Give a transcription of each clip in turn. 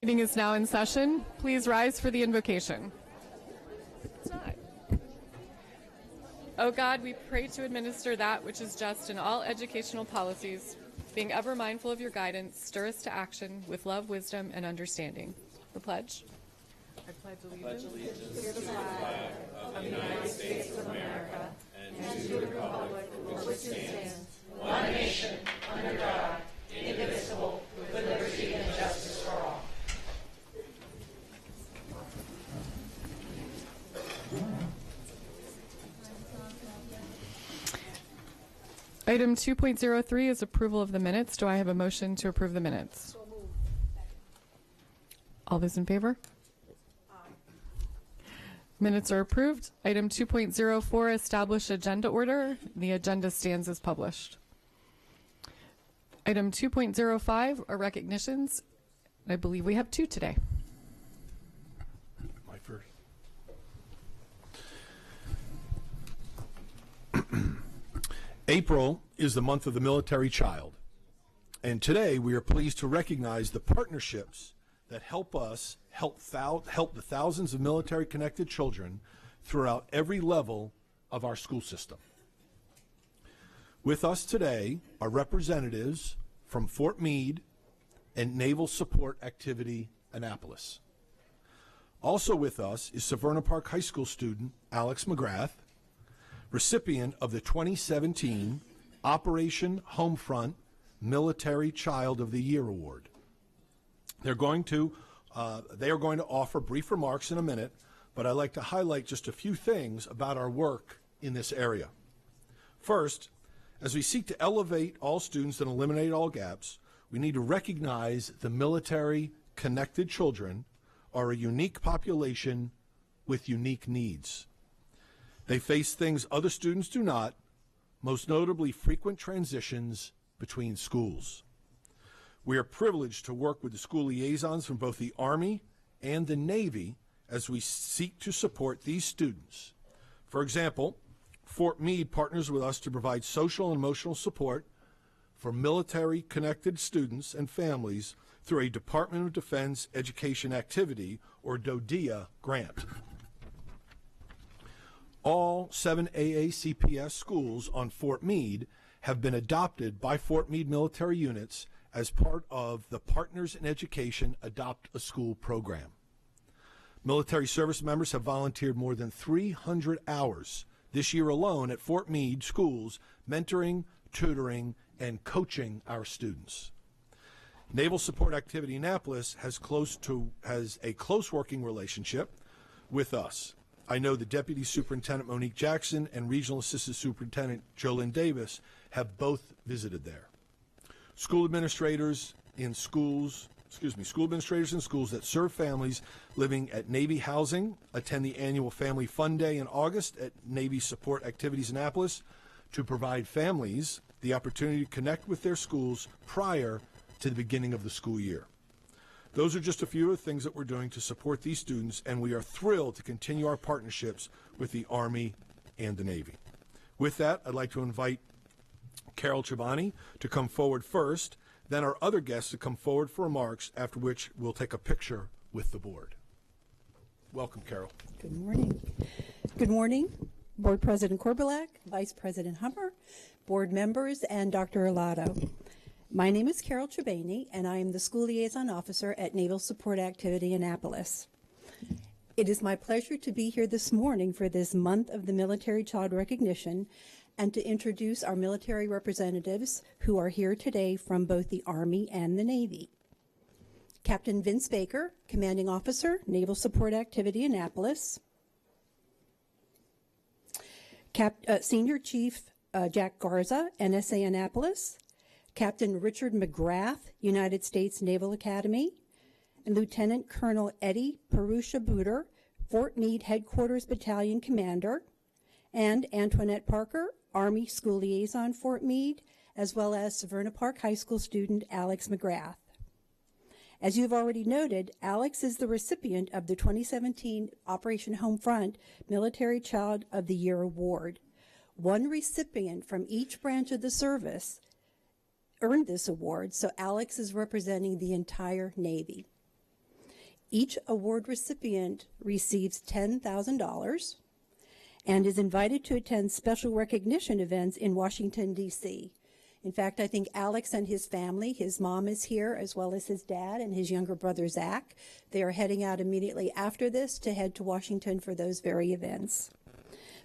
Meeting is now in session. Please rise for the invocation. It's not. O God, we pray to administer that which is just in all educational policies, being ever mindful of your guidance, stir us to action with love, wisdom, and understanding. The pledge. I pledge allegiance to the flag of the United States of America and to the republic for which it stands, one nation, under God, indivisible, with liberty and justice for all. Item 2.03 is approval of the minutes. Do I have a motion to approve the minutes? All those in favor? Minutes are approved. Item 2.04, establish agenda order. The agenda stands as published. Item 2.05 are recognitions. I believe we have two today. My first. April is the month of the military child, and today we are pleased to recognize the partnerships that help us help the thousands of military-connected children throughout every level of our school system. With us today are representatives from Fort Meade and Naval Support Activity Annapolis. Also with us is Severna Park High School student Alex McGrath, recipient of the 2017 Operation Homefront Military Child of the Year Award. They are going to offer brief remarks in a minute, but I'd like to highlight just a few things about our work in this area. First, as we seek to elevate all students and eliminate all gaps, we need to recognize the military-connected children are a unique population with unique needs. They face things other students do not, most notably frequent transitions between schools. We are privileged to work with the school liaisons from both the Army and the Navy as we seek to support these students. For example, Fort Meade partners with us to provide social and emotional support for military-connected students and families through a Department of Defense Education Activity, or DODEA, grant. All 7 AACPS schools on Fort Meade have been adopted by Fort Meade military units as part of the Partners in Education Adopt a School program. Military service members have volunteered more than 300 hours this year alone at Fort Meade schools, mentoring, tutoring, and coaching our students. Naval Support Activity Annapolis has a close working relationship with us. I know the Deputy Superintendent Monique Jackson and Regional Assistant Superintendent Jolynn Davis have both visited there. School administrators in schools that serve families living at Navy housing attend the annual Family Fun Day in August at Navy Support Activities Annapolis to provide families the opportunity to connect with their schools prior to the beginning of the school year. Those are just a few of the things that we're doing to support these students, and we are thrilled to continue our partnerships with the Army and the Navy. With that, I'd like to invite Carol Chibani to come forward first, then our other guests to come forward for remarks, after which we'll take a picture with the board. Welcome, Carol. Good morning. Good morning, Board President Korbelak, Vice President Hummer, board members, and Dr. Arlotto. My name is Carol Chibani, and I am the School Liaison Officer at Naval Support Activity Annapolis. It is my pleasure to be here this morning for this month of the Military Child Recognition and to introduce our military representatives who are here today from both the Army and the Navy. Captain Vince Baker, Commanding Officer, Naval Support Activity Annapolis. Senior Chief Jack Garza, NSA Annapolis. Captain Richard McGrath, United States Naval Academy, and Lieutenant Colonel Eddie Perusha Booter, Fort Meade Headquarters Battalion Commander, and Antoinette Parker, Army School Liaison, Fort Meade, as well as Severna Park High School student Alex McGrath. As you've already noted, Alex is the recipient of the 2017 Operation Homefront Military Child of the Year Award. One recipient from each branch of the service earned this award, so Alex is representing the entire Navy. Each award recipient receives $10,000 and is invited to attend special recognition events in Washington, D.C. In fact, I think Alex and his family, his mom is here, as well as his dad and his younger brother, Zach. They are heading out immediately after this to head to Washington for those very events.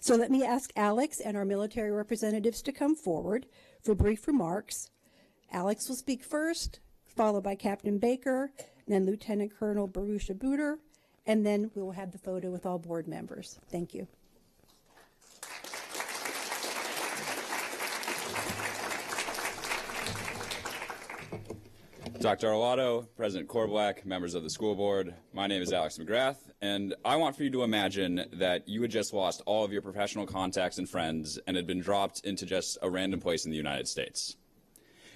So let me ask Alex and our military representatives to come forward for brief remarks. Alex will speak first, followed by Captain Baker, then Lieutenant Colonel Barusha Booter, and then we will have the photo with all board members. Thank you. Dr. Arlotto, President Korbelak, members of the school board, my name is Alex McGrath, and I want for you to imagine that you had just lost all of your professional contacts and friends and had been dropped into just a random place in the United States.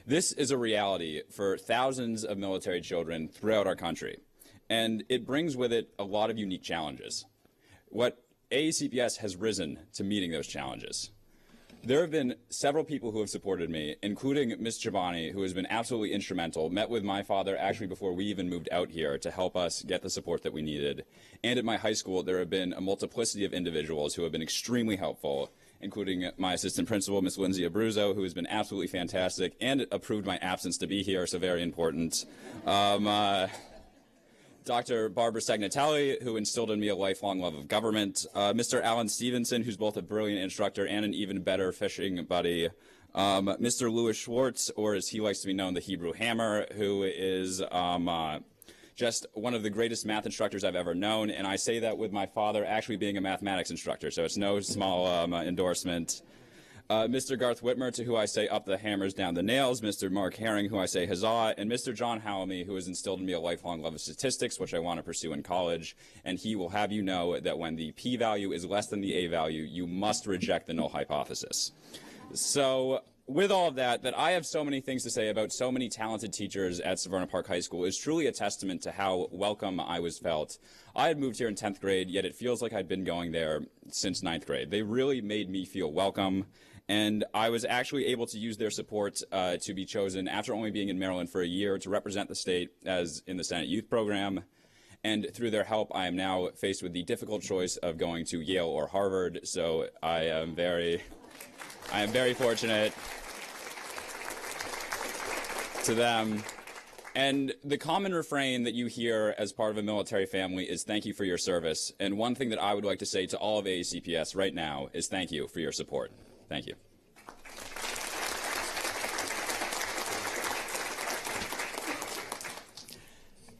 This is a reality for thousands of military children throughout our country, and it brings with it a lot of unique challenges. What AACPS has risen to meeting those challenges. There have been several people who have supported me, including Ms. Chibani, who has been absolutely instrumental, met with my father actually before we even moved out here to help us get the support that we needed. And at my high school, there have been a multiplicity of individuals who have been extremely helpful, including my assistant principal, Ms. Lindsay Abruzzo, who has been absolutely fantastic and approved my absence to be here, so very important. Dr. Barbara Segnatelli, who instilled in me a lifelong love of government. Mr. Alan Stevenson, who's both a brilliant instructor and an even better fishing buddy. Mr. Louis Schwartz, or as he likes to be known, the Hebrew Hammer, who is just one of the greatest math instructors I've ever known, and I say that with my father actually being a mathematics instructor, so it's no small endorsement. Mr. Garth Whitmer, to who I say up the hammers, down the nails, Mr. Mark Herring, who I say huzzah, and Mr. John Howamy, who has instilled in me a lifelong love of statistics, which I want to pursue in college, and he will have you know that when the p-value is less than the a-value, you must reject the null hypothesis. So with all of that I have so many things to say about so many talented teachers at Severna Park High School is truly a testament to how welcome I was felt. I had moved here in 10th grade, yet it feels like I'd been going there since 9th grade. They really made me feel welcome, and I was actually able to use their support to be chosen after only being in Maryland for a year to represent the state as in the Senate Youth Program. And through their help, I am now faced with the difficult choice of going to Yale or Harvard, so I am very fortunate to them. And the common refrain that you hear as part of a military family is thank you for your service. And one thing that I would like to say to all of AACPS right now is thank you for your support. Thank you.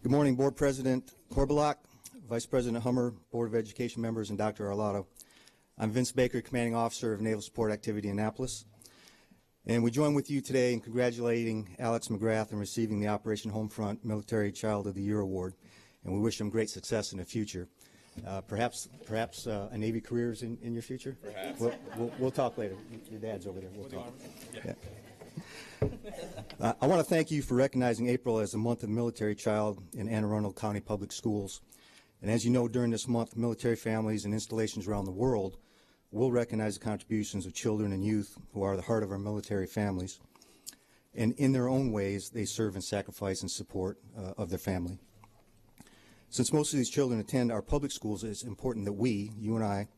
Good morning, Board President Korbelak, Vice President Hummer, Board of Education members, and Dr. Arlotto. I'm Vince Baker, Commanding Officer of Naval Support Activity Annapolis. And we join with you today in congratulating Alex McGrath in receiving the Operation Homefront Military Child of the Year Award. And we wish him great success in the future. Perhaps a Navy career is in your future? Perhaps. We'll talk later. Your dad's over there. We'll talk. Yeah. I want to thank you for recognizing April as the month of military child in Anne Arundel County Public Schools. And as you know, during this month, military families and installations around the world will recognize the contributions of children and youth who are the heart of our military families. And in their own ways, they serve and sacrifice in support of their family. Since most of these children attend our public schools, it's important that we, you and I,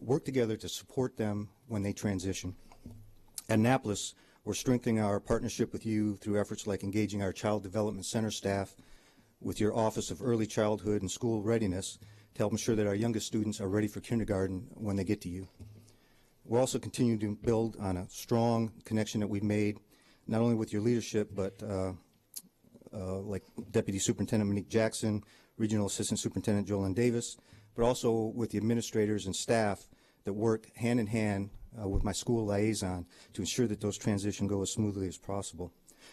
work together to support them when they transition. At Annapolis, we're strengthening our partnership with you through efforts like engaging our Child Development Center staff with your Office of Early Childhood and School Readiness to help ensure that our youngest students are ready for kindergarten when they get to you. We'll also continue to build on a strong connection that we've made, not only with your leadership, but like Deputy Superintendent Monique Jackson, Regional Assistant Superintendent Jolyn Davis, but also with the administrators and staff that work hand in hand with my school liaison to ensure that those transitions go as smoothly as possible.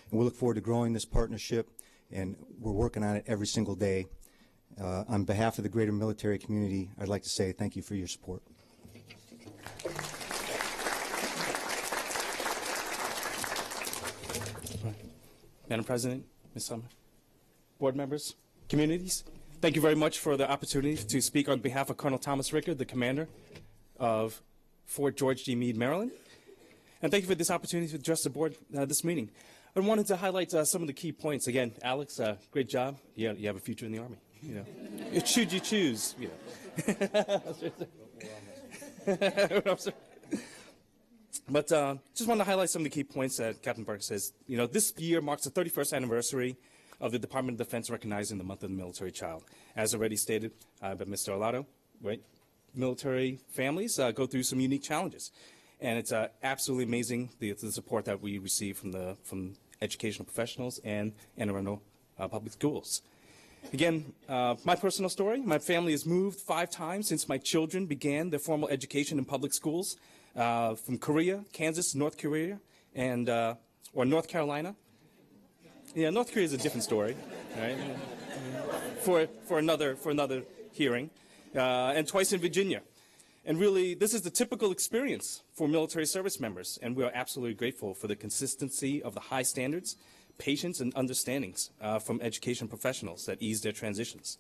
And we look forward to growing this partnership, and we're working on it every single day. On behalf of the greater military community, I'd like to say thank you for your support. Madam President, Ms. Summer, board members, communities, thank you very much for the opportunity to speak on behalf of Colonel Thomas Rickard, the commander of Fort George G. Meade, Maryland. And thank you for this opportunity to address the board this meeting. I wanted to highlight some of the key points. Again, Alex, great job. You have a future in the Army. You know, should you choose, you know. But just want to highlight some of the key points that Captain Parker says. You know, this year marks the 31st anniversary of the Department of Defense recognizing the month of the military child. As already stated by Mr. Arlotto, right? Military families go through some unique challenges. And it's absolutely amazing the support that we receive from educational professionals and Anne Arundel public schools. Again, my personal story, my family has moved 5 times since my children began their formal education in public schools, from Korea, Kansas, North Korea, and or North Carolina. Yeah, North Korea is a different story, right? For another hearing, and twice in Virginia. And really, this is the typical experience for military service members, and we are absolutely grateful for the consistency of the high standards, patience, and understandings from education professionals that ease their transitions.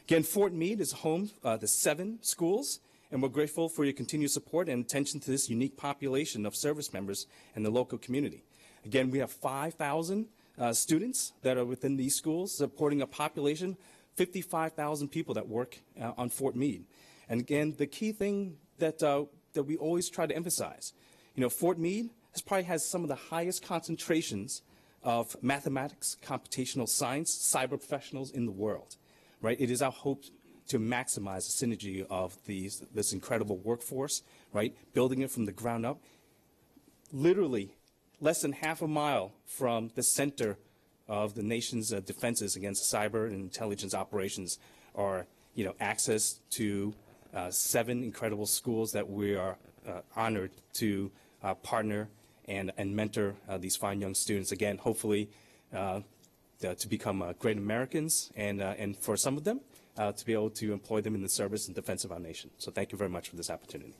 Again, Fort Meade is home to 7 schools, and we're grateful for your continued support and attention to this unique population of service members in the local community. Again, we have 5,000 students that are within these schools, supporting a population, 55,000 people that work on Fort Meade. And again, the key thing that we always try to emphasize, you know, Fort Meade probably has some of the highest concentrations of mathematics, computational science, cyber professionals in the world, right? It is our hope to maximize the synergy of this incredible workforce, right? Building it from the ground up. Literally less than half a mile from the center of the nation's defenses against cyber and intelligence operations are, you know, access to 7 incredible schools that we are honored to partner and mentor these fine young students. Again, hopefully to become great Americans, and for some of them, to be able to employ them in the service and defense of our nation. So thank you very much for this opportunity.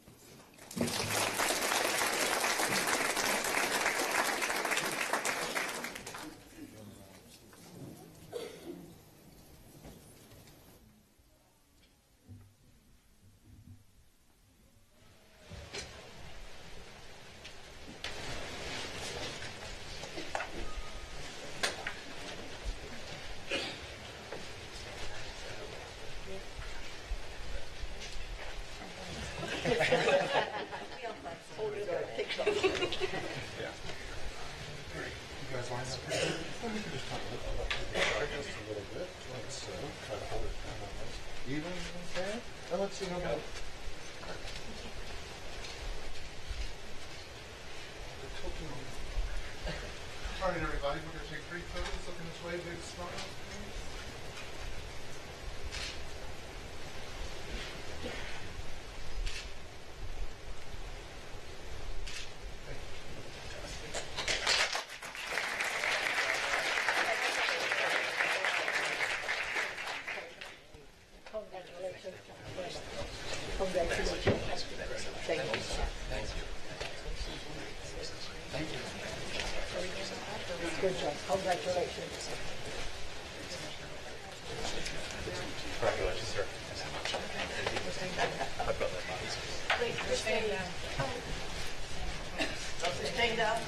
All right, everybody, we're going to take 3 photos. Looking this way, big smile, please. Good job. Congratulations. Congratulations, sir. Stand up.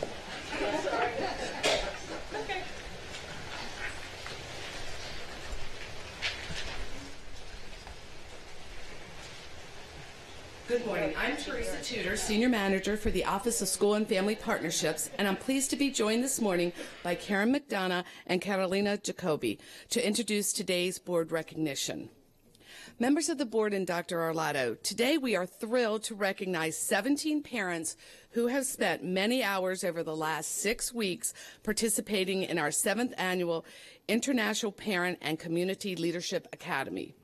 Good morning. I'm Teresa Tudor, Senior Manager for the Office of School and Family Partnerships, and I'm pleased to be joined this morning by Karen McDonough and Carolina Jacoby to introduce today's board recognition. Members of the board and Dr. Arlotto, today we are thrilled to recognize 17 parents who have spent many hours over the last 6 weeks participating in our 7th annual International Parent and Community Leadership Academy.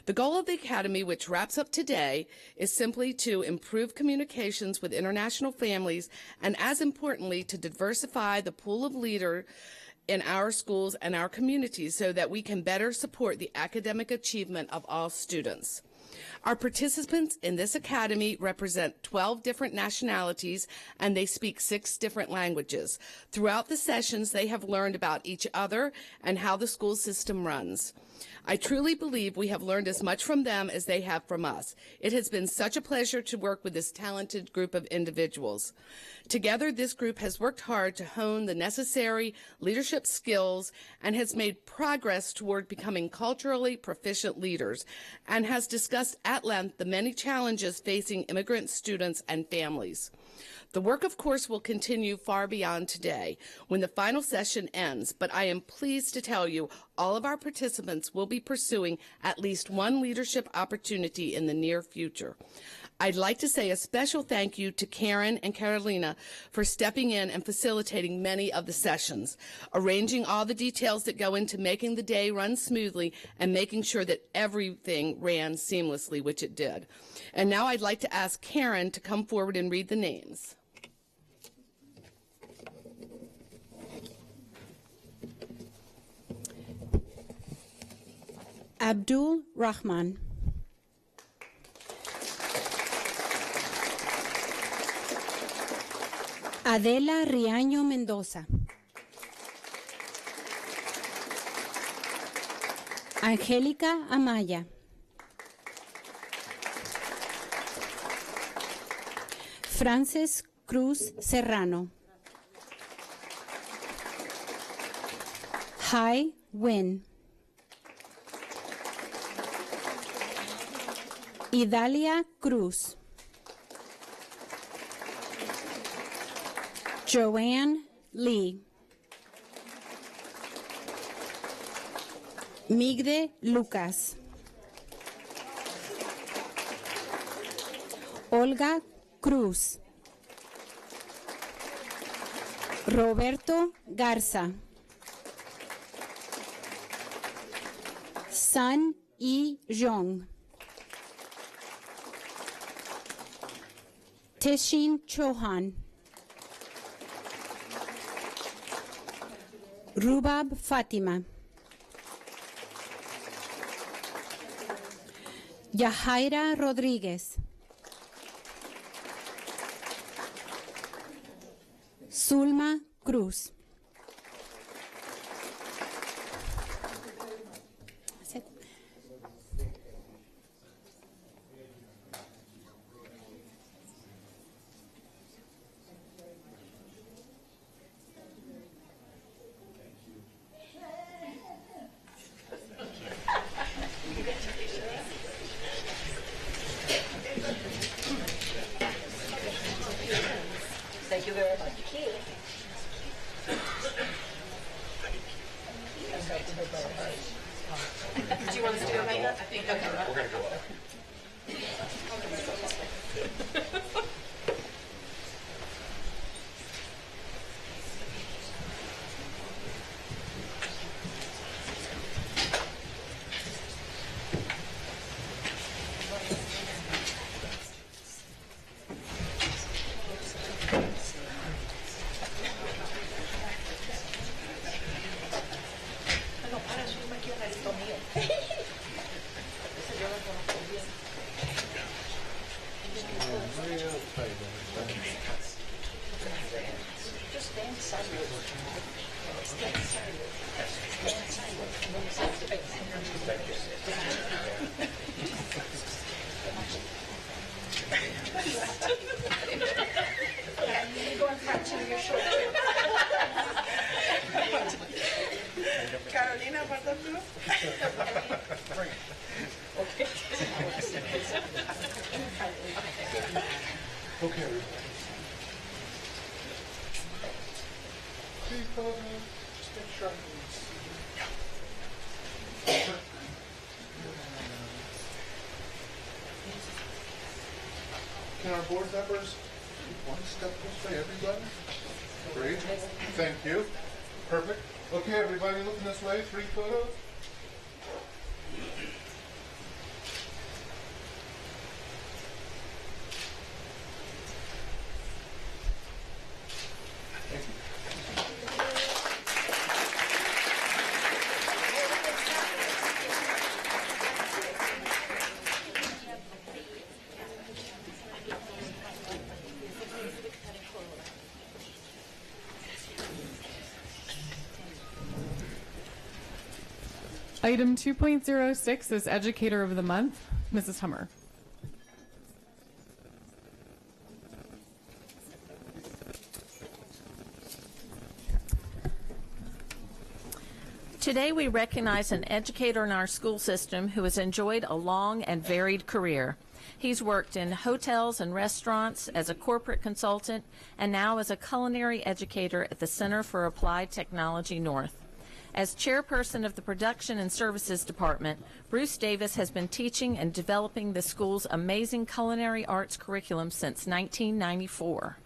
The goal of the Academy, which wraps up today, is simply to improve communications with international families and, as importantly, to diversify the pool of leaders in our schools and our communities so that we can better support the academic achievement of all students. Our participants in this academy represent 12 different nationalities, and they speak 6 different languages. Throughout the sessions, they have learned about each other and how the school system runs. I truly believe we have learned as much from them as they have from us. It has been such a pleasure to work with this talented group of individuals. Together, this group has worked hard to hone the necessary leadership skills and has made progress toward becoming culturally proficient leaders, and has discussed at length the many challenges facing immigrant students and families. The work, of course, will continue far beyond today when the final session ends, but I am pleased to tell you all of our participants will be pursuing at least one leadership opportunity in the near future. I'd like to say a special thank you to Karen and Carolina for stepping in and facilitating many of the sessions, arranging all the details that go into making the day run smoothly and making sure that everything ran seamlessly, which it did. And now I'd like to ask Karen to come forward and read the names. Abdul Rahman. Adela Riaño Mendoza. Angélica Amaya. Frances Cruz Serrano. Hai Nguyen. Idalia Cruz. Joanne Lee. Migde Lucas. Olga Cruz. Roberto Garza. Sun E. Jong. Teshin Chauhan. Rubab Fatima. Yahaira Rodríguez. Zulma Cruz. That's it. Thank you very much. Do you want us to do it like that? I think okay. We're going to go up. No, para, súbeme aquí un ladito mío. Ese yo lo conozco bien. Just stand sideways. Stand sideways. Stand sideways. Go in front to your shoulder. Carolina, ¿verdad tú? Okay. Can our board members keep one step this way, everybody? Great, thank you. Perfect. Okay, everybody looking this way, 3 photos. Item 2.06 is Educator of the Month, Mrs. Hummer. Today we recognize an educator in our school system who has enjoyed a long and varied career. He's worked in hotels and restaurants as a corporate consultant and now as a culinary educator at the Center for Applied Technology North. As chairperson of the Production and Services Department, Bruce Davis has been teaching and developing the school's amazing culinary arts curriculum since 1994.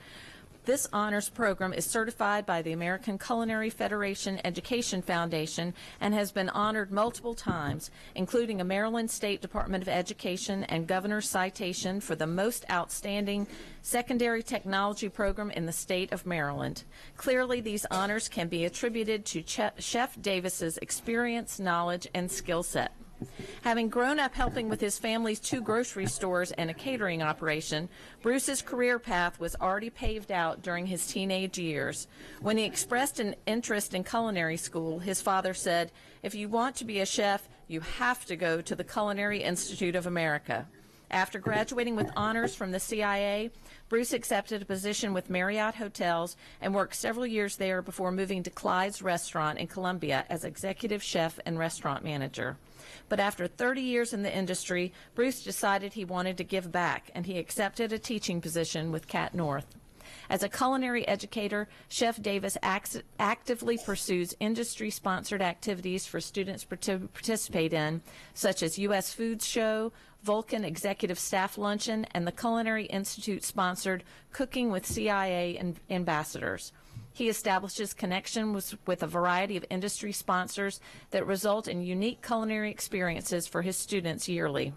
This honors program is certified by the American Culinary Federation Education Foundation and has been honored multiple times, including a Maryland State Department of Education and Governor's citation for the most outstanding secondary technology program in the state of Maryland. Clearly, these honors can be attributed to Chef Davis's experience, knowledge, and skill set. Having grown up helping with his family's 2 grocery stores and a catering operation, Bruce's career path was already paved out during his teenage years. When he expressed an interest in culinary school, his father said, "If you want to be a chef, you have to go to the Culinary Institute of America." After graduating with honors from the CIA, Bruce accepted a position with Marriott Hotels and worked several years there before moving to Clyde's Restaurant in Columbia as executive chef and restaurant manager. But after 30 years in the industry, Bruce decided he wanted to give back, and he accepted a teaching position with Cat North. As a culinary educator, Chef Davis actively pursues industry-sponsored activities for students to participate in, such as U.S. Foods Show, Vulcan Executive Staff Luncheon, and the Culinary Institute-sponsored Cooking with CIA Ambassadors. He establishes connections with a variety of industry sponsors that result in unique culinary experiences for his students yearly.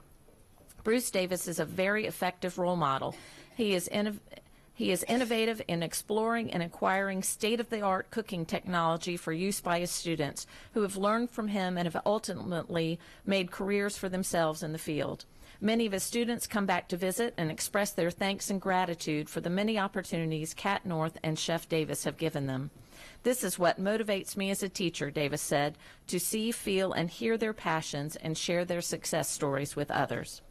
Bruce Davis is a very effective role model. He is innovative in exploring and acquiring state-of-the-art cooking technology for use by his students, who have learned from him and have ultimately made careers for themselves in the field. Many of his students come back to visit and express their thanks and gratitude for the many opportunities Cat North and Chef Davis have given them. "This is what motivates me as a teacher," Davis said, "to see, feel, and hear their passions and share their success stories with others."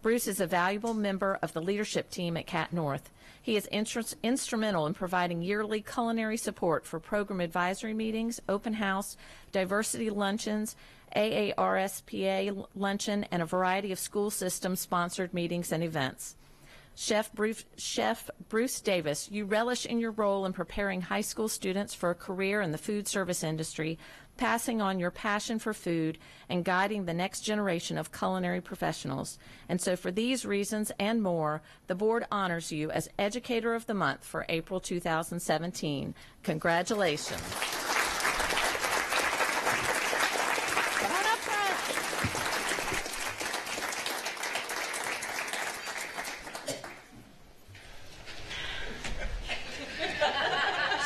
Bruce is a valuable member of the leadership team at Cat North. He is instrumental in providing yearly culinary support for program advisory meetings, open house, diversity luncheons, AARSPA luncheon, and a variety of school system-sponsored meetings and events. Chef Bruce Davis, you relish in your role in preparing high school students for a career in the food service industry passing on your passion for food, and guiding the next generation of culinary professionals. And so for these reasons and more, the board honors you as Educator of the Month for April 2017. Congratulations. Come on up front.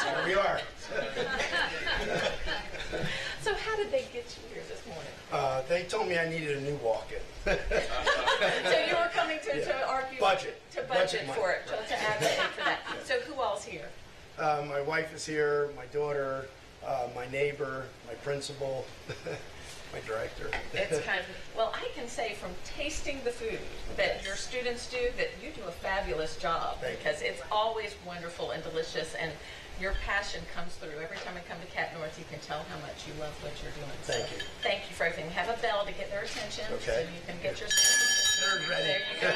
Here we are. So how did they get you here this morning? They told me I needed a new walk-in. So you were coming to argue Budget for it, to advocate for that. So who all's here? My wife is here, my daughter, my neighbor, my principal, my director. It's kind of, well, I can say from tasting the food that your students do, that you do a fabulous job. Thank you. Because it's always wonderful and delicious, and your passion comes through. Every time I come to Cat North, you can tell how much you love what you're doing. Thank you. Thank you for everything. Have a bell to get their attention. Okay. So you can get your They're ready. There you go.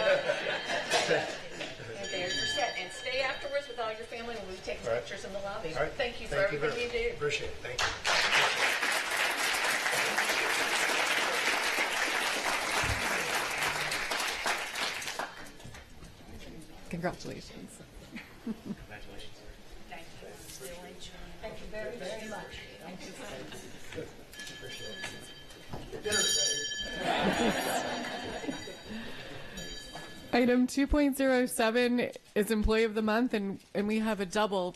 And there's your set. And stay afterwards with all your family, and we'll be taking All right. pictures in the lobby. All right. Thank you for Thank everything you very do. Appreciate it. Thank you. Congratulations. Thank you very, very much. Thank you. Item 2.07 is Employee of the Month, and we have a double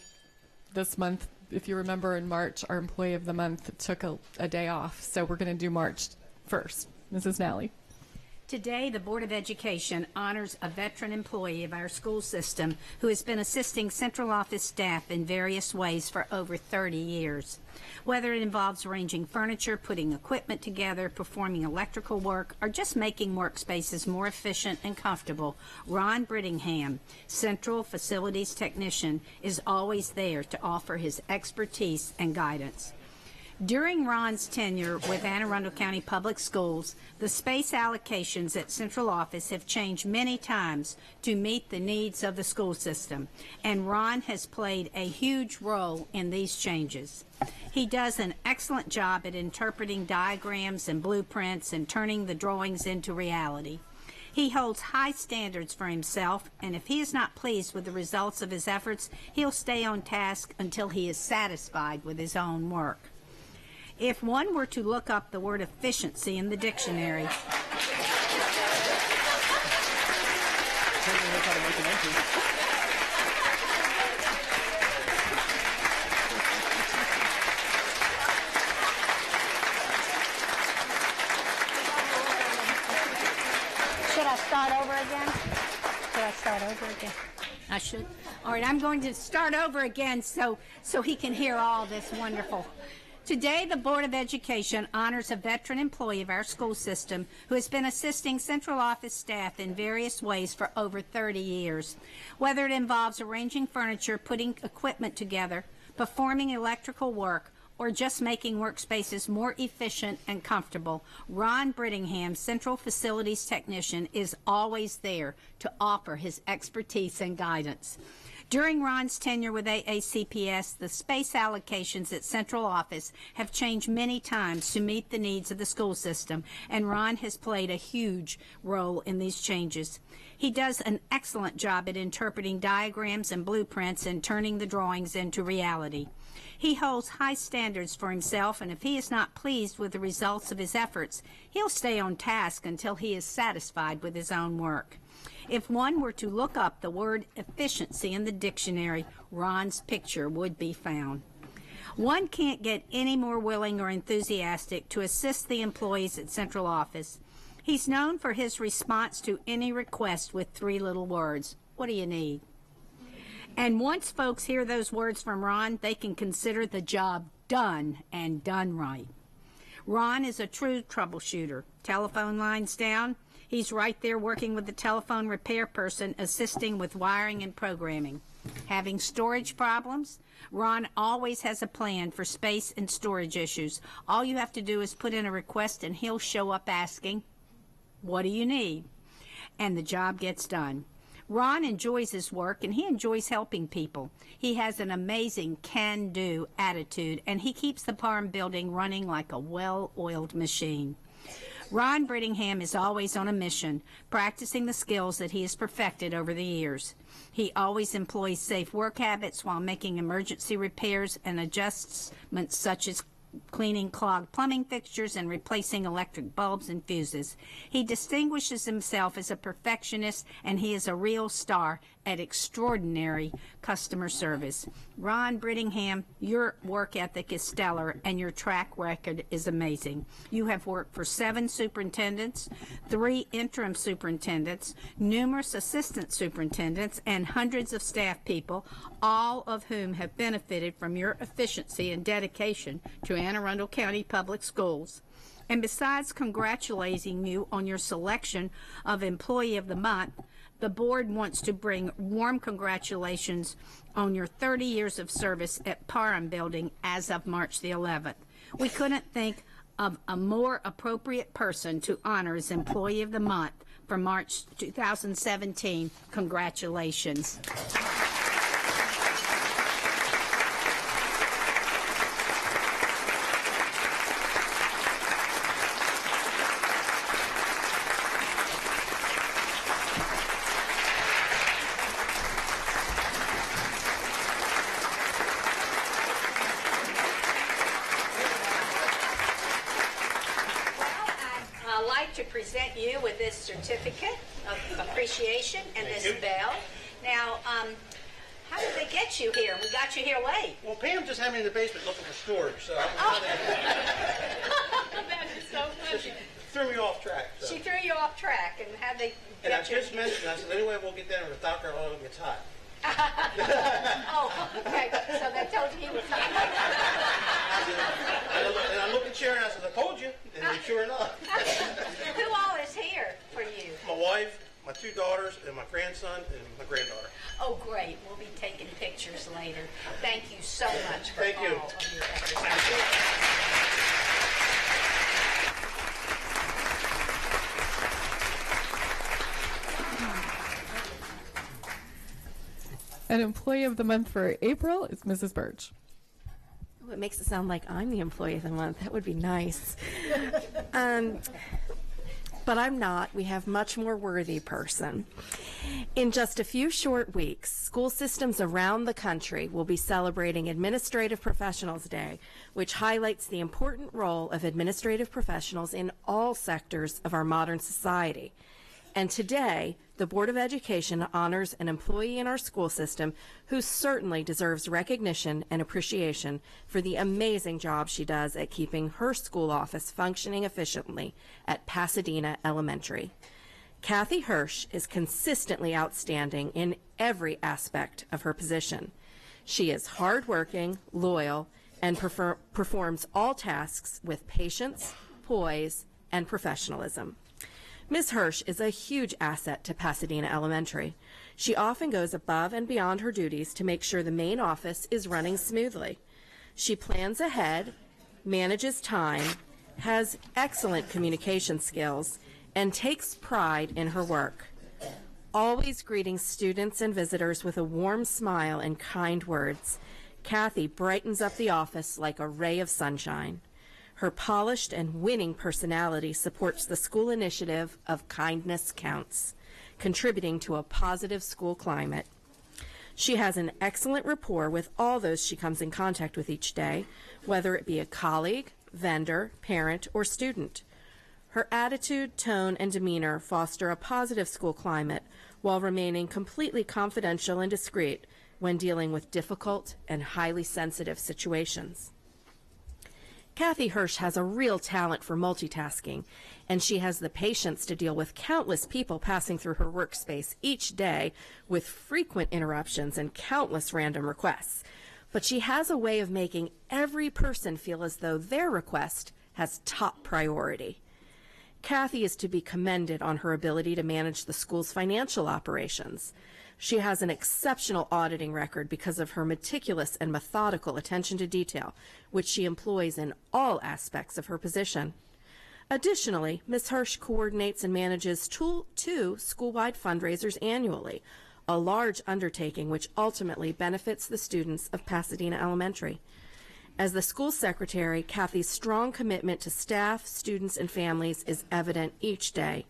this month. If you remember, in March, our Employee of the Month took a day off, so we're going to do March first. Mrs. Nally. Today, the Board of Education honors a veteran employee of our school system who has been assisting central office staff in various ways for over 30 years. Whether it involves arranging furniture, putting equipment together, performing electrical work, or just making workspaces more efficient and comfortable, Ron Brittingham, Central Facilities Technician, is always there to offer his expertise and guidance. During Ron's tenure with Anne Arundel County Public Schools, the space allocations at central office have changed many times to meet the needs of the school system, and Ron has played a huge role in these changes. He does an excellent job at interpreting diagrams and blueprints and turning the drawings into reality. He holds high standards for himself, and if he is not pleased with the results of his efforts, he'll stay on task until he is satisfied with his own work. If one were to look up the word efficiency in the dictionary, should I start over again? Should I start over again? I should. All right, I'm going to start over again so he can hear all this wonderful. Today, the Board of Education honors a veteran employee of our school system who has been assisting central office staff in various ways for over 30 years. Whether it involves arranging furniture, putting equipment together, performing electrical work, or just making workspaces more efficient and comfortable, Ron Brittingham, Central Facilities Technician, is always there to offer his expertise and guidance. During Ron's tenure with AACPS, the space allocations at central office have changed many times to meet the needs of the school system, and Ron has played a huge role in these changes. He does an excellent job at interpreting diagrams and blueprints and turning the drawings into reality. He holds high standards for himself, and if he is not pleased with the results of his efforts, he'll stay on task until he is satisfied with his own work. If one were to look up the word efficiency in the dictionary, Ron's picture would be found. One can't get any more willing or enthusiastic to assist the employees at central office. He's known for his response to any request with 3 little words. What do you need? And once folks hear those words from Ron, they can consider the job done and done right. Ron is a true troubleshooter. Telephone lines down, he's right there working with the telephone repair person, assisting with wiring and programming. Having storage problems, Ron always has a plan for space and storage issues. All you have to do is put in a request and he'll show up asking, "What do you need?" And the job gets done. Ron enjoys his work and he enjoys helping people. He has an amazing can-do attitude and he keeps the Parham building running like a well-oiled machine. Ron Brittingham is always on a mission, practicing the skills that he has perfected over the years. He always employs safe work habits while making emergency repairs and adjustments such as cleaning clogged plumbing fixtures and replacing electric bulbs and fuses. He distinguishes himself as a perfectionist, and he is a real star at extraordinary customer service. Ron Brittingham, your work ethic is stellar, and your track record is amazing. You have worked for 7 superintendents, 3 interim superintendents, numerous assistant superintendents, and hundreds of staff people, all of whom have benefited from your efficiency and dedication to Anne Arundel County Public Schools. And besides congratulating you on your selection of Employee of the Month, the board wants to bring warm congratulations on your 30 years of service at Parham Building as of March the 11th. We couldn't think of a more appropriate person to honor as Employee of the Month for March 2017. Congratulations. Present you with this certificate of appreciation and this bell. Now, how did they get you here? We got you here late. Well, Pam just had me in the basement looking for storage, so That is so funny. she threw me off track. So. She threw you off track, and how they And I get you? just mentioned, I said, anyway, we'll get down to the doctor while it gets hot. Oh, okay. So they told you he was hot. And I looked at Sharon and I said, I told you. And sure enough. Who all is here for you? My wife, my 2 daughters, and my grandson, and my granddaughter. Oh, great. We'll be taking pictures later. Thank you so much for Thank all you. of your efforts. An Employee of the Month for April is Mrs. Birch. It makes it sound like I'm the Employee of the Month. That would be nice. But I'm not. We have much more worthy person. In just a few short weeks, school systems around the country will be celebrating Administrative Professionals Day, which highlights the important role of administrative professionals in all sectors of our modern society. And today, the Board of Education honors an employee in our school system who certainly deserves recognition and appreciation for the amazing job she does at keeping her school office functioning efficiently at Pasadena Elementary. Kathy Hirsch is consistently outstanding in every aspect of her position. She is hardworking, loyal, and performs all tasks with patience, poise, and professionalism. Ms. Hirsch is a huge asset to Pasadena Elementary. She often goes above and beyond her duties to make sure the main office is running smoothly. She plans ahead, manages time, has excellent communication skills, and takes pride in her work. Always greeting students and visitors with a warm smile and kind words, Kathy brightens up the office like a ray of sunshine. Her polished and winning personality supports the school initiative of Kindness Counts, contributing to a positive school climate. She has an excellent rapport with all those she comes in contact with each day, whether it be a colleague, vendor, parent, or student. Her attitude, tone, and demeanor foster a positive school climate while remaining completely confidential and discreet when dealing with difficult and highly sensitive situations. Kathy Hirsch has a real talent for multitasking, and she has the patience to deal with countless people passing through her workspace each day with frequent interruptions and countless random requests. But she has a way of making every person feel as though their request has top priority. Kathy is to be commended on her ability to manage the school's financial operations. She has an exceptional auditing record because of her meticulous and methodical attention to detail, which she employs in all aspects of her position. Additionally, Ms. Hirsch coordinates and manages two school-wide fundraisers annually, a large undertaking which ultimately benefits the students of Pasadena Elementary. As the school secretary, Kathy's strong commitment to staff, students, and families is evident each day.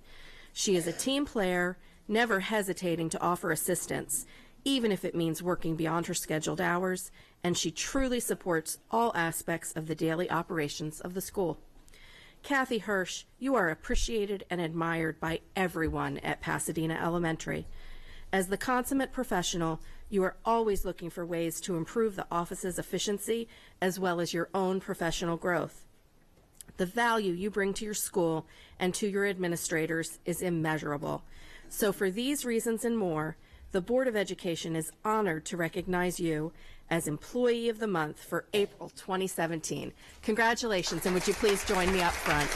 She is a team player, never hesitating to offer assistance, even if it means working beyond her scheduled hours, and she truly supports all aspects of the daily operations of the school. Kathy Hirsch, you are appreciated and admired by everyone at Pasadena Elementary. As the consummate professional, you are always looking for ways to improve the office's efficiency as well as your own professional growth. The value you bring to your school and to your administrators is immeasurable. So for these reasons and more, the Board of Education is honored to recognize you as Employee of the Month for April 2017. Congratulations, and would you please join me up front?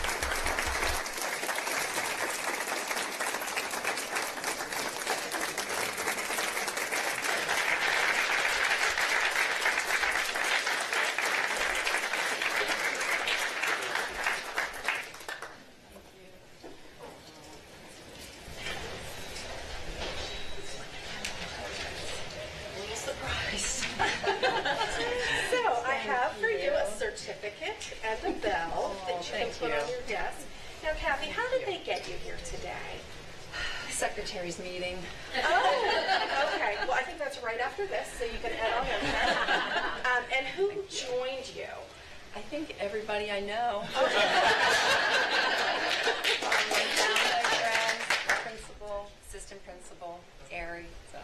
Certificate and a bell that you can put on your desk. Now, Kathy, how did they get you here today? Secretary's meeting. Oh, okay. Well, I think that's right after this, so you can head on over there. And who joined you? I think everybody I know. My friends, principal, assistant principal, Ari. So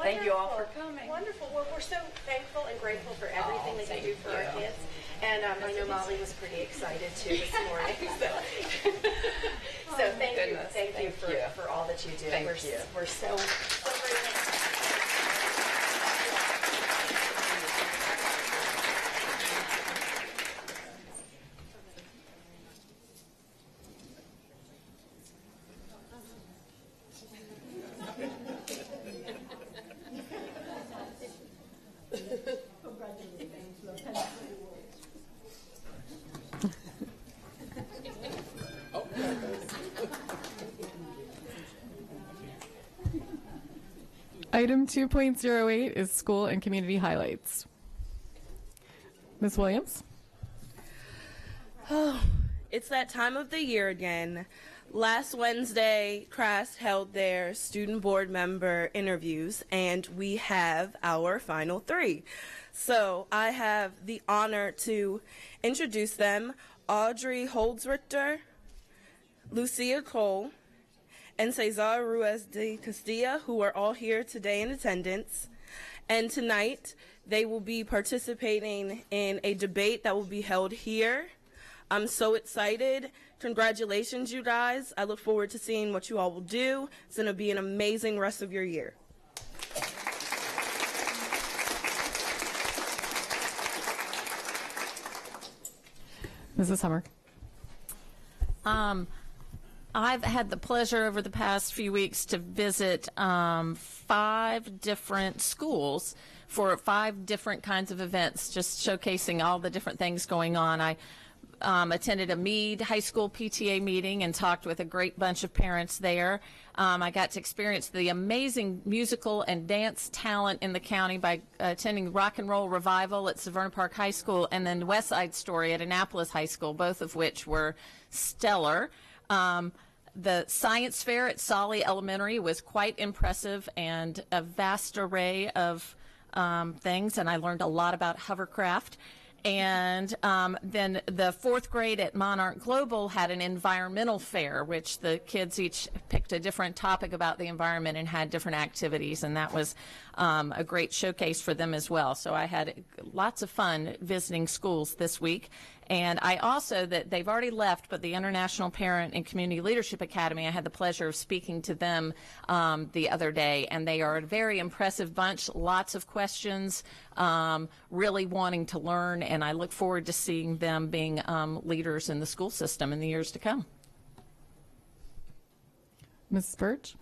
thank you all for coming. Wonderful. Well, we're so thankful and grateful for everything that you do for our kids. And I know Molly was pretty excited too this morning. So thank you. Thank you for all that you do. We're so grateful. Item 2.08 is school and community highlights. Ms. Williams? Oh, it's that time of the year again. Last Wednesday, CRAST held their student board member interviews, and we have our final three. So I have the honor to introduce them: Audrey Holdsrichter, Lucia Cole, and Cesar Ruiz de Castilla, who are all here today in attendance. And tonight, they will be participating in a debate that will be held here. I'm so excited. Congratulations, you guys. I look forward to seeing what you all will do. It's going to be an amazing rest of your year. Mrs. Hummer. I've had the pleasure over the past few weeks to visit 5 different schools for 5 different kinds of events, just showcasing all the different things going on. I attended a Meade High School PTA meeting and talked with a great bunch of parents there. I got to experience the amazing musical and dance talent in the county by attending Rock and Roll Revival at Severna Park High School and then West Side Story at Annapolis High School, both of which were stellar. The science fair at Solly Elementary was quite impressive and a vast array of things, and I learned a lot about hovercraft. And then the 4th grade at Monarch Global had an environmental fair, which the kids each picked a different topic about the environment and had different activities, and that was a great showcase for them as well. So I had lots of fun visiting schools this week. And I also, that they've already left, but the International Parent and Community Leadership Academy, I had the pleasure of speaking to them the other day, and they are a very impressive bunch, lots of questions, really wanting to learn, and I look forward to seeing them being leaders in the school system in the years to come. Mrs. Birch?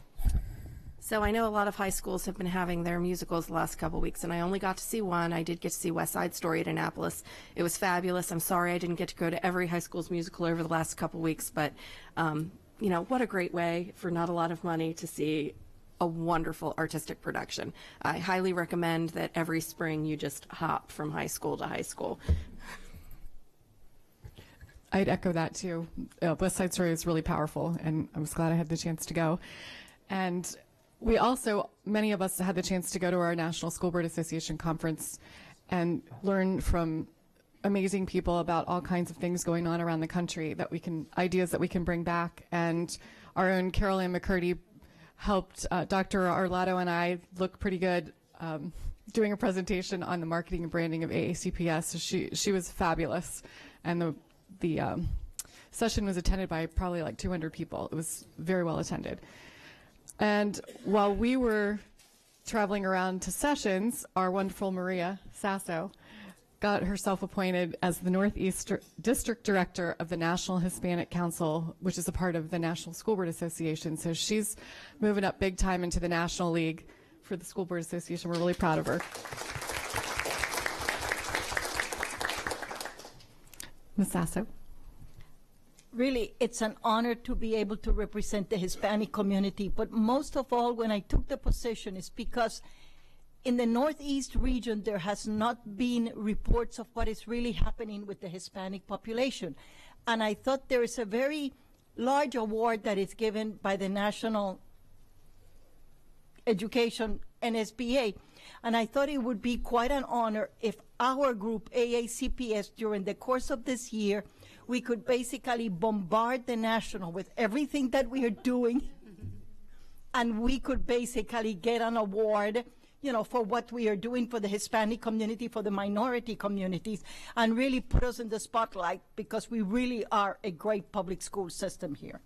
So I know a lot of high schools have been having their musicals the last couple weeks, and I only got to see one. I did get to see West Side Story at Annapolis. It was fabulous. I'm sorry I didn't get to go to every high school's musical over the last couple weeks, but you know, what a great way for not a lot of money to see a wonderful artistic production. I highly recommend that every spring you just hop from high school to high school. I'd echo that too. West Side Story is really powerful, and I was glad I had the chance to go. And we also, many of us had the chance to go to our National School Board Association conference and learn from amazing people about all kinds of things going on around the country that we can, ideas that we can bring back. And our own Carol Ann McCurdy helped Dr. Arlato and I look pretty good doing a presentation on the marketing and branding of AACPS. So she was fabulous. And the session was attended by probably like 200 people. It was very well attended. And while we were traveling around to sessions, our wonderful Maria Sasso got herself appointed as the Northeast District Director of the National Hispanic Council, which is a part of the National School Board Association. So she's moving up big time into the National League for the School Board Association. We're really proud of her. Ms. Sasso. Really, it's an honor to be able to represent the Hispanic community. But most of all, when I took the position, is because in the Northeast region, there has not been reports of what is really happening with the Hispanic population. And I thought there is a very large award that is given by the National Education NSBA. And I thought it would be quite an honor if our group, AACPS, during the course of this year, we could basically bombard the National with everything that we are doing, and we could basically get an award, you know, for what we are doing for the Hispanic community, for the minority communities, and really put us in the spotlight, because we really are a great public school system here.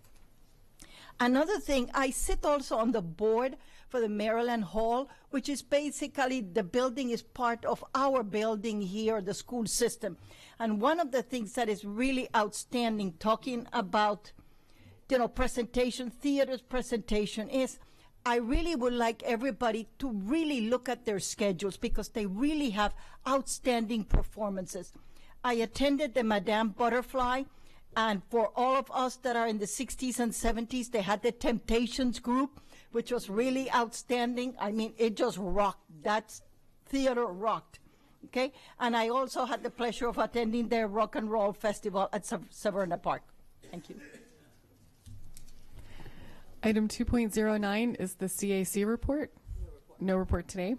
Another thing, I sit also on the board for the Maryland Hall, which is basically, the building is part of our building here, the school system. And one of the things that is really outstanding, talking about, you know, presentation, theater's presentation, is I really would like everybody to really look at their schedules, because they really have outstanding performances. I attended the Madame Butterfly, and for all of us that are in the 60s and 70s, they had the Temptations group, which was really outstanding. I mean, it just rocked. That theater rocked. Okay? And I also had the pleasure of attending their rock and roll festival at Severna Park. Thank you. Item 2.09 is the CAC report. No report today.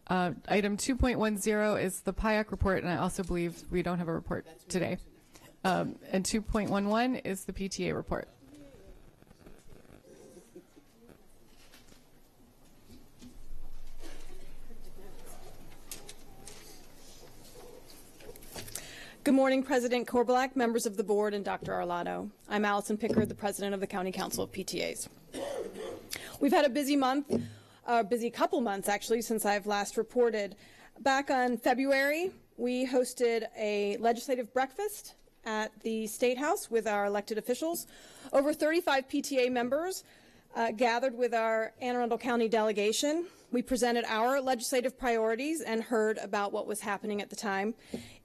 Item 2.10 is the PIAC report, and I also believe we don't have a report today. And 2.11 is the PTA report. Good morning, President Korbelak, members of the board, and Dr. Arlato. I'm Allison Pickard, the president of the County Council of PTAs. We've had a busy month, busy couple months actually, since I've last reported. Back on February, we hosted a legislative breakfast at the State House with our elected officials. Over 35 PTA members gathered with our Anne Arundel County delegation. We presented our legislative priorities and heard about what was happening at the time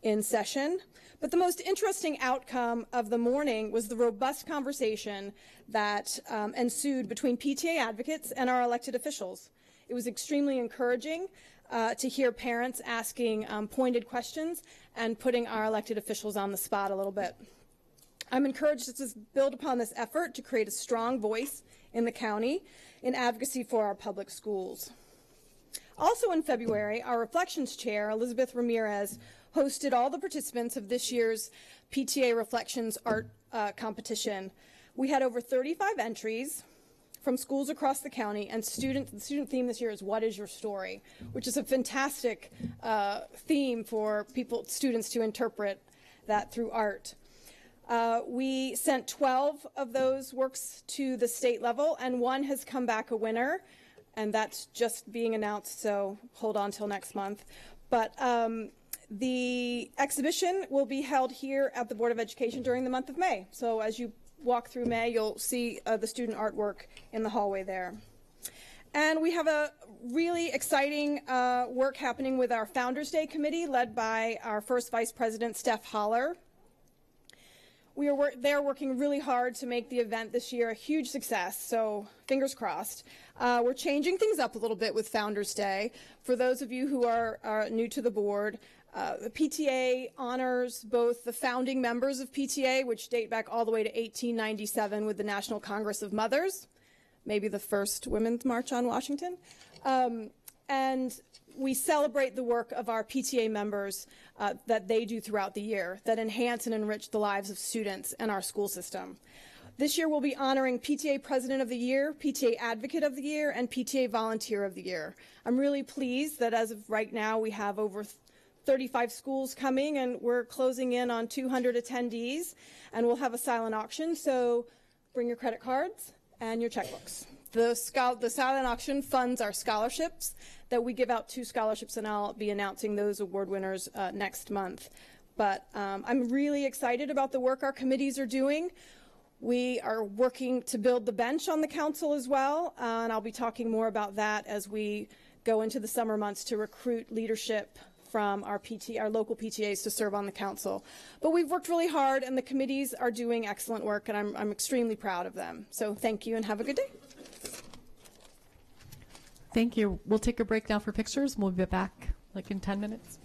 in session. But the most interesting outcome of the morning was the robust conversation that ensued between PTA advocates and our elected officials. It was extremely encouraging to hear parents asking pointed questions and putting our elected officials on the spot a little bit. I'm encouraged to build upon this effort to create a strong voice in the county in advocacy for our public schools. Also in February, our Reflections Chair, Elizabeth Ramirez, hosted all the participants of this year's PTA Reflections Art competition. We had over 35 entries from schools across the county, and the student theme this year is "What is your story?", which is a fantastic theme for students to interpret that through art. We sent 12 of those works to the state level, and one has come back a winner, and that's just being announced, so hold on till next month. But the exhibition will be held here at the Board of Education during the month of May. So as you walk through May, you'll see the student artwork in the hallway there. And we have a really exciting work happening with our Founders Day Committee, led by our first Vice President, Steph Holler. They're working really hard to make the event this year a huge success, so fingers crossed. We're changing things up a little bit with Founders Day. For those of you who are new to the board, the PTA honors both the founding members of PTA, which date back all the way to 1897 with the National Congress of Mothers, maybe the first Women's March on Washington. And we celebrate the work of our PTA members that they do throughout the year that enhance and enrich the lives of students and our school system. This year we'll be honoring PTA President of the Year, PTA Advocate of the Year, and PTA Volunteer of the Year. I'm really pleased that as of right now we have over 35 schools coming, and we're closing in on 200 attendees, and we'll have a silent auction, so bring your credit cards and your checkbooks. The silent auction funds our scholarships that we give out 2 scholarships, and I'll be announcing those award winners next month. But I'm really excited about the work our committees are doing. We are working to build the bench on the council as well, and I'll be talking more about that as we go into the summer months to recruit leadership from our local PTAs to serve on the council. But we've worked really hard, and the committees are doing excellent work, and I'm extremely proud of them. So thank you, and have a good day. Thank you. We'll take a break now for pictures. We'll be back like in 10 minutes.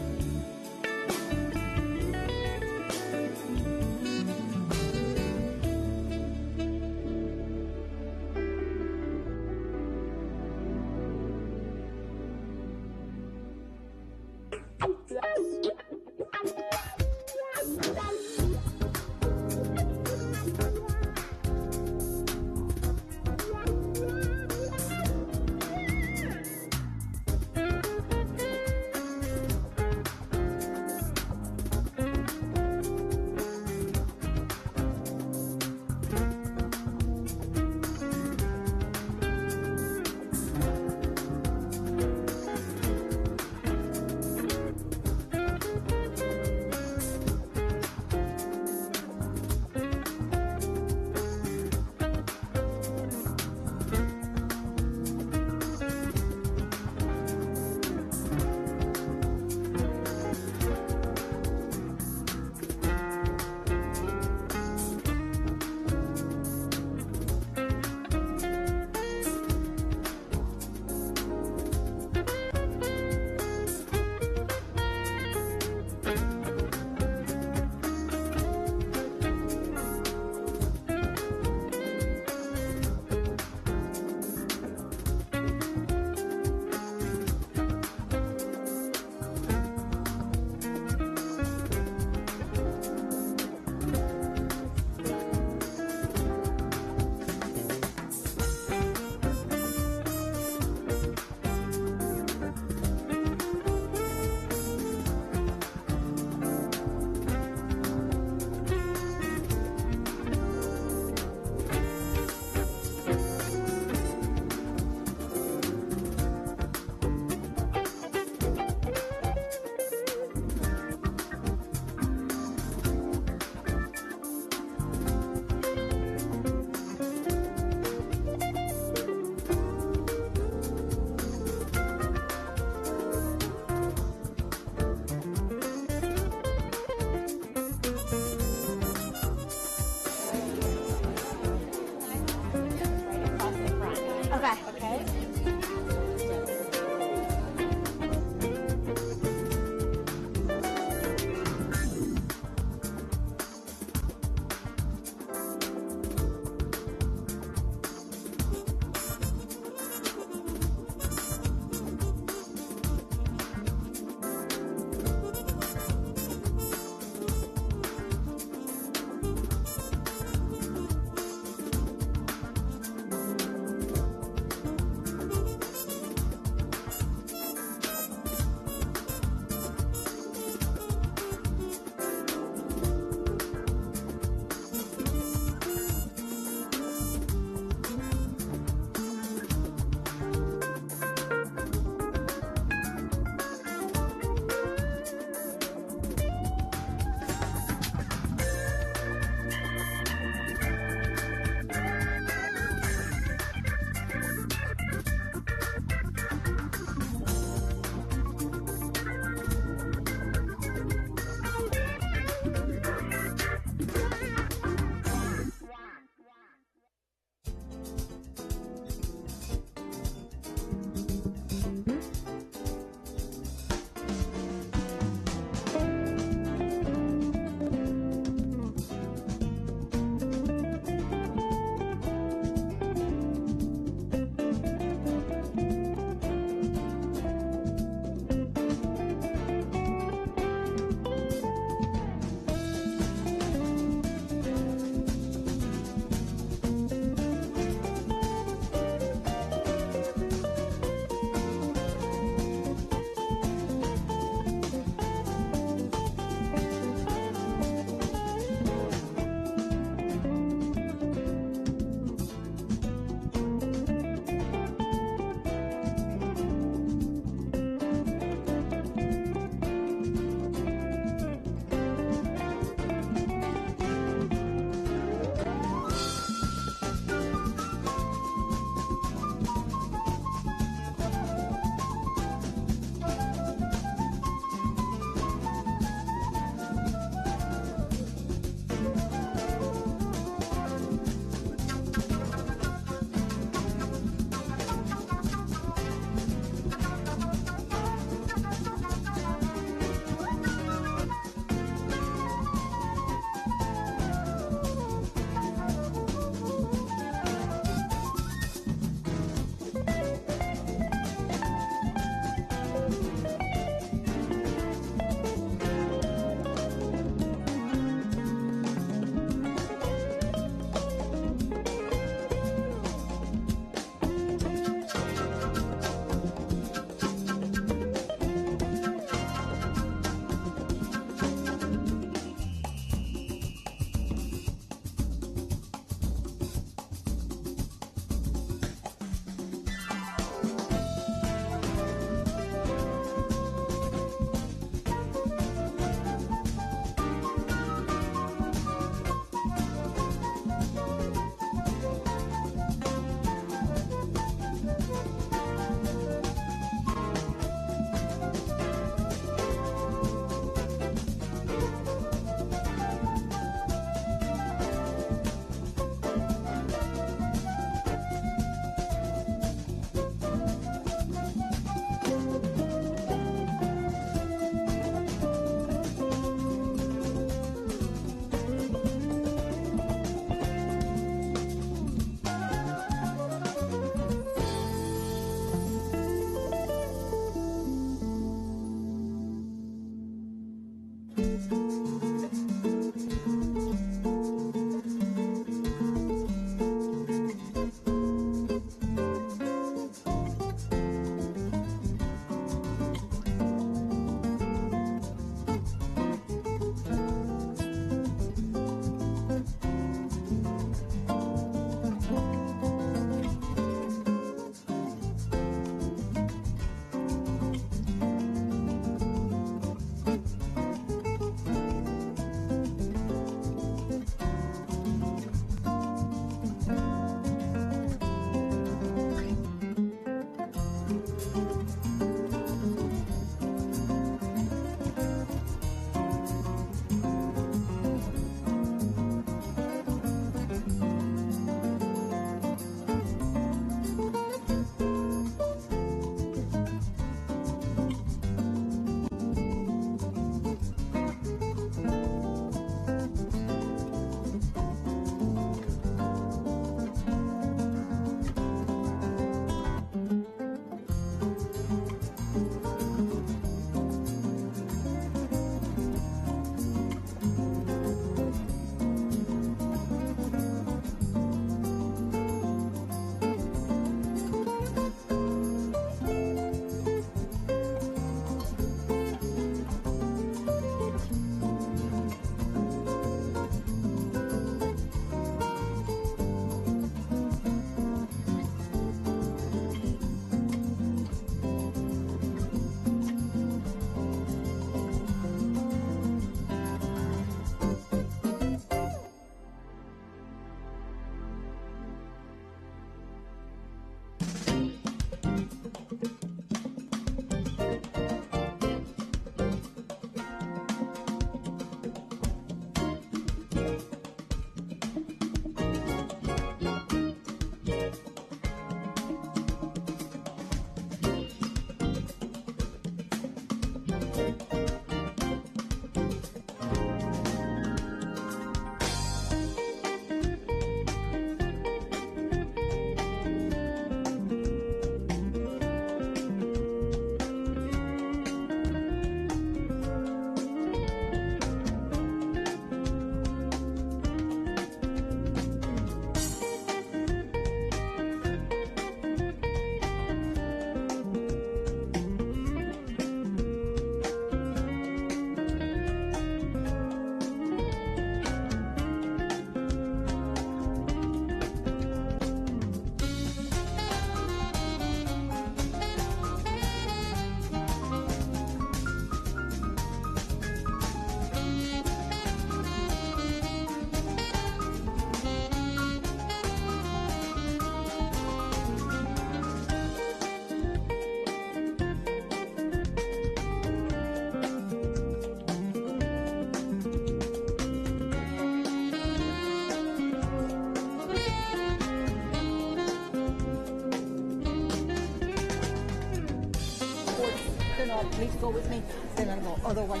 no, please go with me, then I go, otherwise,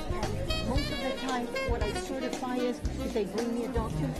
most of the time, what I certify is if they bring me a document.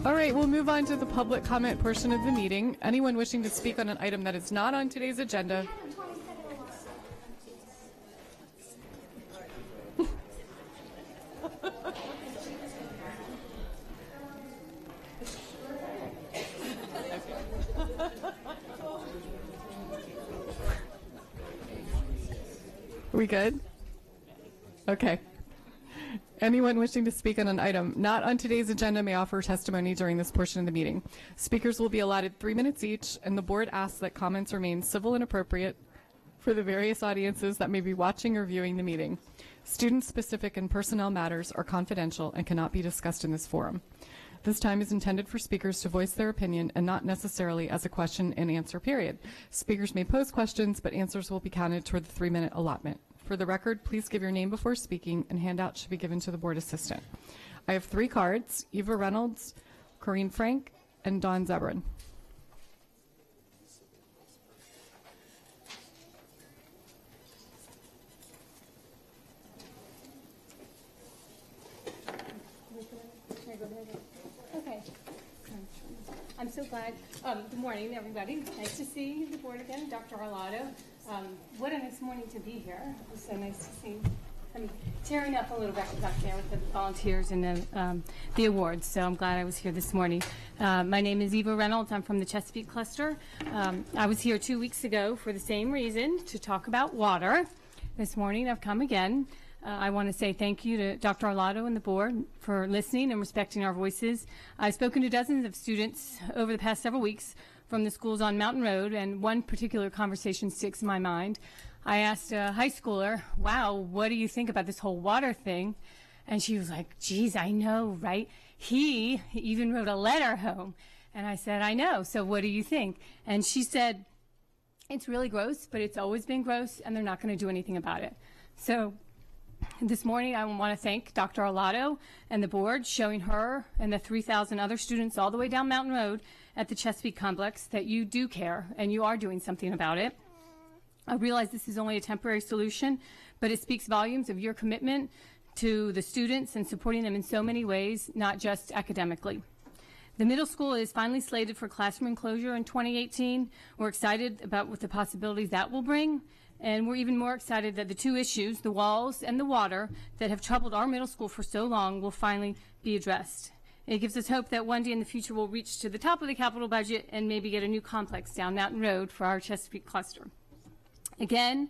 All right, we'll move on to the public comment portion of the meeting. Anyone wishing to speak on an item that is not on today's agenda. We good? Okay. Anyone wishing to speak on an item not on today's agenda may offer testimony during this portion of the meeting. Speakers will be allotted 3 minutes each, and the board asks that comments remain civil and appropriate for the various audiences that may be watching or viewing the meeting. Student-specific and personnel matters are confidential and cannot be discussed in this forum. This time is intended for speakers to voice their opinion and not necessarily as a question and answer period. Speakers may pose questions, but answers will be counted toward the 3-minute allotment. For the record, please give your name before speaking, and handouts should be given to the board assistant. I have 3 cards: Eva Reynolds, Corinne Frank, and Dawn Zebrin. Okay. I'm so glad. Good morning, everybody. Nice to see the board again. Dr. Arlotto. What a nice morning to be here. It was so nice to see. I'm tearing up a little bit back there with the volunteers and the awards, so I'm glad I was here this morning. My name is Eva Reynolds. I'm from the Chesapeake Cluster. I was here 2 weeks ago for the same reason, to talk about water. This morning I've come again. I want to say thank you to Dr. Arlotto and the board for listening and respecting our voices. I've spoken to dozens of students over the past several weeks from the schools on Mountain Road, and one particular conversation sticks in my mind. I asked a high schooler, wow, what do you think about this whole water thing? And she was like, geez, I know, right? He even wrote a letter home. And I said, I know, so what do you think? And she said, it's really gross, but it's always been gross, and they're not going to do anything about it. So this morning, I want to thank Dr. Arlotto and the board, showing her and the 3,000 other students all the way down Mountain Road at the Chesapeake Complex that you do care and you are doing something about it. I realize this is only a temporary solution, but it speaks volumes of your commitment to the students and supporting them in so many ways, not just academically. The middle school is finally slated for classroom enclosure in 2018. We're excited about what the possibilities that will bring. And we're even more excited that the 2 issues, the walls and the water, that have troubled our middle school for so long will finally be addressed. It gives us hope that one day in the future we'll reach to the top of the capital budget and maybe get a new complex down Mountain Road for our Chesapeake cluster. Again,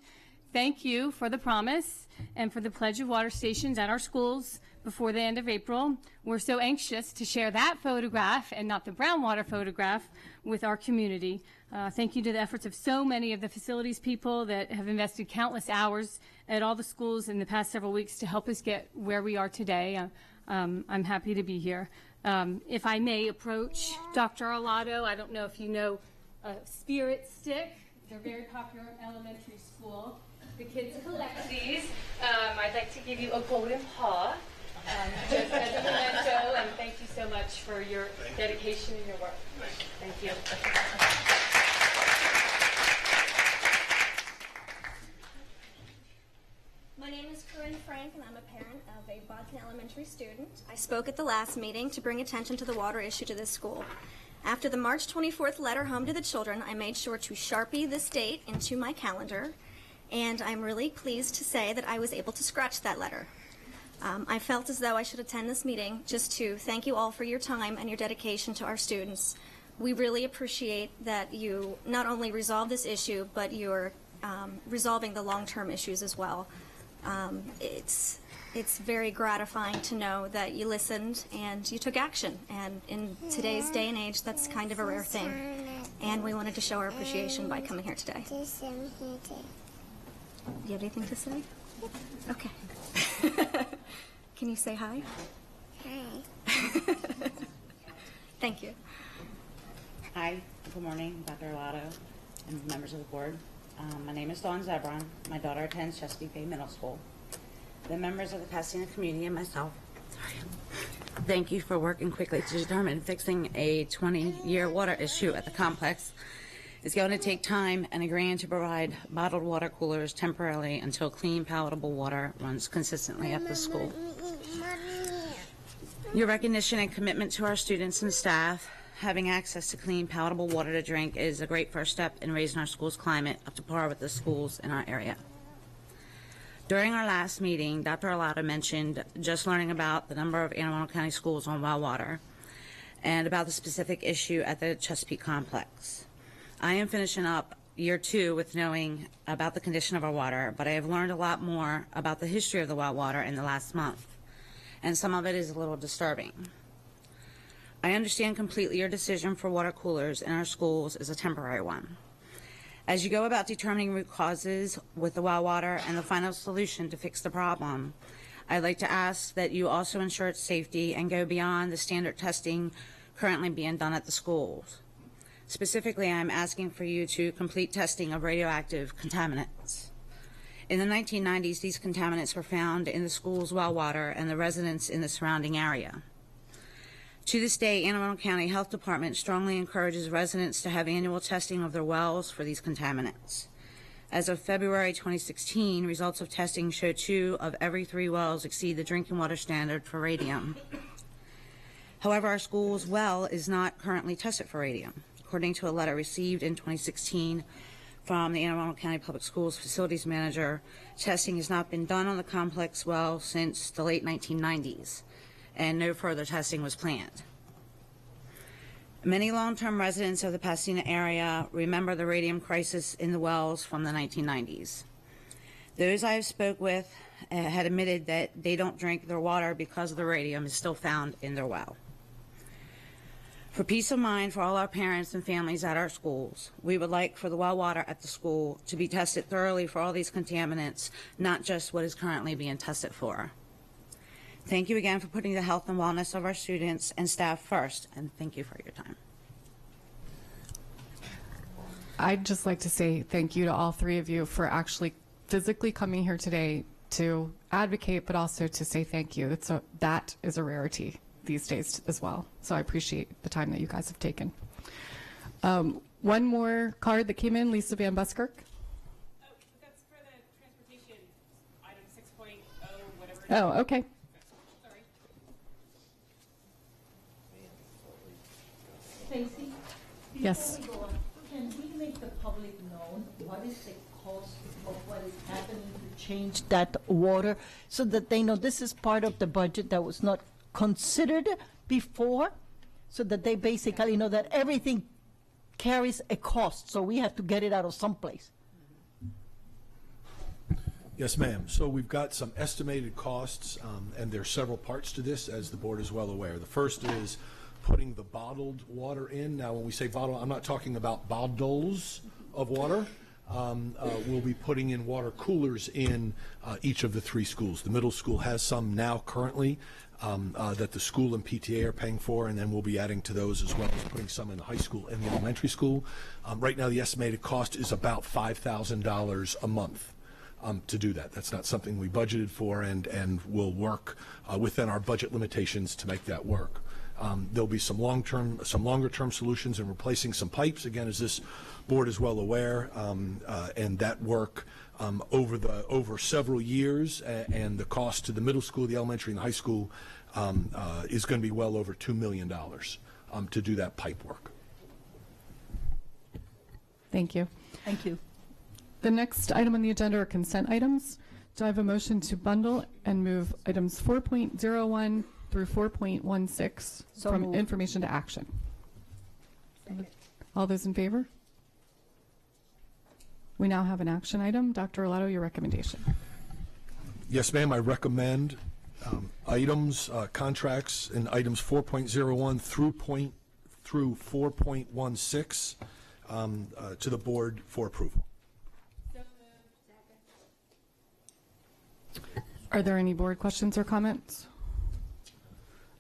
thank you for the promise and for the pledge of water stations at our schools before the end of April. We're so anxious to share that photograph and not the brown water photograph with our community. Thank you to the efforts of so many of the facilities people that have invested countless hours at all the schools in the past several weeks to help us get where we are today. I'm happy to be here. If I may approach Dr. Arlotto, I don't know if you know Spirit Stick. They're very popular in elementary school. The kids collect these. I'd like to give you a golden paw just as a memento, and thank you so much for your dedication and your work. Thank you. My name is Corinne Frank, and I'm a parent of a Bodkin Elementary student. I spoke at the last meeting to bring attention to the water issue to this school. After the March 24th letter home to the children, I made sure to Sharpie this date into my calendar, and I'm really pleased to say that I was able to scratch that letter. I felt as though I should attend this meeting just to thank you all for your time and your dedication to our students. We really appreciate that you not only resolve this issue, but you're resolving the long-term issues as well. It's it's very gratifying to know that you listened and you took action. And in today's day and age, that's kind of a rare thing. And we wanted to show our appreciation by coming here today. Do you have anything to say? Okay. Can you say hi? Hi. Thank you. Hi, good morning, Dr. Arlotto and members of the board. My name is Dawn Zebron. My daughter attends Chesapeake Bay Middle School. The members of the Pasadena community and myself, thank you for working quickly to determine fixing a 20-year water issue at the complex. It's going to take time and agreeing to provide bottled water coolers temporarily until clean, palatable water runs consistently at the school. Your recognition and commitment to our students and staff having access to clean, palatable water to drink is a great first step in raising our school's climate up to par with the schools in our area. During our last meeting, Dr. Arlotto mentioned just learning about the number of Anne Arundel County schools on well water and about the specific issue at the Chesapeake complex. I am finishing up year 2 with knowing about the condition of our water, but I have learned a lot more about the history of the well water in the last month, and some of it is a little disturbing. I understand completely your decision for water coolers in our schools is a temporary one. As you go about determining root causes with the well water and the final solution to fix the problem, I'd like to ask that you also ensure its safety and go beyond the standard testing currently being done at the schools. Specifically, I'm asking for you to complete testing of radioactive contaminants. In the 1990s, these contaminants were found in the school's well water and the residents in the surrounding area. To this day, Anne Arundel County Health Department strongly encourages residents to have annual testing of their wells for these contaminants. As of February 2016, results of testing show 2 of every 3 wells exceed the drinking water standard for radium. However, our school's well is not currently tested for radium. According to a letter received in 2016 from the Anne Arundel County Public Schools Facilities Manager, testing has not been done on the complex well since the late 1990s. And no further testing was planned. Many long-term residents of the Pasadena area remember the radium crisis in the wells from the 1990s. Those I have spoke with had admitted that they don't drink their water because the radium is still found in their well. For peace of mind for all our parents and families at our schools, we would like for the well water at the school to be tested thoroughly for all these contaminants, not just what is currently being tested for. Thank you again for putting the health and wellness of our students and staff first, and thank you for your time. I'd just like to say thank you to all 3 of you for actually physically coming here today to advocate, but also to say thank you. That is a rarity these days as well. So I appreciate the time that you guys have taken. One more card that came in, Lisa Van Buskirk. Oh, that's for the transportation item 6.0, whatever. Oh, okay. Stacey? Yes. Before we go on, can we make the public know what is the cost of what is happening to change that water so that they know this is part of the budget that was not considered before, so that they basically know that everything carries a cost, so we have to get it out of someplace. Yes, ma'am. So we've got some estimated costs, and there are several parts to this, as the board is well aware. The first is putting the bottled water in. Now, when we say bottle, I'm not talking about bottles of water. We'll be putting in water coolers in each of the 3 schools. The middle school has some now currently that the school and PTA are paying for, and then we'll be adding to those as well as putting some in the high school and the elementary school. Right now, the estimated cost is about $5,000 a month to do that. That's not something we budgeted for, and we'll work within our budget limitations to make that work. There'll be some longer-term solutions in replacing some pipes, again, as this board is well aware, and that work over several years, and the cost to the middle school, the elementary, and the high school is going to be well over $2 million to do that pipe work. Thank you. Thank you. The next item on the agenda are consent items. Do I have a motion to bundle and move items 4.01 through 4.16 So from moved. information to action? All those in favor? We now have an action item. Dr. Arlotto, your recommendation. Yes, ma'am, I recommend items, contracts, and items 4.01 through 4.16 to the board for approval. Are there any board questions or comments?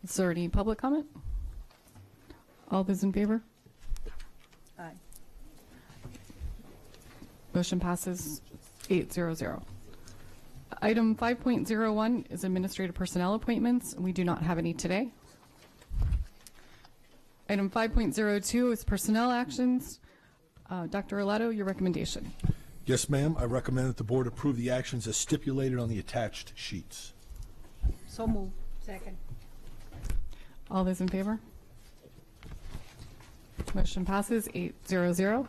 Is there any public comment? All those in favor? Aye. Motion passes 800. Item 5.01 is administrative personnel appointments. We do not have any today. Item 5.02 is personnel actions. Dr. Arlato, your recommendation. Yes, ma'am, I recommend that the board approve the actions as stipulated on the attached sheets. So moved. Second. All those in favor? Motion passes 800.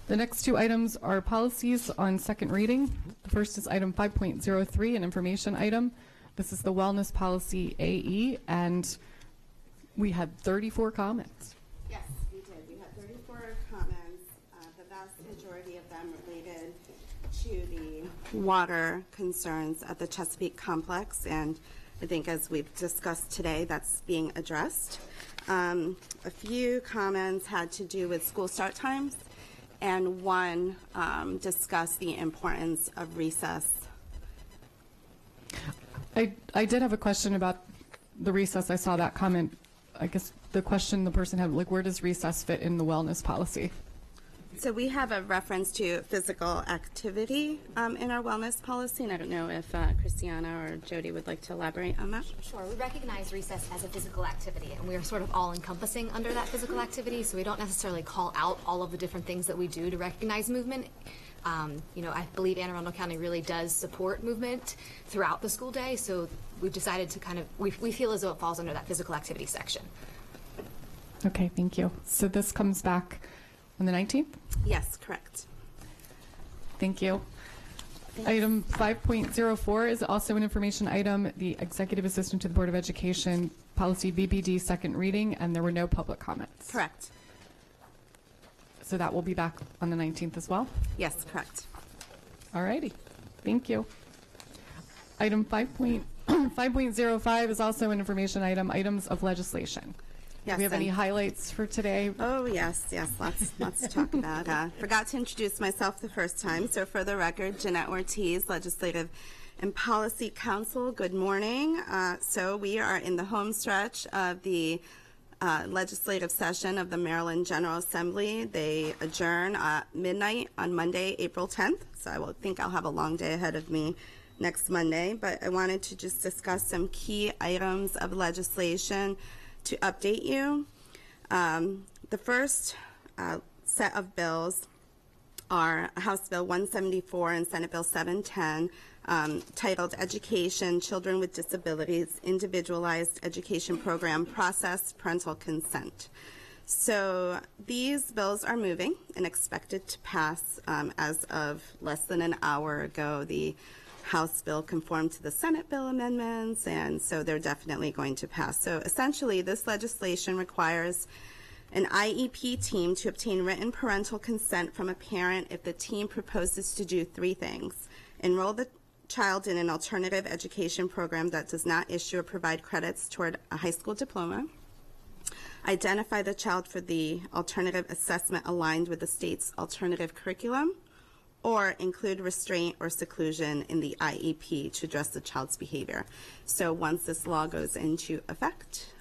The next two items are policies on second reading. The first is item 5.03, an information item. This is the wellness policy AE, and we had 34 comments. Yes, we did. We had 34 comments. The vast majority of them related to the water concerns at the Chesapeake complex, and I think as we've discussed today, that's being addressed. A few comments had to do with school start times, and one discussed the importance of recess. I did have a question about the recess. I saw that comment. I guess the question the person had, like, where does recess fit in the wellness policy? So we have a reference to physical activity in our wellness policy, and I don't know if Christiana or Jody would like to elaborate on that. Sure. We recognize recess as a physical activity, and we are sort of all-encompassing under that physical activity, so we don't necessarily call out all of the different things that we do to recognize movement. You know, I believe Anne Arundel County really does support movement throughout the school day, so we've decided to kind of, we feel as though it falls under that physical activity section. Okay, thank you. So this comes back on the 19th? Yes, correct. Thank you. Thanks. Item 5.04 is also an information item, the Executive Assistant to the Board of Education Policy BBD second reading, and there were no public comments. Correct. So that will be back on the 19th as well? Yes, correct. All righty. Thank you. Item 5.05 is also an information item, items of legislation. Yes, do we have any highlights for today? Oh, yes, lots to talk about. Forgot to introduce myself the first time, so for the record, Jeanette Ortiz, Legislative and Policy Counsel. Good morning. So we are in the home stretch of the legislative session of the Maryland General Assembly. They adjourn at midnight on Monday, April 10th, so I think I'll have a long day ahead of me next Monday, but I wanted to just discuss some key items of legislation to update you. The first set of bills are House Bill 174 and Senate Bill 710, titled Education, Children with Disabilities, Individualized Education Program Process, Parental Consent. So these bills are moving and expected to pass as of less than an hour ago. The House bill conformed to the Senate bill amendments, and so they're definitely going to pass. So essentially, this legislation requires an IEP team to obtain written parental consent from a parent if the team proposes to do three things: enroll the child in an alternative education program that does not issue or provide credits toward a high school diploma, identify the child for the alternative assessment aligned with the state's alternative curriculum, or include restraint or seclusion in the IEP to address the child's behavior. So once this law goes into effect,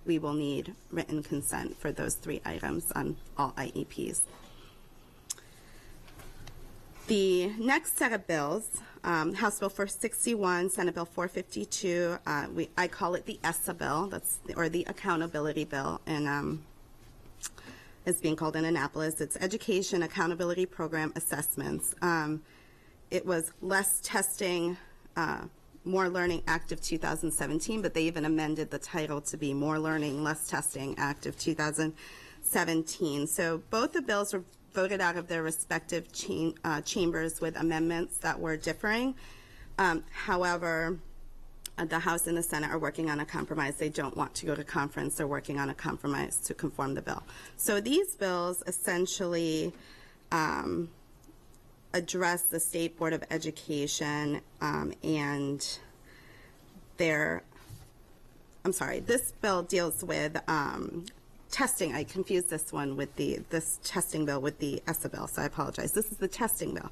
we will need written consent for those three items on all IEPs. The next set of bills, House Bill 461, Senate Bill 452, I call it the ESSA bill, or the accountability bill, and is being called in Annapolis. It's Education Accountability Program Assessments. It was Less Testing, More Learning Act of 2017, but they even amended the title to be More Learning, Less Testing Act of 2017. So both the bills were voted out of their respective chambers with amendments that were differing. However, the House and the Senate are working on a compromise. They don't want to go to conference. They're working on a compromise to conform the bill. So these bills essentially address the State Board of Education and their, I'm sorry, this bill deals with testing. I confused this one with this testing bill with the ESSA bill, so I apologize. This is the testing bill.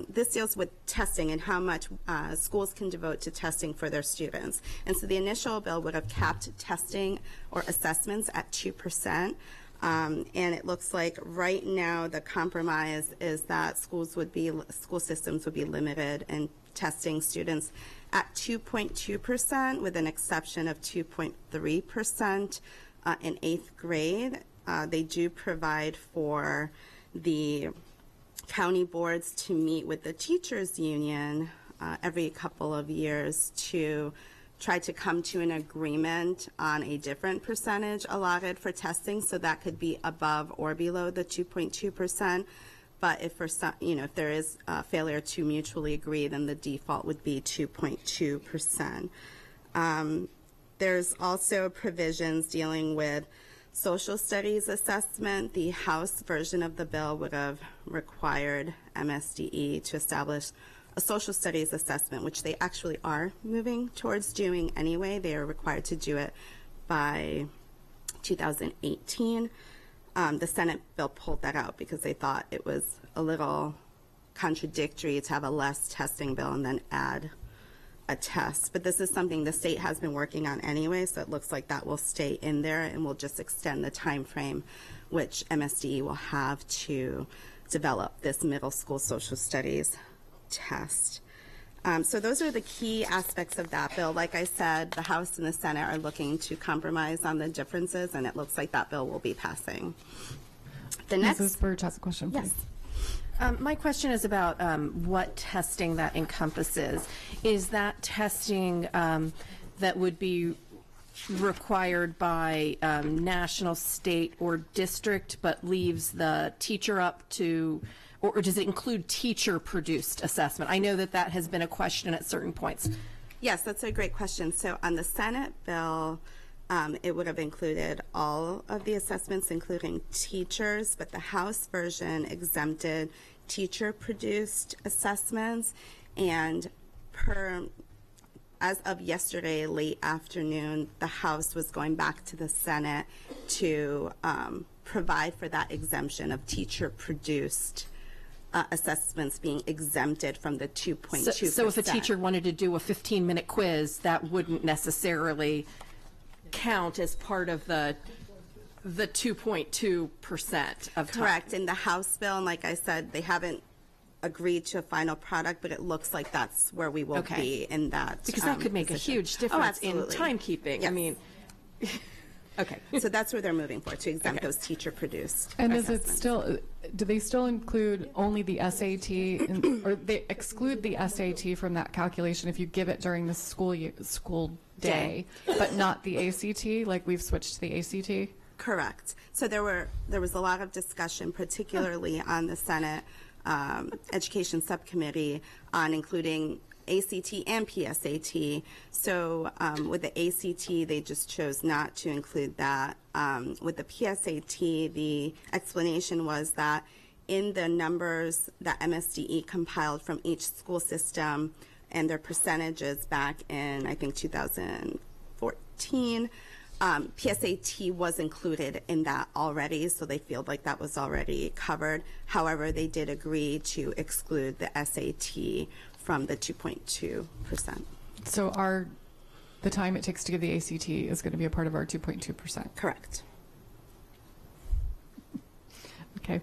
This deals with testing and how much schools can devote to testing for their students. And so the initial bill would have capped testing or assessments at 2%. And it looks like right now the compromise is that school systems would be limited in testing students at 2.2% with an exception of 2.3% in 8th grade. They do provide for the county boards to meet with the teachers union every couple of years to try to come to an agreement on a different percentage allotted for testing, so that could be above or below the 2.2%. But if for some, if there is a failure to mutually agree, then the default would be 2.2%. There's also provisions dealing with social studies assessment. The House version of the bill would have required MSDE to establish a social studies assessment, which they actually are moving towards doing anyway. They are required to do it by 2018. The Senate bill pulled that out because they thought it was a little contradictory to have a less testing bill and then add a test. But this is something the state has been working on anyway, so it looks like that will stay in there, and we'll just extend the time frame which MSDE will have to develop this middle school social studies test. So those are the key aspects of that bill. Like I said, the House and the Senate are looking to compromise on the differences, and it looks like that bill will be passing. The next, Mrs. Burge has a question, please. Yes. My question is about what testing that encompasses. Is that testing that would be required by national, state, or district, but leaves the teacher up to, or does it include teacher-produced assessment? I know that that has been a question at certain points. Yes, that's a great question. So on the Senate bill, it would have included all of the assessments, including teachers, but the House version exempted teacher-produced assessments. And as of yesterday, late afternoon, the House was going back to the Senate to provide for that exemption of teacher-produced assessments being exempted from the 2.2%. So if a teacher wanted to do a 15-minute quiz, that wouldn't necessarily count as part of the 2.2% of time. Correct. In the House bill, and like I said, they haven't agreed to a final product, but it looks like that's where we will be in that. Because that could make position. a huge difference in absolutely. timekeeping. Yes. I mean, okay. So that's where they're moving for, to exempt those teacher-produced And is it assessments. still, do they still include only the SAT, or they exclude the SAT from that calculation if you give it during the school day, but not the ACT, like we've switched to the ACT? Correct. So there was a lot of discussion, particularly on the Senate Education Subcommittee, on including ACT and PSAT. So with the ACT, they just chose not to include that. With the PSAT, the explanation was that in the numbers that MSDE compiled from each school system and their percentages back in, I think, 2014, PSAT was included in that already, so they feel like that was already covered. However, they did agree to exclude the SAT from the 2.2%. So the time it takes to give the ACT is going to be a part of our 2.2%. Correct. Okay.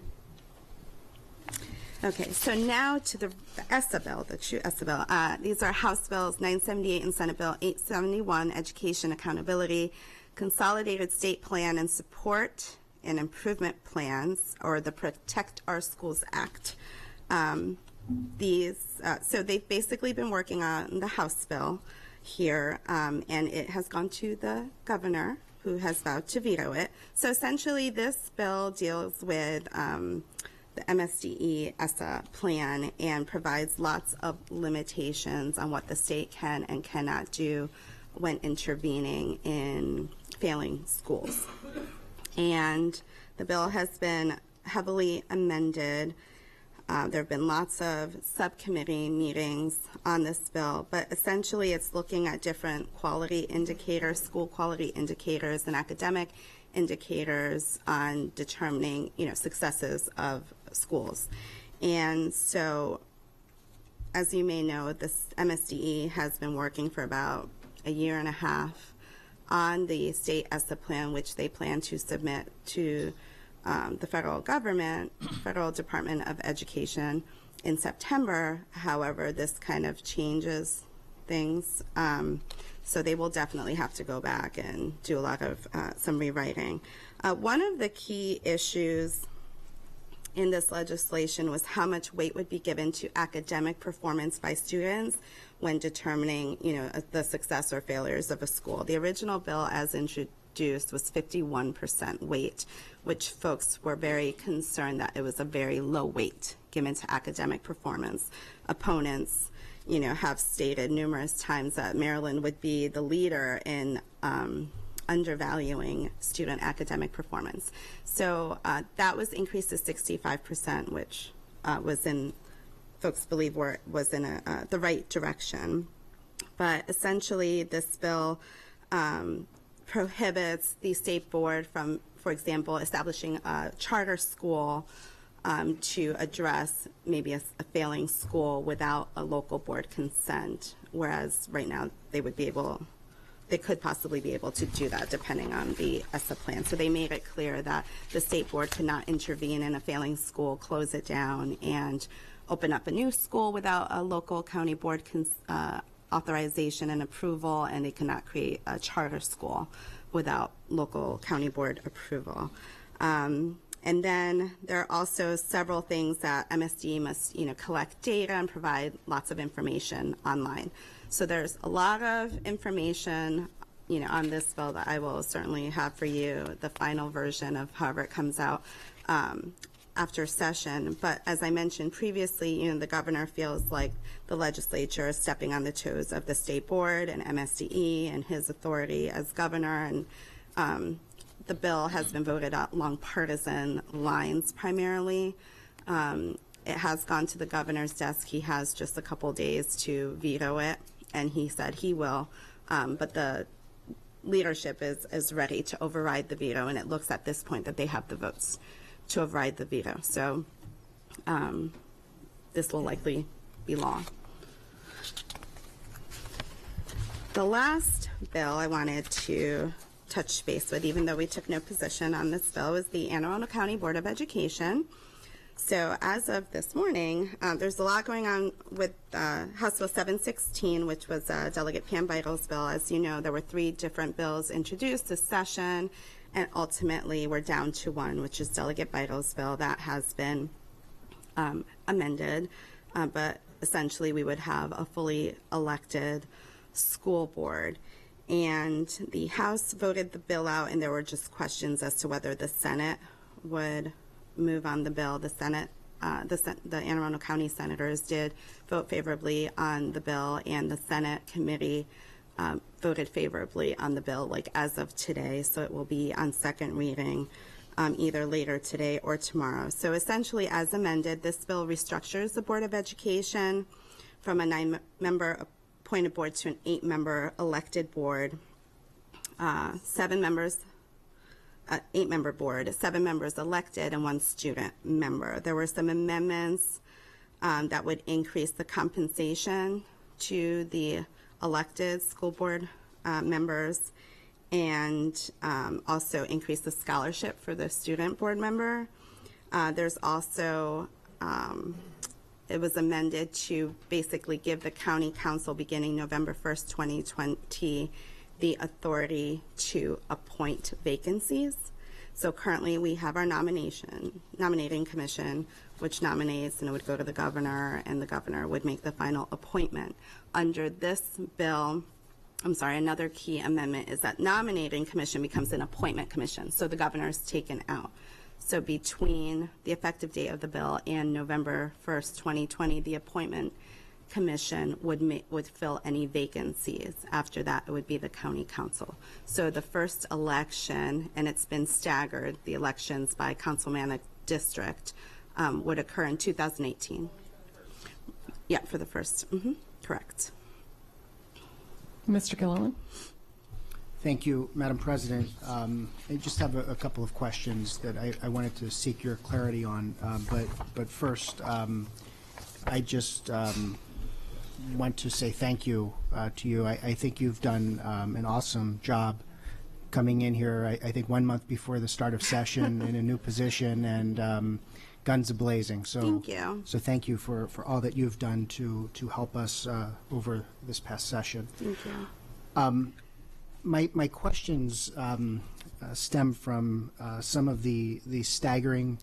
Okay, so now to the ESSA bill, the true ESSA bill. These are House Bills 978 and Senate Bill 871, Education Accountability, Consolidated State Plan and Support and Improvement Plans, or the Protect Our Schools Act. So they've basically been working on the House bill here, and it has gone to the governor, who has vowed to veto it. So essentially, this bill deals with the MSDE ESSA plan and provides lots of limitations on what the state can and cannot do when intervening in failing schools. And the bill has been heavily amended. There have been lots of subcommittee meetings on this bill, but essentially it's looking at different quality indicators, school quality indicators and academic indicators on determining, successes of schools. And so, as you may know, this MSDE has been working for about a year and a half on the state ESSA plan, which they plan to submit to the federal government, Federal Department of Education, in September. However, this kind of changes things. So they will definitely have to go back and do a lot of some rewriting. One of the key issues in this legislation was how much weight would be given to academic performance by students when determining, the success or failures of a school. The original bill, as introduced, was 51% weight, which folks were very concerned that it was a very low weight given to academic performance. Opponents, have stated numerous times that Maryland would be the leader in undervaluing student academic performance. So that was increased to 65%, which folks believe was in the right direction. But essentially, this bill prohibits the state board from, for example, establishing a charter school to address maybe a failing school without a local board consent, whereas right now they could possibly be able to do that depending on the ESSA plan. So they made it clear that the state board could not intervene in a failing school, close it down, and open up a new school without a local county board authorization and approval, and they cannot create a charter school without local county board approval. And then there are also several things that MSD must, collect data and provide lots of information online. So there's a lot of information, on this bill that I will certainly have for you, the final version of however it comes out after session. But as I mentioned previously, the governor feels like the legislature is stepping on the toes of the state board and MSDE and his authority as governor. And the bill has been voted out along partisan lines primarily. It has gone to the governor's desk. He has just a couple days to veto it, and he said he will. But the leadership is ready to override the veto, and it looks at this point that they have the votes to override the veto. So this will likely be law. The last bill I wanted to touch base with, even though we took no position on this bill, was the Anne Arundel County Board of Education. So as of this morning, there's a lot going on with House Bill 716, which was Delegate Pam Vital's bill. As you know, there were 3 different bills introduced this session, and ultimately we're down to one, which is Delegate Vital's bill that has been amended. But essentially we would have a fully elected school board. And the House voted the bill out, and there were just questions as to whether the Senate would move on the bill. The Senate, the Anne Arundel County senators did vote favorably on the bill, and the Senate committee voted favorably on the bill, like as of today. So it will be on second reading either later today or tomorrow. So essentially, as amended, this bill restructures the Board of Education from a 9-member appointed board to an 8-member elected board. 8-member board, 7 members elected, and 1 student member. There were some amendments that would increase the compensation to the elected school board members, and also increase the scholarship for the student board member. There's also it was amended to basically give the county council beginning November 1st, 2020, the authority to appoint vacancies. So currently we have our nominating commission, which nominates, and it would go to the governor, and the governor would make the final appointment. Under this bill, another key amendment is that nominating commission becomes an appointment commission. So the governor is taken out. So between the effective date of the bill and November 1st, 2020, the appointment commission would fill any vacancies. After that, it would be the county council. So the first election, and it's been staggered, the elections by councilmanic district, would occur in 2018. Yeah, for the first, correct. Mr. Gilliland? Thank you, Madam President. I just have a couple of questions that I wanted to seek your clarity on. But first, I just want to say thank you to you. I think you've done an awesome job coming in here, I think 1 month before the start of session in a new position, and guns a-blazing. So thank you. So thank you for all that you've done to help us over this past session. Thank you. My questions stem from some of the staggering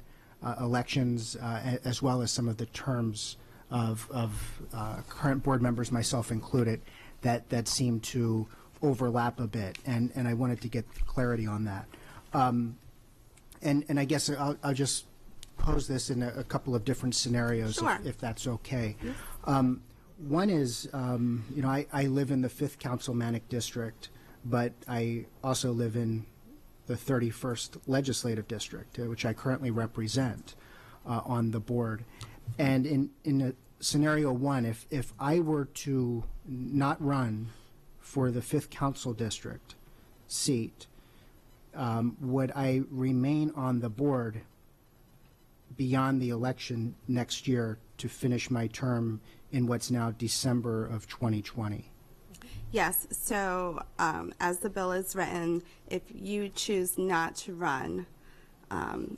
elections, as well as some of the terms of current board members, myself included, that seem to overlap a bit, and I wanted to get clarity on that. And I guess I'll just pose this in a couple of different scenarios, sure, if that's okay. Yes. One is, I live in the 5th Councilmanic District, but I also live in the 31st Legislative District, which I currently represent on the board. And in a scenario one, if I were to not run for the 5th Council District seat, would I remain on the board beyond the election next year to finish my term in what's now December of 2020? Yes, so as the bill is written, if you choose not to run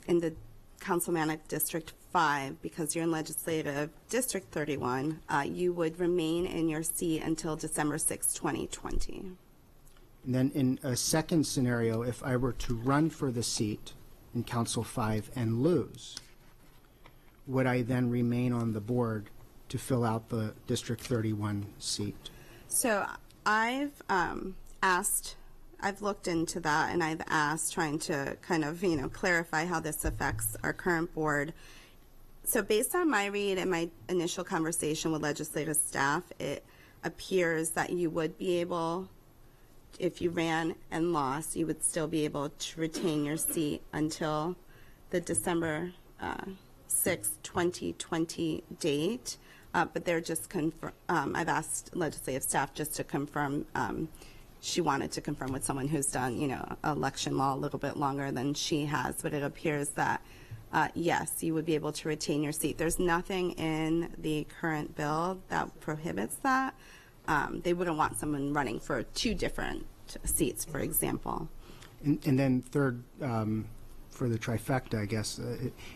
in the Councilmanic District 5 because you're in Legislative District 31, you would remain in your seat until December 6, 2020. And then in a second scenario, if I were to run for the seat in Council 5 and lose, would I then remain on the board to fill out the District 31 seat? So I've looked into that, and I've asked, trying to kind of, clarify how this affects our current board. So based on my read and my initial conversation with legislative staff, it appears that you would be able, if you ran and lost, you would still be able to retain your seat until the December 6, 2020 date. But they're just I've asked legislative staff just to confirm. She wanted to confirm with someone who's done, election law a little bit longer than she has. But it appears that, yes, you would be able to retain your seat. There's nothing in the current bill that prohibits that. They wouldn't want someone running for 2 different seats, for example. And then third, for the trifecta, I guess,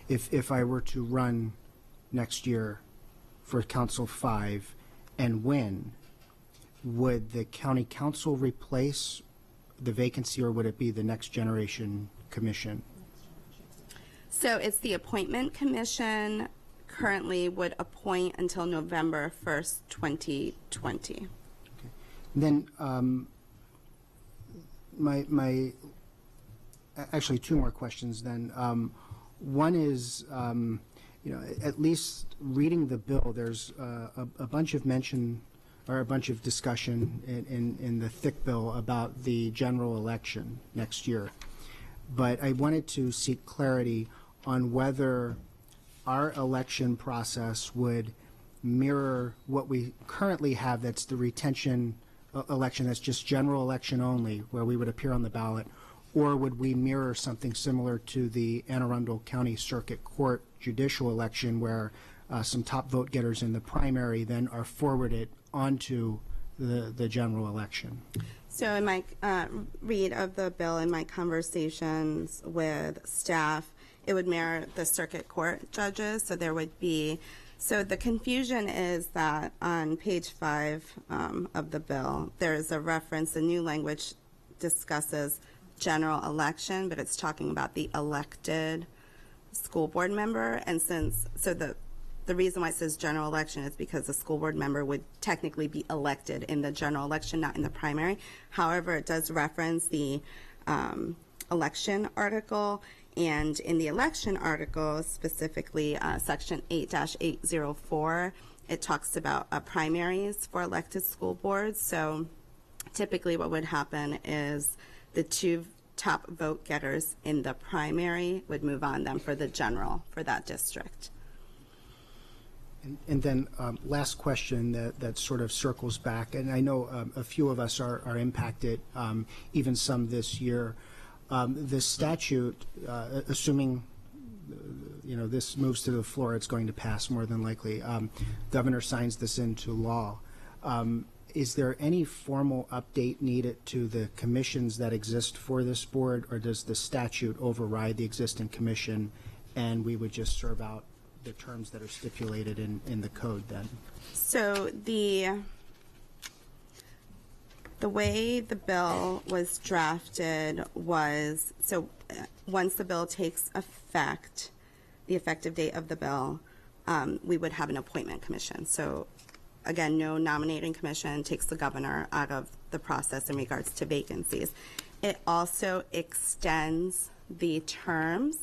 if I were to run next year for Council 5 and win, would the county council replace the vacancy, or would it be the Next Generation Commission? So it's the appointment commission currently would appoint until November 1st, 2020. Okay. Then my actually 2 more questions then. One is, at least reading the bill, there's a bunch of mention or a bunch of discussion in the thick bill about the general election next year. But I wanted to seek clarity on whether our election process would mirror what we currently have, that's the retention election, that's just general election only, where we would appear on the ballot, or would we mirror something similar to the Anne Arundel County Circuit Court judicial election, where some top vote getters in the primary then are forwarded onto the general election? So in my read of the bill and my conversations with staff, it would mirror the circuit court judges. So there would be, so the confusion is that on page 5 of the bill, there is a reference, the new language discusses general election, but it's talking about the elected school board member. And so the reason why it says general election is because the school board member would technically be elected in the general election, not in the primary. However, it does reference the election article, and in the election article, specifically section 8-804, it talks about primaries for elected school boards. So typically what would happen is the 2 top vote getters in the primary would move on then for the general for that district. And then last question that sort of circles back, and I know a few of us are impacted, even some this year. The statute, assuming this moves to the floor, it's going to pass more than likely. Governor signs this into law. Is there any formal update needed to the commissions that exist for this board, or does the statute override the existing commission and we would just serve out the terms that are stipulated in the code then? So the way the bill was drafted was, once the bill takes effect, the effective date of the bill, we would have an appointment commission. So again, no nominating commission, takes the governor out of the process in regards to vacancies. It also extends the terms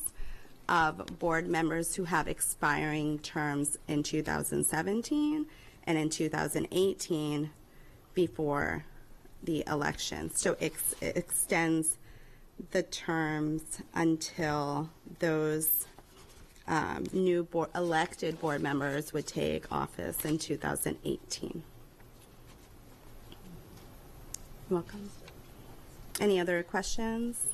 of board members who have expiring terms in 2017 and in 2018 before the election. So it extends the terms until those new elected board members would take office in 2018. Welcome. Any other questions?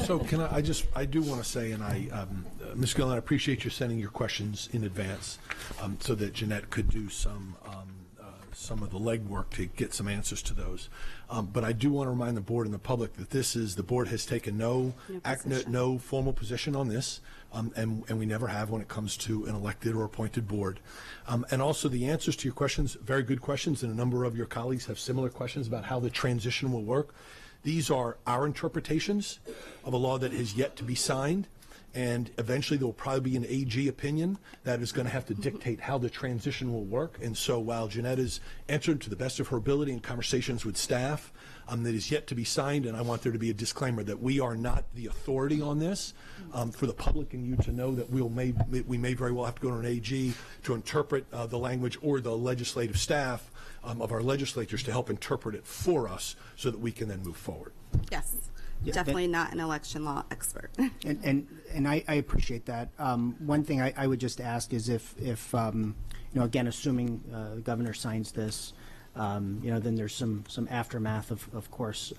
So can I do want to say, and Ms. Gillen, I appreciate you sending your questions in advance so that Jeanette could do some of the legwork to get some answers to those. But I do want to remind the board and the public that the board has taken no formal position on this, and we never have when it comes to an elected or appointed board. And also the answers to your questions, very good questions, and a number of your colleagues have similar questions about how the transition will work. These are our interpretations of a law that is yet to be signed, and eventually there will probably be an AG opinion that is going to have to dictate how the transition will work. And so while Jeanette has answered to the best of her ability in conversations with staff, that is yet to be signed, and I want there to be a disclaimer that we are not the authority on this, for the public and you to know that we may very well have to go to an AG to interpret the language, or the legislative staff of our legislatures to help interpret it for us so that we can then move forward. Yes. Definitely not an election law expert. And I appreciate that. One thing I would just ask is if again, assuming the governor signs this, then there's some aftermath, of course.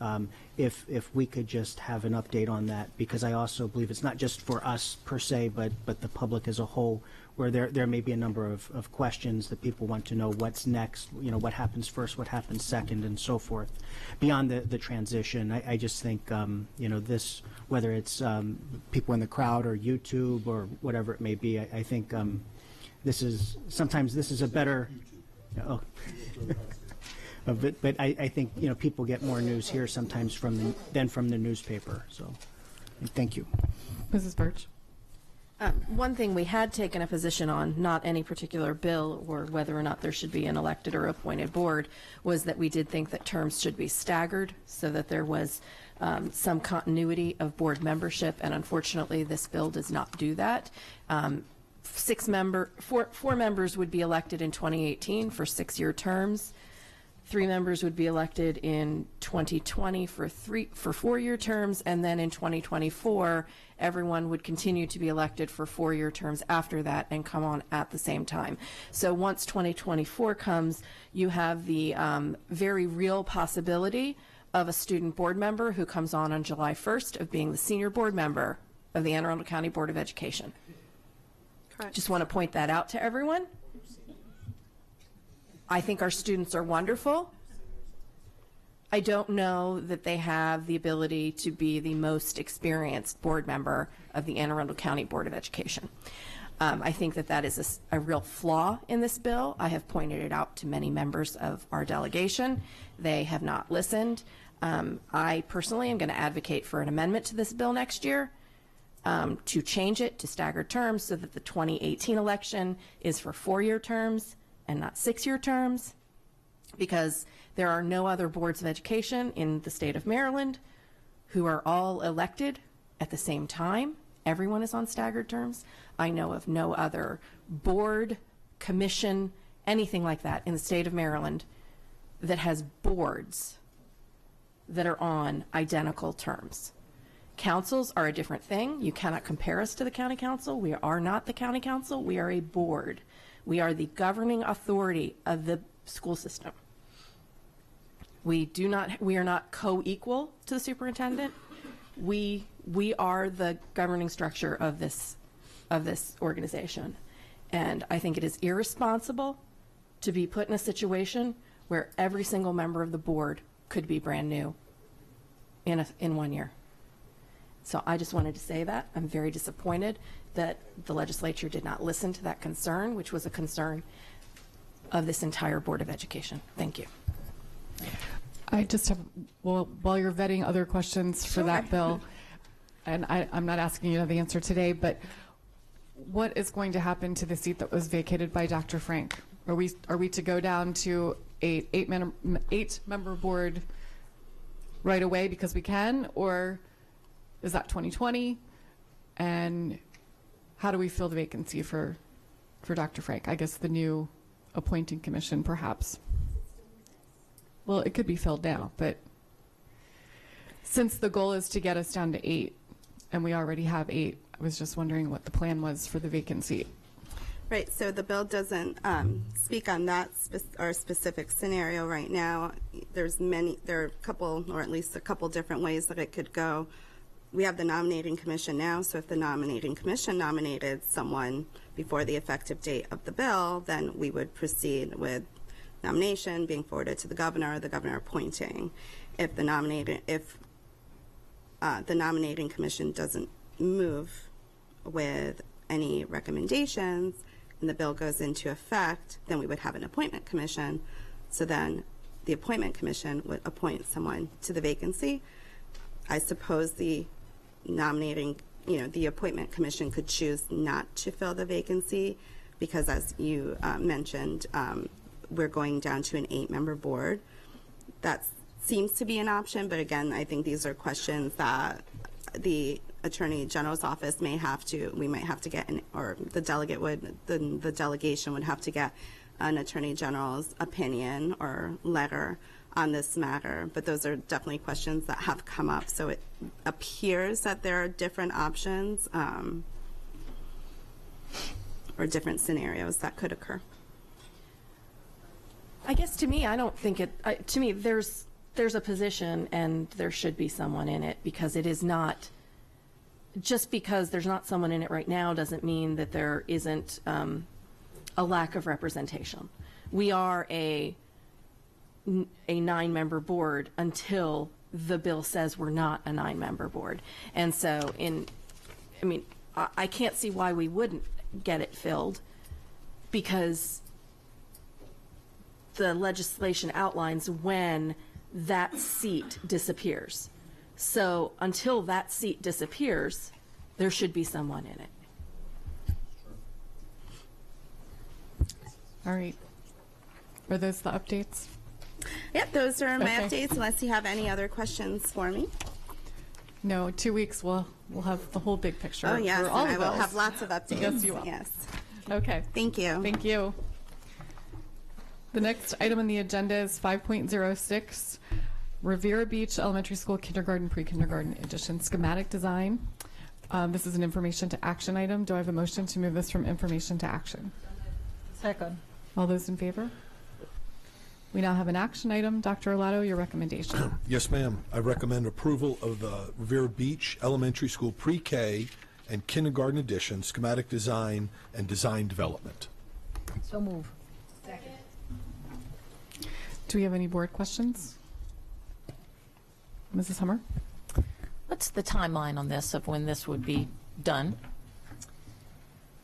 If we could just have an update on that, because I also believe it's not just for us per se, but the public as a whole, where there may be a number of questions that people want to know what's next, what happens first, what happens second, and so forth. Beyond the transition, I just think, this, whether it's people in the crowd or YouTube or whatever it may be, I think sometimes this is a better, but I think, people get more news here sometimes than from the newspaper. So, thank you. Mrs. Birch. One thing we had taken a position on, not any particular bill or whether or not there should be an elected or appointed board, was that we did think that terms should be staggered so that there was some continuity of board membership, and unfortunately this bill does not do that. Four members would be elected in 2018 for 6-year terms. 3 members would be elected in 2020 for 4-year terms, and then in 2024, everyone would continue to be elected for 4-year terms after that and come on at the same time. So once 2024 comes, you have the very real possibility of a student board member who comes on July 1st of being the senior board member of the Anne Arundel County Board of Education. Correct. Just want to point that out to everyone. I think our students are wonderful. I don't know that they have the ability to be the most experienced board member of the Anne Arundel County Board of Education. I think that is a real flaw in this bill. I have pointed it out to many members of our delegation. They have not listened. I personally am going to advocate for an amendment to this bill next year to change it to staggered terms so that the 2018 election is for 4-year terms and not 6-year terms, because there are no other boards of education in the state of Maryland who are all elected at the same time. Everyone is on staggered terms. I know of no other board, commission, anything like that in the state of Maryland that has boards that are on identical terms. Councils are a different thing. You cannot compare us to the county council. We are not the county council. We are a board. We are the governing authority of the school system. We are not co-equal to the superintendent. We are the governing structure of this organization. And I think it is irresponsible to be put in a situation where every single member of the board could be brand new in 1 year. So I just wanted to say that. I'm very disappointed that the legislature did not listen to that concern, which was a concern of this entire Board of Education. Thank you. I just have, well, while you're vetting other questions for that bill, and I'm not asking you to have the answer today, but what is going to happen to the seat that was vacated by Dr. Frank? Are we to go down to a eight-member board right away because we can, or is that 2020? And how do we fill the vacancy for Dr. Frank? I guess the new appointing commission, perhaps. Well, it could be filled now, but since the goal is to get us down to 8, and we already have 8, I was just wondering what the plan was for the vacant seat. Right, so the bill doesn't speak on that specific scenario right now. There are a couple, or at least a couple different ways that it could go. We have the nominating commission now, so if the nominating commission nominated someone before the effective date of the bill, then we would proceed with nomination being forwarded to the governor appointing. If the nominating commission doesn't move with any recommendations and the bill goes into effect, then we would have an appointment commission. So then the appointment commission would appoint someone to the vacancy. I suppose the appointment commission could choose not to fill the vacancy because, as you mentioned, we're going down to an 8-member board. That seems to be an option, but again, I think these are questions that the Attorney General's office we might have to get, or the delegation would have to get an Attorney General's opinion or letter on this matter. But those are definitely questions that have come up. So it appears that there are different options or different scenarios that could occur. I guess to me, I don't think it, to me, there's a position and there should be someone in it, because it is not, just because there's not someone in it right now doesn't mean that there isn't a lack of representation. We are a 9-member board until the bill says we're not a 9-member board. And so I can't see why we wouldn't get it filled, because the legislation outlines when that seat disappears. So until that seat disappears, there should be someone in it. All right. Are those the updates? Yep, those are my Okay. updates, unless you have any other questions for me. No, 2 weeks we'll have the whole big picture. Oh, yes, for all and I of will those. have lots of updates. Yes, you will. Yes. Okay. Thank you. Thank you. The next item on the agenda is 5.06, Rivera Beach Elementary School Kindergarten, Pre-Kindergarten Edition Schematic Design. This is an information to action item. Do I have a motion to move this from information to action? Second. All those in favor? We now have an action item. Dr. Arlato, your recommendation. Yes, ma'am. I recommend approval of the Rivera Beach Elementary School Pre-K and Kindergarten Edition Schematic Design and Design Development. So move. Do we have any board questions? Mrs. Hummer? What's the timeline on this of when this would be done?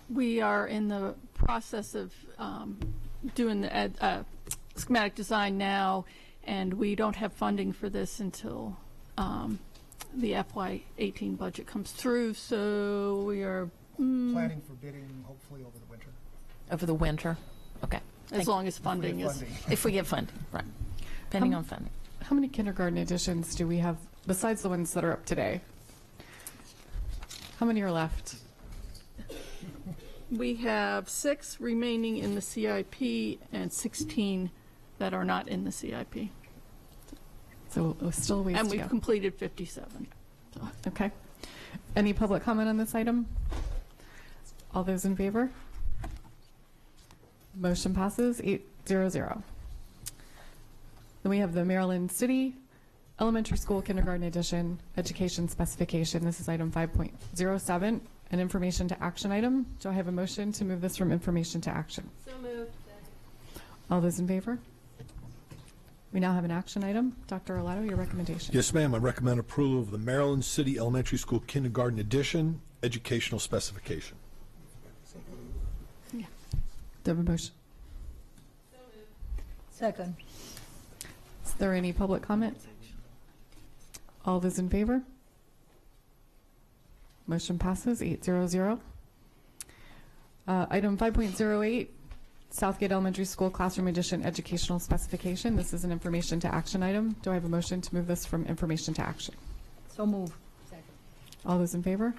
We are in the process of doing the schematic design now, and we don't have funding for this until the FY18 budget comes through, so we are Planning for bidding hopefully over the winter. Over the winter? Okay. as long as funding is. If we get funding, right. Depending on funding. How many kindergarten editions do we have besides the ones that are up today? How many are left? We have 6 remaining in the CIP and 16 that are not in the CIP. So still a ways And to we've go. completed 57. Okay. Any public comment on this item? All those in favor? Motion passes 800. Then we have the Maryland City Elementary School Kindergarten Edition Education Specification. This is item 5.07, an information to action item. Do I have a motion to move this from information to action? So moved. All those in favor? We now have an action item. Dr. Arlato, your recommendation. Yes, ma'am. I recommend approval of the Maryland City Elementary School Kindergarten Edition Educational Specification. Do I have a motion? Second. Is there any public comment? All those in favor? Motion passes 800. Item 5.08, Southgate Elementary School Classroom Edition Educational Specification. This is an information to action item. Do I have a motion to move this from information to action? So move. All those in favor?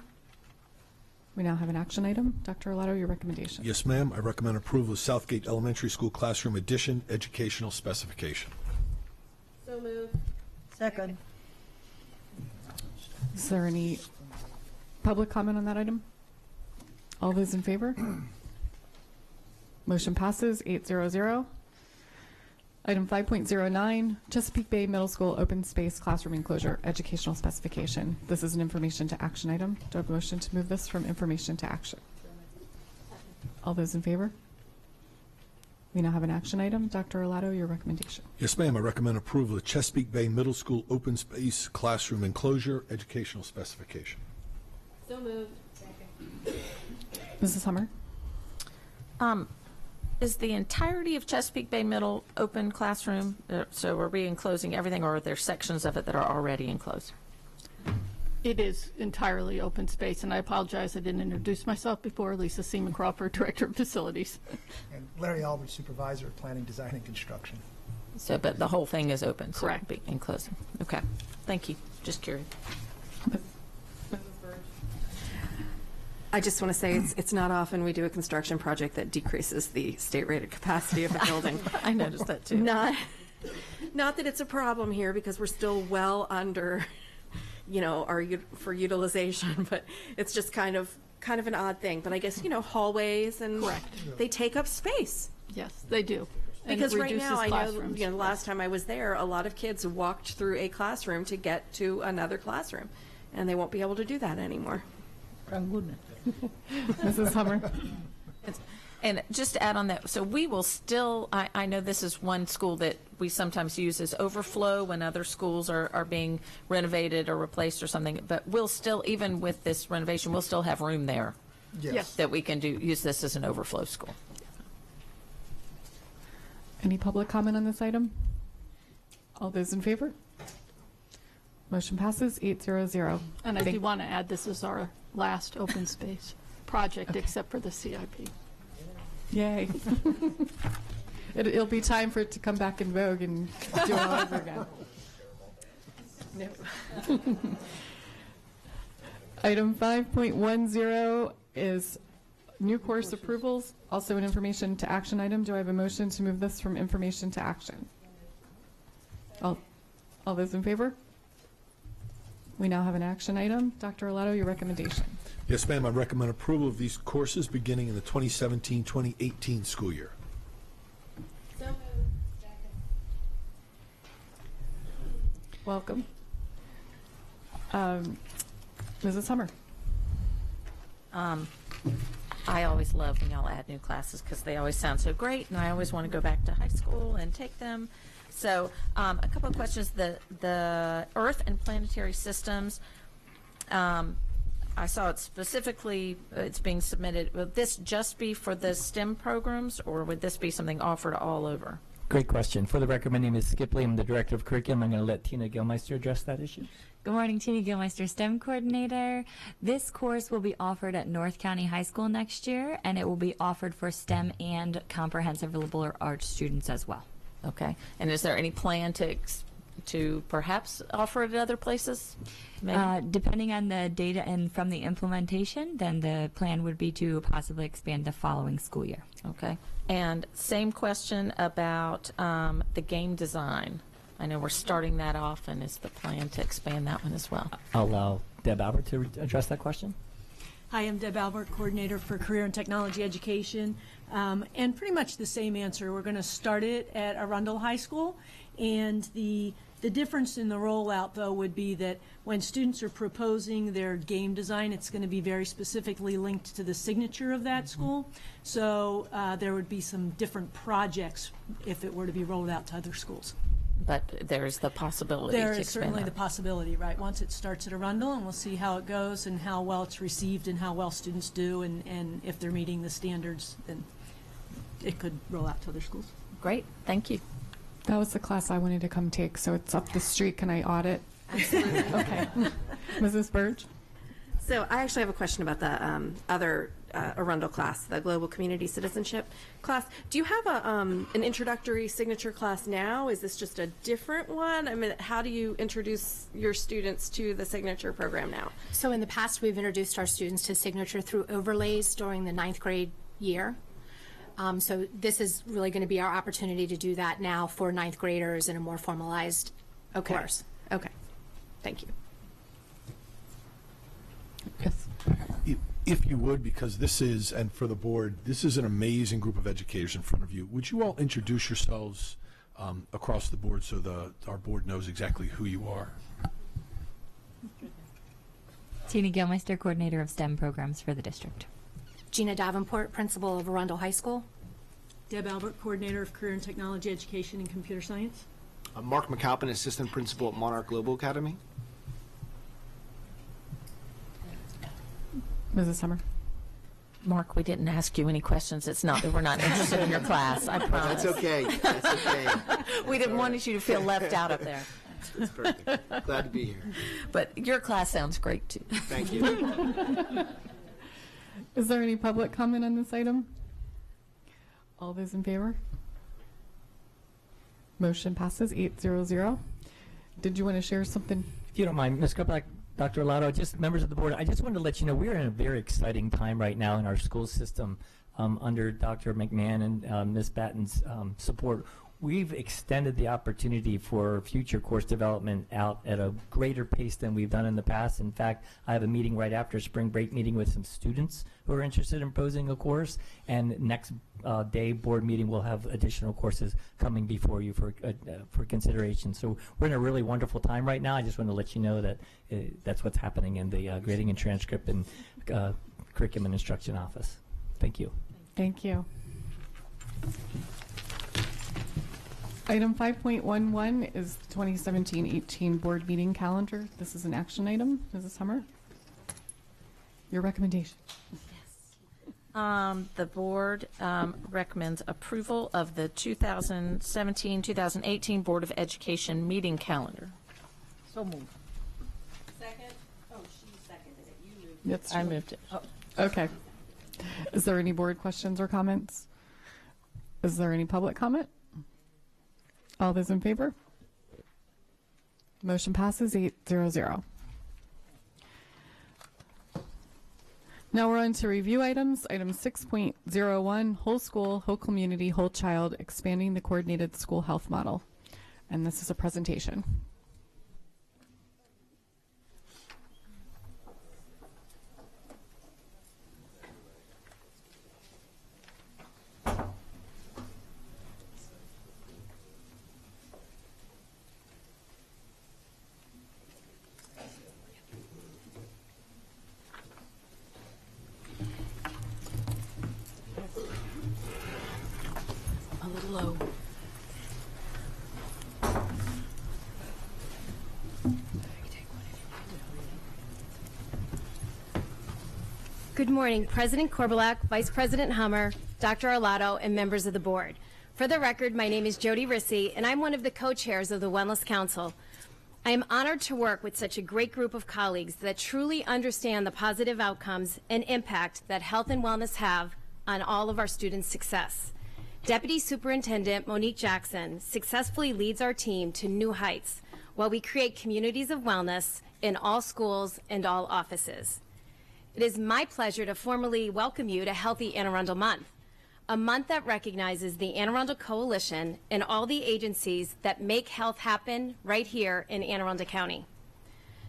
We now have an action item. Dr. Arlato, your recommendation. Yes, ma'am. I recommend approval of Southgate Elementary School Classroom Edition Educational Specification. So moved. Second. Is there any public comment on that item? All those in favor? Motion passes 800. Item 5.09, Chesapeake Bay Middle School Open Space Classroom Enclosure Educational Specification. This is an information to action item. Do I have a motion to move this from information to action? All those in favor? We now have an action item. Dr. Arlato, your recommendation. Yes, ma'am. I recommend approval of Chesapeake Bay Middle School Open Space Classroom Enclosure Educational Specification. So moved. Mrs. Hummer? Is the entirety of Chesapeake Bay Middle open classroom? So are we enclosing everything, or are there sections of it that are already enclosed? It is entirely open space, and I apologize I didn't introduce myself before. Lisa Seaman Crawford, Director of Facilities. And Larry Aldridge, Supervisor of Planning, Design, and Construction. So, but the whole thing is open? So Correct. It'll be enclosed. Okay. Thank you. Just curious. I just want to say it's not often we do a construction project that decreases the state rated capacity of a building. I noticed that too. Not that it's a problem here, because we're still well under, our for utilization, but it's just kind of an odd thing. But I guess hallways and Correct. They take up space. Yes, they do. And Because it right now, reduces I know, classrooms. the last time I was there, a lot of kids walked through a classroom to get to another classroom, and they won't be able to do that anymore. Thank goodness. Mrs. Hummer? And just to add on that, so we will still, I know this is one school that we sometimes use as overflow when other schools are being renovated or replaced or something, but we'll still, even with this renovation, we'll still have room there. Yes. That we can use this as an overflow school. Any public comment on this item? All those in favor? Motion passes 800. And I do want to add, this is our last open space project except for the CIP. Yay. It'll be time for it to come back in vogue and do it all over again. No. Item 5.10 is new course approvals, also an information to action item. Do I have a motion to move this from information to action? All those in favor? We now have an action item. Dr. Arlato, your recommendation. Yes, ma'am. I recommend approval of these courses beginning in the 2017-2018 school year. So moved. Welcome. Mrs. Hummer. I always love when y'all add new classes because they always sound so great, and I always want to go back to high school and take them. So a couple of questions. The Earth and Planetary Systems, I saw it specifically, it's being submitted. Would this just be for the STEM programs, or would this be something offered all over? Great question. For the record, my name is Skip Lee. I'm the Director of Curriculum. I'm going to let Tina Gilmeister address that issue. Good morning, Tina Gilmeister, STEM Coordinator. This course will be offered at North County High School next year, and it will be offered for STEM and comprehensive liberal arts students as well. Okay. And is there any plan to perhaps offer it at other places? Depending on the data and from the implementation, then the plan would be to possibly expand the following school year. Okay. And same question about the game design. I know we're starting that off, and is the plan to expand that one as well. I'll allow Deb Albert to address that question. Hi, I'm Deb Albert, Coordinator for Career and Technology Education. And pretty much the same answer. We're going to start it at Arundel High School. And the difference in the rollout, though, would be that when students are proposing their game design, it's going to be very specifically linked to the signature of that school. So there would be some different projects if it were to be rolled out to other schools. But there's the possibility There to is expand certainly that. the possibility, right? Once it starts at Arundel, and we'll see how it goes and how well it's received and how well students do, and if they're meeting the standards, then it could roll out to other schools. Great, thank you. That was the class I wanted to come take, so it's up the street. Can I audit? Absolutely. Okay. Mrs. Burge? So I actually have a question about the other Arundel class, the Global Community Citizenship class. Do you have an introductory signature class now? Is this just a different one? I mean, how do you introduce your students to the signature program now? So in the past, we've introduced our students to signature through overlays during the 9th grade year. So this is really going to be our opportunity to do that now for 9th graders in a more formalized course. Okay. Thank you. Yes. If you would, because this is, and for the board, this is an amazing group of educators in front of you. Would you all introduce yourselves across the board so our board knows exactly who you are? Tina Gilmeister, Coordinator of STEM Programs for the district. Gina Davenport, Principal of Arundel High School. Deb Albert, Coordinator of Career and Technology Education and Computer Science. Mark McAlpin, Assistant Principal at Monarch Global Academy. Mrs. Summer? Mark, we didn't ask you any questions. It's not that we're not interested in your class, I promise. That's okay. That's okay. We didn't want you to feel left out up there. That's perfect. Glad to be here. But your class sounds great, too. Thank you. Is there any public comment on this item? All those in favor? Motion passes 800. Did you want to share something? If you don't mind, Ms. Kopak, Dr. Arlotto, just members of the board, I just wanted to let you know we're in a very exciting time right now in our school system under Dr. McMahon and Ms. Batten's support. We've extended the opportunity for future course development out at a greater pace than we've done in the past. In fact, I have a meeting right after spring break meeting with some students who are interested in posing a course, and next day board meeting will have additional courses coming before you for consideration. So we're in a really wonderful time right now. I just want to let you know that that's what's happening in the grading and transcript and curriculum and instruction office. Thank you. Thank you. Item 5.11 is the 2017-18 board meeting calendar. This is an action item. Mrs. Hummer? Your recommendation. The board recommends approval of the 2017-2018 Board of Education meeting calendar. So moved. Second? Oh, she seconded it. You moved Yes, I moved it. Oh. Okay. Is there any board questions or comments? Is there any public comment? All those in favor? Motion passes 800. Now we're on to review items. Item 6.01, whole school, whole community, whole child, expanding the coordinated school health model. And this is a presentation. A little low. Good morning, President Korbelak, Vice President Hummer, Dr. Arlotto, and members of the board. For the record, my name is Jody Rissy, and I'm one of the co-chairs of the Wellness Council. I am honored to work with such a great group of colleagues that truly understand the positive outcomes and impact that health and wellness have on all of our students' success. Deputy Superintendent Monique Jackson successfully leads our team to new heights while we create communities of wellness in all schools and all offices. It is my pleasure to formally welcome you to Healthy Anne Arundel Month. a month that recognizes the Anne Arundel Coalition and all the agencies that make health happen right here in Anne Arundel County.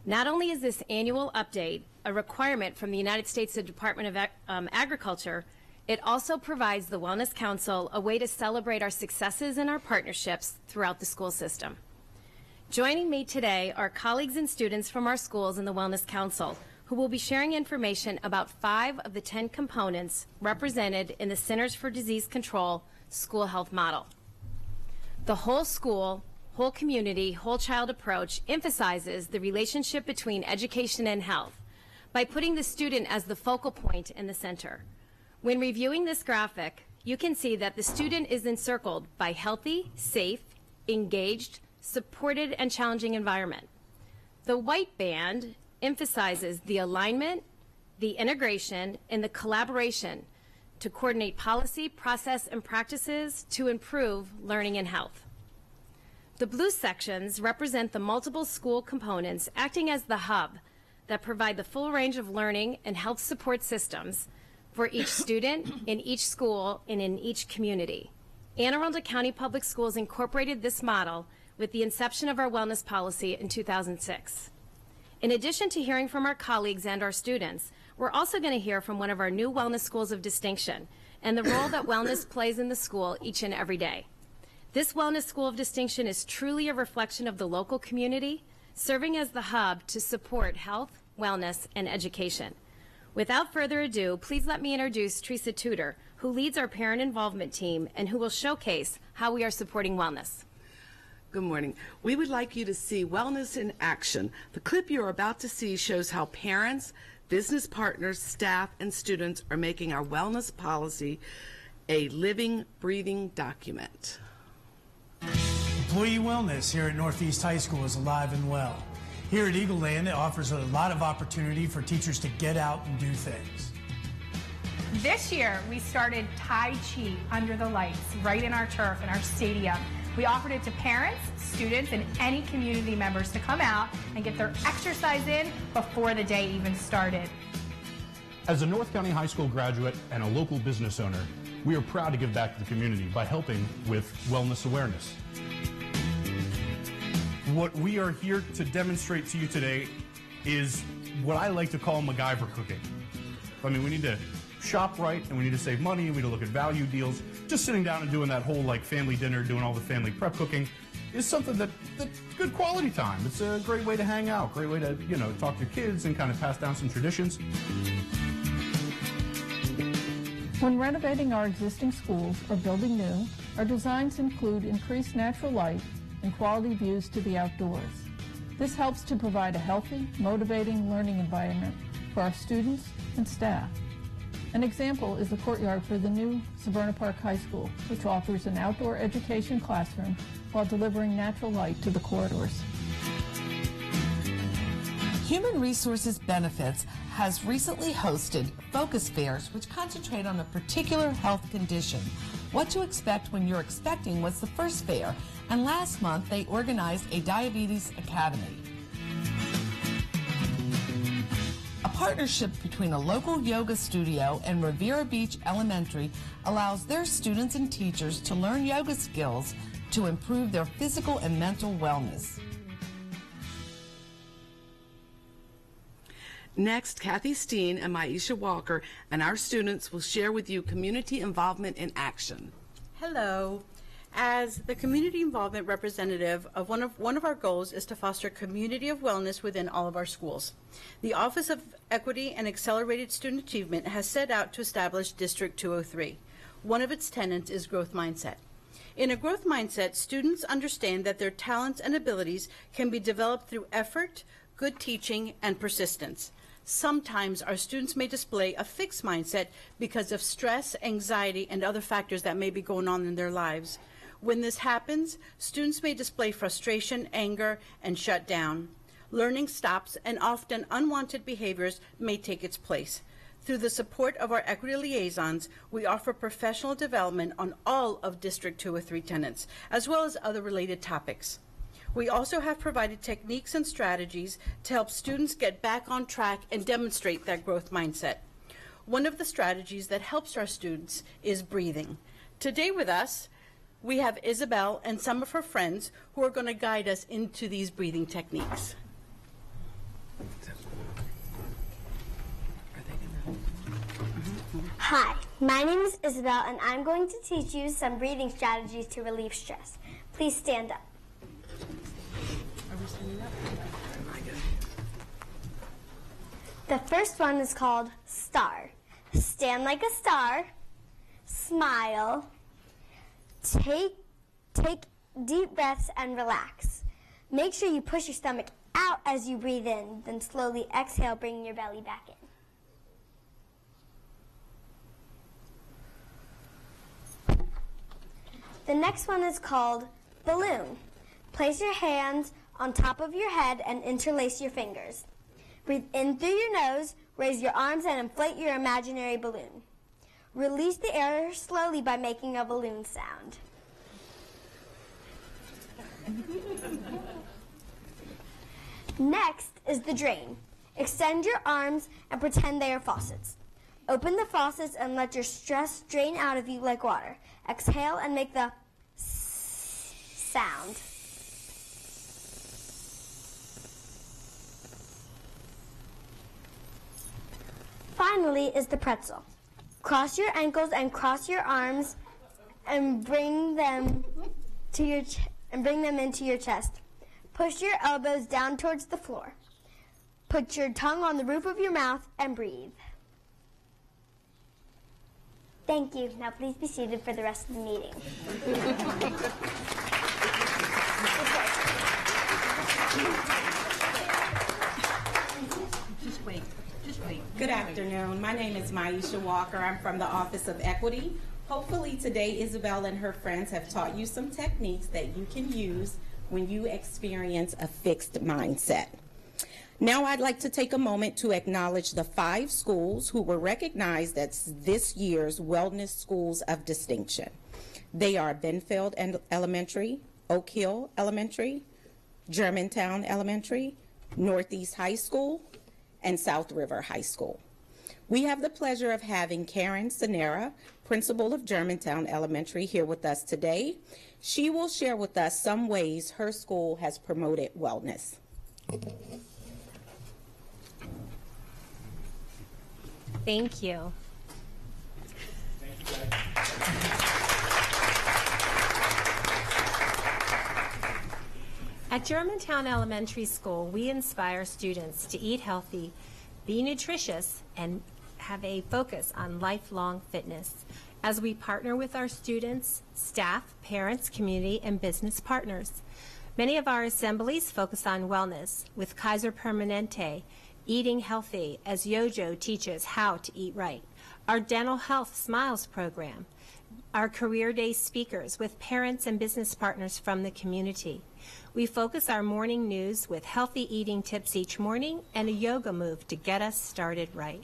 Not only is this annual update a requirement from the United States Department of Agriculture, it also provides the Wellness Council a way to celebrate our successes and our partnerships throughout the school system. Joining me today are colleagues and students from our schools in the Wellness Council who will be sharing information about 5 of the 10 components represented in the Centers for Disease Control school health model. The whole school, whole community, whole child approach emphasizes the relationship between education and health by putting the student as the focal point in the center. When reviewing this graphic, you can see that the student is encircled by healthy, safe, engaged, supported, and challenging environment. The white band emphasizes the alignment, the integration, and the collaboration to coordinate policy, process, and practices to improve learning and health. The blue sections represent the multiple school components acting as the hub that provide the full range of learning and health support systems for each student, in each school, and in each community. Anne Arundel County Public Schools incorporated this model with the inception of our wellness policy in 2006. In addition to hearing from our colleagues and our students, we're also going to hear from one of our new wellness schools of distinction and the role that wellness plays in the school each and every day. This wellness school of distinction is truly a reflection of the local community, serving as the hub to support health, wellness, and education. Without further ado, please let me introduce Teresa Tudor, who leads our parent involvement team and who will showcase how we are supporting wellness. Good morning. We would like you to see wellness in action. The clip you're about to see shows how parents, business partners, staff, and students are making our wellness policy a living, breathing document. Employee wellness here at Northeast High School is alive and well. Here at Eagle Land, it offers a lot of opportunity for teachers to get out and do things. This year, we started Tai Chi under the lights, right in our turf, in our stadium. We offered it to parents, students, and any community members to come out and get their exercise in before the day even started. As a North County High School graduate and a local business owner, we are proud to give back to the community by helping with wellness awareness. What we are here to demonstrate to you today is what I like to call MacGyver cooking. I mean, we need to shop right and we need to save money, we need to look at value deals. Just sitting down and doing that whole like family dinner, doing all the family prep cooking is something that's good quality time. It's a great way to hang out, great way to, you know, talk to kids and kind of pass down some traditions. When renovating our existing schools or building new, our designs include increased natural light and quality views to the outdoors. This helps to provide a healthy, motivating learning environment for our students and staff. An example is the courtyard for the new Severna Park High School, which offers an outdoor education classroom while delivering natural light to the corridors. Human Resources Benefits has recently hosted focus fairs which concentrate on a particular health condition. What to expect when you're expecting was the first fair, and last month they organized a Diabetes Academy. A partnership between a local yoga studio and Riviera Beach Elementary allows their students and teachers to learn yoga skills to improve their physical and mental wellness. Next, Kathy Steen and Maisha Walker and our students will share with you community involvement in action. Hello. As the community involvement representative, one of our goals is to foster a community of wellness within all of our schools. The Office of Equity and Accelerated Student Achievement has set out to establish District 203. One of its tenets is growth mindset. In a growth mindset, students understand that their talents and abilities can be developed through effort, good teaching, and persistence. Sometimes our students may display a fixed mindset because of stress, anxiety, and other factors that may be going on in their lives. When this happens, students may display frustration, anger, and shut down. Learning stops, and often unwanted behaviors may take its place. Through the support of our equity liaisons, we offer professional development on all of District 203 tenants, as well as other related topics. We also have provided techniques and strategies to help students get back on track and demonstrate that growth mindset. One of the strategies that helps our students is breathing. Today with us, we have Isabel and some of her friends who are going to guide us into these breathing techniques. Hi, my name is Isabel, and I'm going to teach you some breathing strategies to relieve stress. Please stand up. Are we standing up? The first one is called STAR. Stand like a star, smile, take deep breaths and relax. Make sure you push your stomach out as you breathe in, then slowly exhale, bringing your belly back in. The next one is called balloon. Place your hands on top of your head and interlace your fingers. Breathe in through your nose, raise your arms and inflate your imaginary balloon. Release the air slowly by making a balloon sound. Next is the drain. Extend your arms and pretend they are faucets. Open the faucets and let your stress drain out of you like water. Exhale and make the sound. Finally is the pretzel. Cross your ankles and cross your arms and bring them into your chest. Push your elbows down towards the floor. Put your tongue on the roof of your mouth and breathe. Thank you. Now please be seated for the rest of the meeting. Just wait. Good afternoon. My name is Maisha Walker. I'm from the Office of Equity. Hopefully today Isabel and her friends have taught you some techniques that you can use when you experience a fixed mindset. Now I'd like to take a moment to acknowledge the 5 schools who were recognized as this year's Wellness Schools of Distinction. They are Benfield Elementary, Oak Hill Elementary, Germantown Elementary, Northeast High School, and South River High School. We have the pleasure of having Karen Sanera, principal of Germantown Elementary, here with us today. She will share with us some ways her school has promoted wellness. Thank you. At Germantown Elementary School, we inspire students to eat healthy, be nutritious, and have a focus on lifelong fitness as we partner with our students, staff, parents, community, and business partners. Many of our assemblies focus on wellness, with Kaiser Permanente, eating healthy, as Yojo teaches how to eat right, our Dental Health Smiles program, our Career Day speakers with parents and business partners from the community. We focus our morning news with healthy eating tips each morning and a yoga move to get us started right.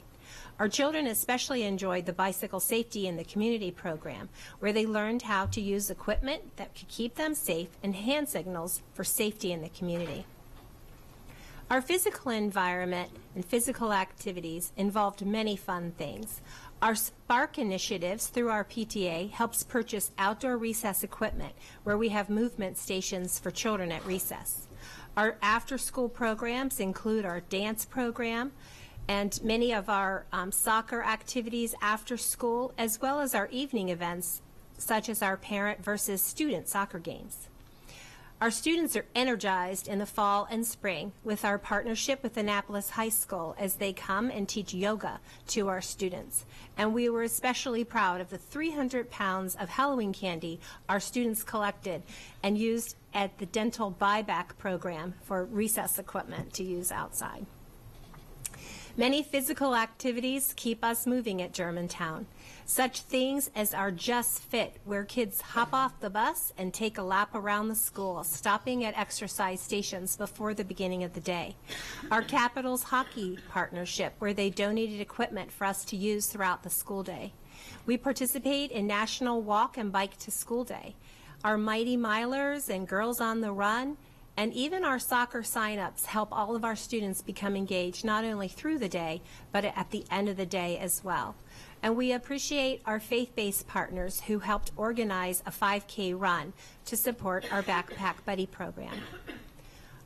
Our children especially enjoyed the Bicycle Safety in the Community program, where they learned how to use equipment that could keep them safe and hand signals for safety in the community. Our physical environment and physical activities involved many fun things. Our Spark initiatives through our PTA helps purchase outdoor recess equipment, where we have movement stations for children at recess. Our after-school programs include our dance program and many of our soccer activities after school, as well as our evening events, such as our parent versus student soccer games. Our students are energized in the fall and spring with our partnership with Annapolis High School as they come and teach yoga to our students. And we were especially proud of the 300 pounds of Halloween candy our students collected and used at the dental buyback program for recess equipment to use outside. Many physical activities keep us moving at Germantown. Such things as our Just Fit, where kids hop off the bus and take a lap around the school, stopping at exercise stations before the beginning of the day. Our Capitals hockey partnership, where they donated equipment for us to use throughout the school day. We participate in National Walk and Bike to School Day. Our Mighty Milers and Girls on the Run, And even our soccer sign-ups help all of our students become engaged not only through the day, but at the end of the day as well. And we appreciate our faith-based partners who helped organize a 5K run to support our Backpack Buddy program.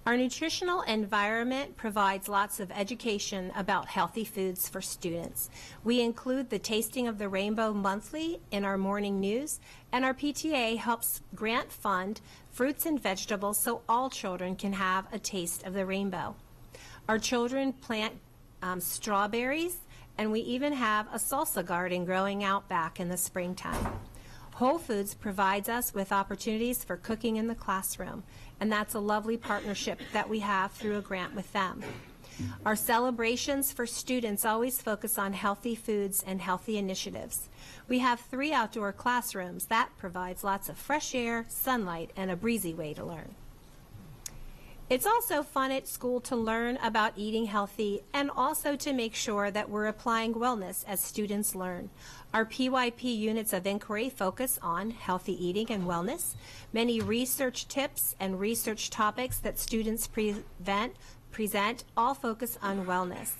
Our nutritional environment provides lots of education about healthy foods for students. We include the Tasting of the Rainbow monthly in our morning news, and our PTA helps grant fund fruits and vegetables so all children can have a taste of the rainbow. Our children plant strawberries, and we even have a salsa garden growing out back in the springtime. Whole Foods provides us with opportunities for cooking in the classroom, and that's a lovely partnership that we have through a grant with them. Our celebrations for students always focus on healthy foods and healthy initiatives. We have 3 outdoor classrooms. That provides lots of fresh air, sunlight, and a breezy way to learn. It's also fun at school to learn about eating healthy and also to make sure that we're applying wellness as students learn. Our PYP units of inquiry focus on healthy eating and wellness. Many research tips and research topics that students present all focus on wellness.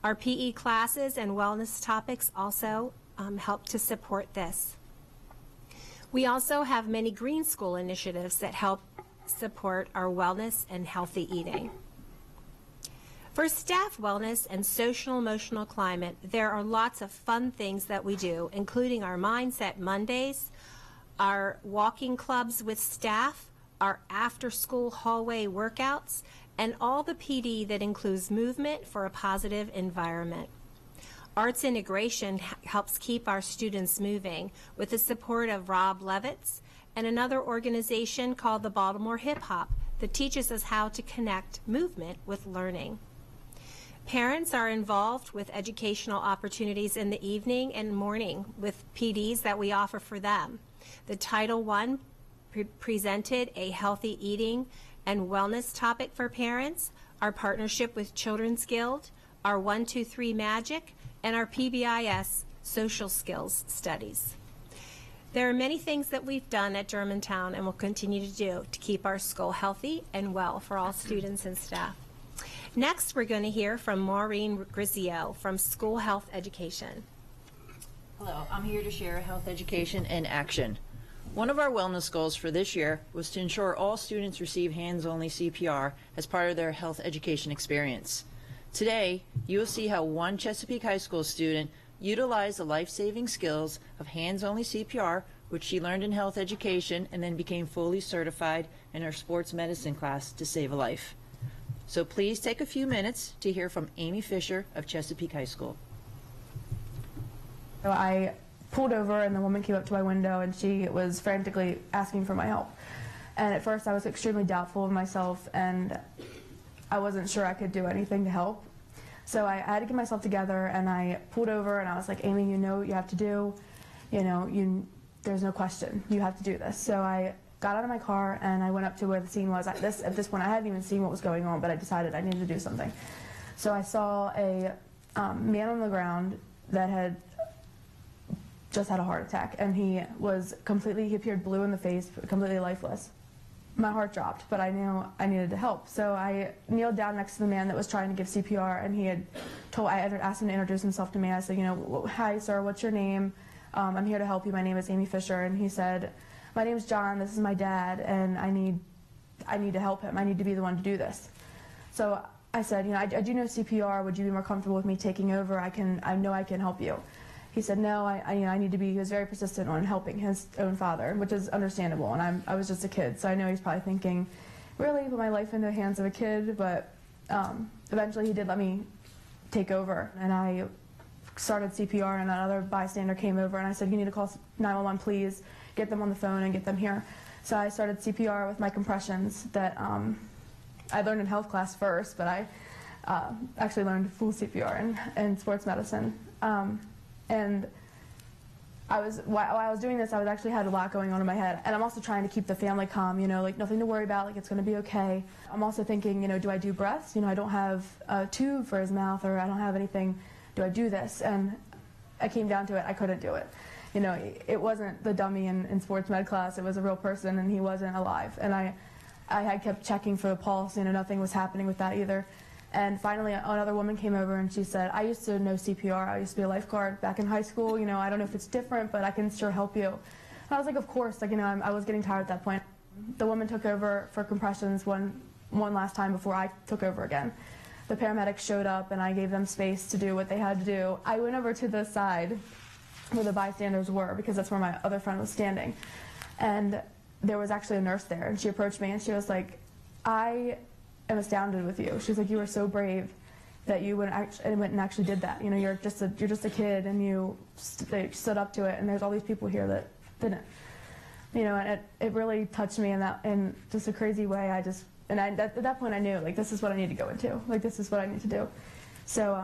Our PE classes and wellness topics also help to support this. We also have many Green School initiatives that help support our wellness and healthy eating. For staff wellness and social emotional climate, there are lots of fun things that we do, including our Mindset Mondays, our walking clubs with staff, our after-school hallway workouts, and all the PD that includes movement for a positive environment. Arts integration helps keep our students moving with the support of Rob Levitz and another organization called the Baltimore Hip Hop that teaches us how to connect movement with learning. Parents are involved with educational opportunities in the evening and morning with PDs that we offer for them. The Title I presented a healthy eating and wellness topic for parents, our partnership with Children's Guild, our 1, 2, 3 Magic, and our PBIS social skills studies. There are many things that we've done at Germantown and will continue to do to keep our school healthy and well for all students and staff. Next, we're going to hear from Maureen Grizio from School Health Education. Hello, I'm here to share health education in action. One of our wellness goals for this year was to ensure all students receive hands-only CPR as part of their health education experience. Today, you will see how one Chesapeake High School student utilized the life-saving skills of hands-only CPR, which she learned in health education and then became fully certified in her sports medicine class to save a life. So please take a few minutes to hear from Amy Fisher of Chesapeake High School. So I pulled over and the woman came up to my window and she was frantically asking for my help. And at first I was extremely doubtful of myself and I wasn't sure I could do anything to help. So I had to get myself together and I pulled over and I was like, Amy, you know what you have to do. There's no question. You have to do this. So I got out of my car and I went up to where the scene was. At this point, I hadn't even seen what was going on, but I decided I needed to do something. So I saw a man on the ground that had just had a heart attack, and he appeared blue in the face, completely lifeless. My heart dropped, but I knew I needed to help. So I kneeled down next to the man that was trying to give CPR, and I asked him to introduce himself to me. I said, hi, sir, what's your name? I'm here to help you. My name is Amy Fisher. And he said, my name's John. This is my dad, and I need to help him. I need to be the one to do this. So I said, I do know CPR. Would you be more comfortable with me taking over? I know I can help you. He said, no, I need to be. He was very persistent on helping his own father, which is understandable. And I was just a kid, so I know he's probably thinking, really, put my life into the hands of a kid. But eventually, he did let me take over, and I started CPR. And another bystander came over, and I said, you need to call 911, please. Get them on the phone and get them here. So I started CPR with my compressions that I learned in health class first, but I actually learned full CPR in sports medicine. And while I was doing this, I actually had a lot going on in my head. And I'm also trying to keep the family calm, like nothing to worry about, like it's going to be okay. I'm also thinking, do I do breaths? I don't have a tube for his mouth, or I don't have anything. Do I do this? And I came down to it, I couldn't do it. It wasn't the dummy in sports med class. It was a real person, and he wasn't alive. And I I had kept checking for the pulse, nothing was happening with that either. And finally, another woman came over and she said, I used to know CPR. I used to be a lifeguard back in high school. I don't know if it's different, but I can sure help you. And I was like, of course. I was getting tired at that point. The woman took over for compressions one last time before I took over again. The paramedics showed up and I gave them space to do what they had to do. I went over to the side where the bystanders were because that's where my other friend was standing. And there was actually a nurse there, and she approached me and she was like, I am astounded with you. She's like, you were so brave that you went and actually did that. You're just a kid, and you stood up to it, and there's all these people here that didn't. And it really touched me in just a crazy way. At that point I knew, this is what I need to go into. This is what I need to do. So,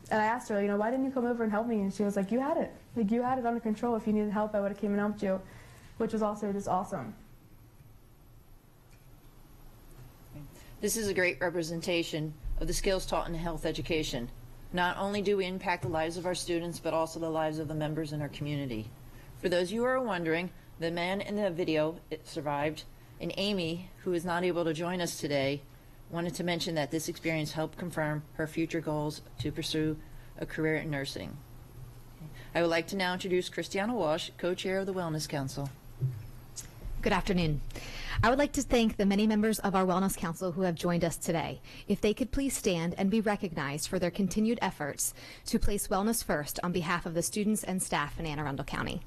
and I asked her, why didn't you come over and help me? And she was like, you had it. You had it under control. If you needed help, I would have came and helped you, which was also just awesome. This is a great representation of the skills taught in health education. Not only do we impact the lives of our students, but also the lives of the members in our community. For those of you who are wondering, the man in the video survived, and Amy, who is not able to join us today, wanted to mention that this experience helped confirm her future goals to pursue a career in nursing. I would like to now introduce Christiana Walsh, co-chair of the Wellness Council. Good afternoon. I would like to thank the many members of our Wellness Council who have joined us today. If they could please stand and be recognized for their continued efforts to place wellness first on behalf of the students and staff in Anne Arundel County.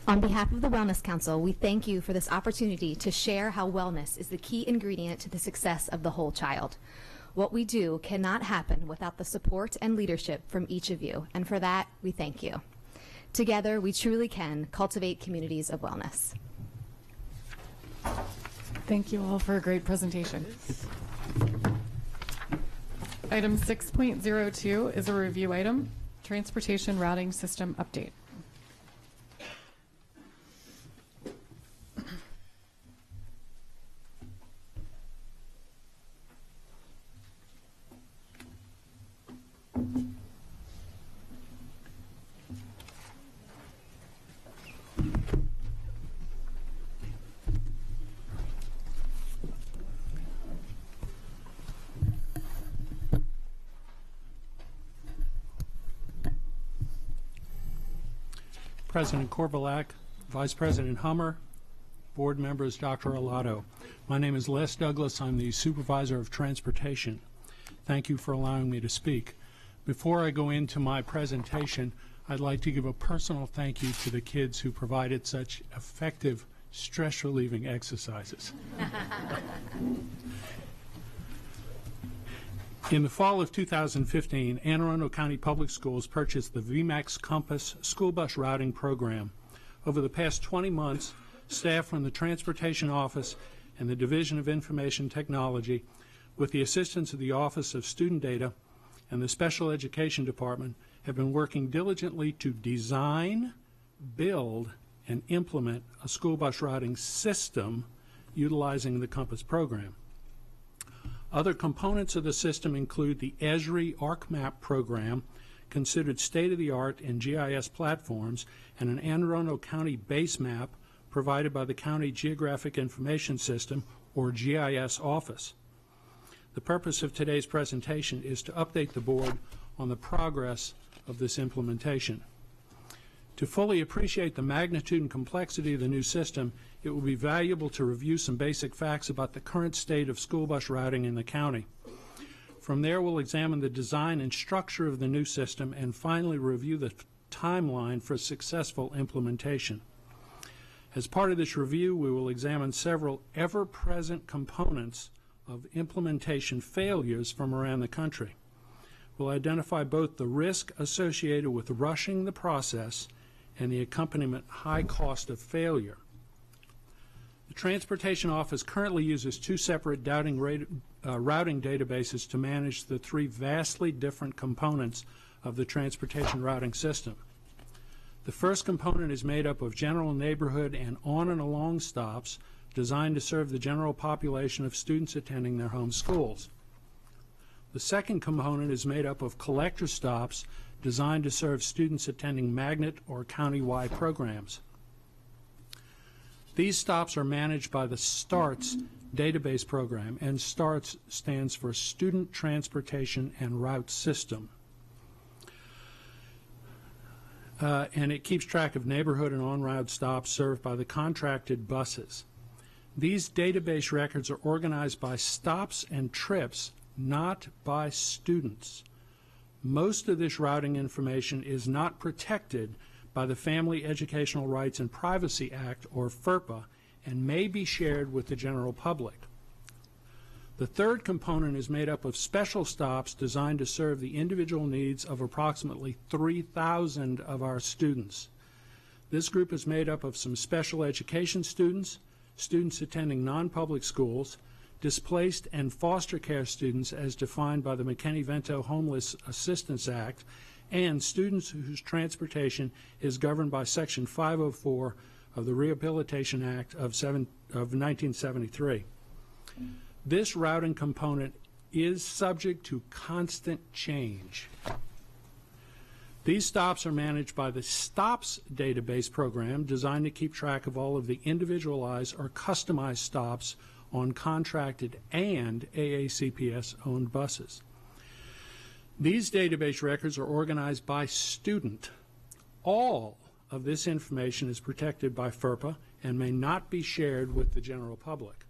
On behalf of the Wellness Council, we thank you for this opportunity to share how wellness is the key ingredient to the success of the whole child. What we do cannot happen without the support and leadership from each of you, and for that, we thank you. Together, we truly can cultivate communities of wellness. Thank you all for a great presentation. Item 6.02 is a review item, Transportation Routing System Update. President Korvalak, Vice President Hummer, board members, Dr. Alato. My name is Les Douglas. I'm the Supervisor of Transportation. Thank you for allowing me to speak. Before I go into my presentation, I'd like to give a personal thank you to the kids who provided such effective stress-relieving exercises. In the fall of 2015, Anne Arundel County Public Schools purchased the VMAX Compass school bus routing program. Over the past 20 months, staff from the Transportation Office and the Division of Information Technology, with the assistance of the Office of Student Data and the Special Education Department, have been working diligently to design, build, and implement a school bus routing system utilizing the Compass program. Other components of the system include the Esri ArcMap program, considered state-of-the-art in GIS platforms, and an Anne Arundel County base map provided by the County Geographic Information System, or GIS office. The purpose of today's presentation is to update the board on the progress of this implementation. To fully appreciate the magnitude and complexity of the new system, it will be valuable to review some basic facts about the current state of school bus routing in the county. From there, we'll examine the design and structure of the new system and finally review the timeline for successful implementation. As part of this review, we will examine several ever-present components of implementation failures from around the country. We'll identify both the risk associated with rushing the process and the accompaniment high cost of failure. The Transportation Office currently uses two separate routing databases to manage the three vastly different components of the transportation routing system. The first component is made up of general neighborhood and on and along stops designed to serve the general population of students attending their home schools. The second component is made up of collector stops designed to serve students attending magnet or county-wide programs. These stops are managed by the STARTS database program, and STARTS stands for Student Transportation and Route System. And it keeps track of neighborhood and on-route stops served by the contracted buses. These database records are organized by stops and trips, not by students. Most of this routing information is not protected by the Family Educational Rights and Privacy Act, or FERPA, and may be shared with the general public. The third component is made up of special stops designed to serve the individual needs of approximately 3,000 of our students. This group is made up of some special education students, students attending non-public schools, displaced and foster care students as defined by the McKinney-Vento Homeless Assistance Act, and students whose transportation is governed by Section 504 of the Rehabilitation Act of 1973. This routing component is subject to constant change. These stops are managed by the STOPS database program, designed to keep track of all of the individualized or customized stops on contracted and AACPS-owned buses. These database records are organized by student. All of this information is protected by FERPA and may not be shared with the general public.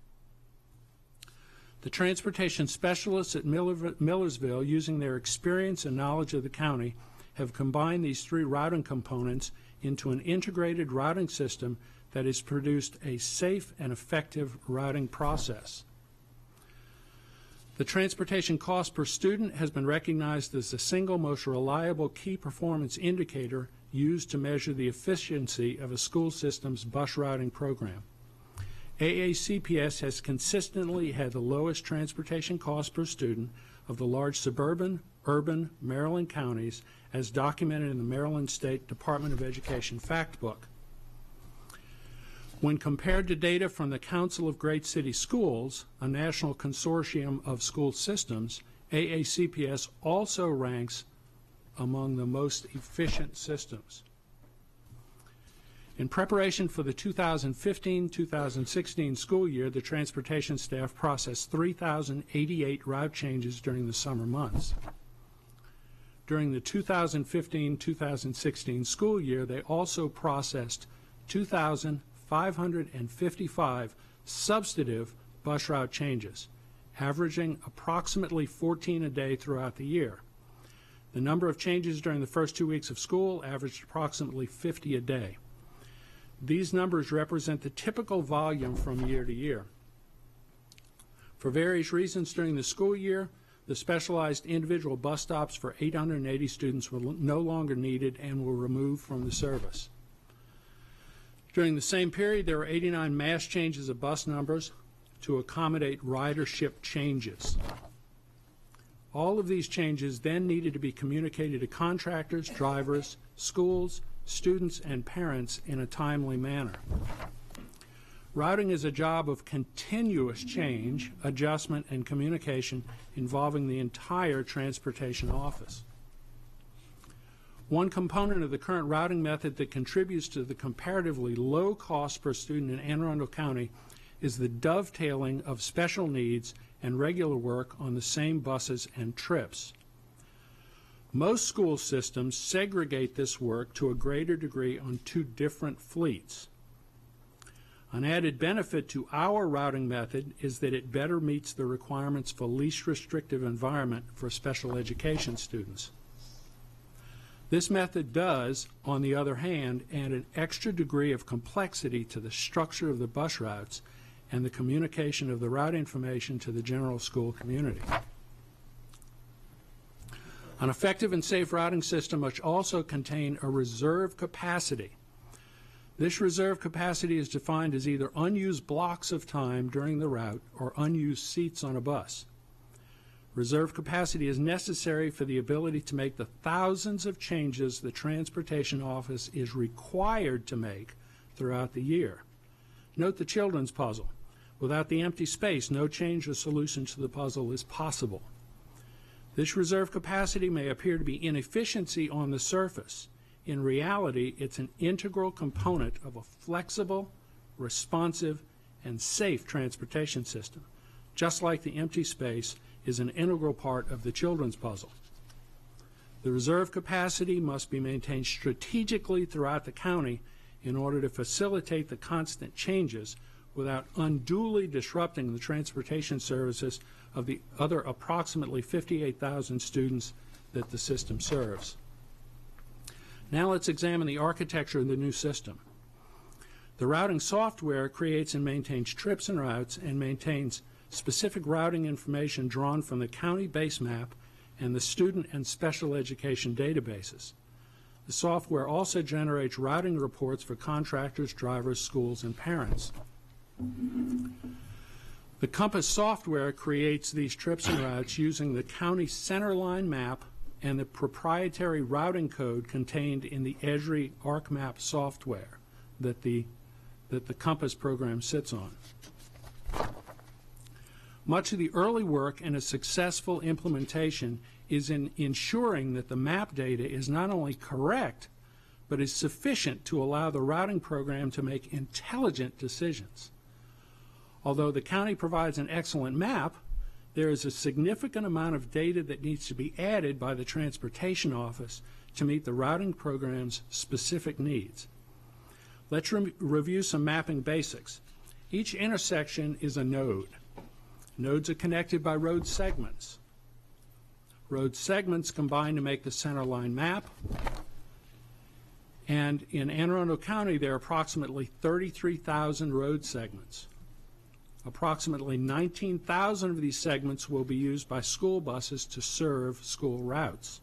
The transportation specialists at Millersville, using their experience and knowledge of the county, have combined these three routing components into an integrated routing system that has produced a safe and effective routing process. The transportation cost per student has been recognized as the single most reliable key performance indicator used to measure the efficiency of a school system's bus routing program. AACPS has consistently had the lowest transportation cost per student of the large suburban, urban Maryland counties, as documented in the Maryland State Department of Education Fact Book. When compared to data from the Council of Great City Schools, a national consortium of school systems, AACPS also ranks among the most efficient systems. In preparation for the 2015-2016 school year, the transportation staff processed 3,088 route changes during the summer months. During the 2015-2016 school year, they also processed 2,555 substantive bus route changes, averaging approximately 14 a day throughout the year. The number of changes during the first 2 weeks of school averaged approximately 50 a day. These numbers represent the typical volume from year to year. For various reasons during the school year, the specialized individual bus stops for 880 students were no longer needed and were removed from the service. During the same period, there were 89 mass changes of bus numbers to accommodate ridership changes. All of these changes then needed to be communicated to contractors, drivers, schools, students, and parents in a timely manner. Routing is a job of continuous change, adjustment, and communication involving the entire transportation office. One component of the current routing method that contributes to the comparatively low cost per student in Anne Arundel County is the dovetailing of special needs and regular work on the same buses and trips. Most school systems segregate this work to a greater degree on two different fleets. An added benefit to our routing method is that it better meets the requirements for least restrictive environment for special education students. This method does, on the other hand, add an extra degree of complexity to the structure of the bus routes and the communication of the route information to the general school community. An effective and safe routing system must also contain a reserve capacity. This reserve capacity is defined as either unused blocks of time during the route or unused seats on a bus. Reserve capacity is necessary for the ability to make the thousands of changes the Transportation Office is required to make throughout the year. Note the children's puzzle. Without the empty space, no change or solution to the puzzle is possible. This reserve capacity may appear to be inefficiency on the surface. In reality, it's an integral component of a flexible, responsive, and safe transportation system, just like the empty space is an integral part of the children's puzzle. The reserve capacity must be maintained strategically throughout the county in order to facilitate the constant changes without unduly disrupting the transportation services of the other approximately 58,000 students that the system serves. Now let's examine the architecture of the new system. The routing software creates and maintains trips and routes and maintains specific routing information drawn from the county base map and the student and special education databases. The software also generates routing reports for contractors, drivers, schools, and parents. The Compass software creates these trips and routes using the county centerline map and the proprietary routing code contained in the Esri ArcMap software that the Compass program sits on. Much of the early work and a successful implementation is in ensuring that the map data is not only correct, but is sufficient to allow the routing program to make intelligent decisions. Although the county provides an excellent map, there is a significant amount of data that needs to be added by the Transportation Office to meet the routing program's specific needs. Let's review some mapping basics. Each intersection is a node. Nodes are connected by road segments. Road segments combine to make the centerline map. And in Anne Arundel County, there are approximately 33,000 road segments. Approximately 19,000 of these segments will be used by school buses to serve school routes.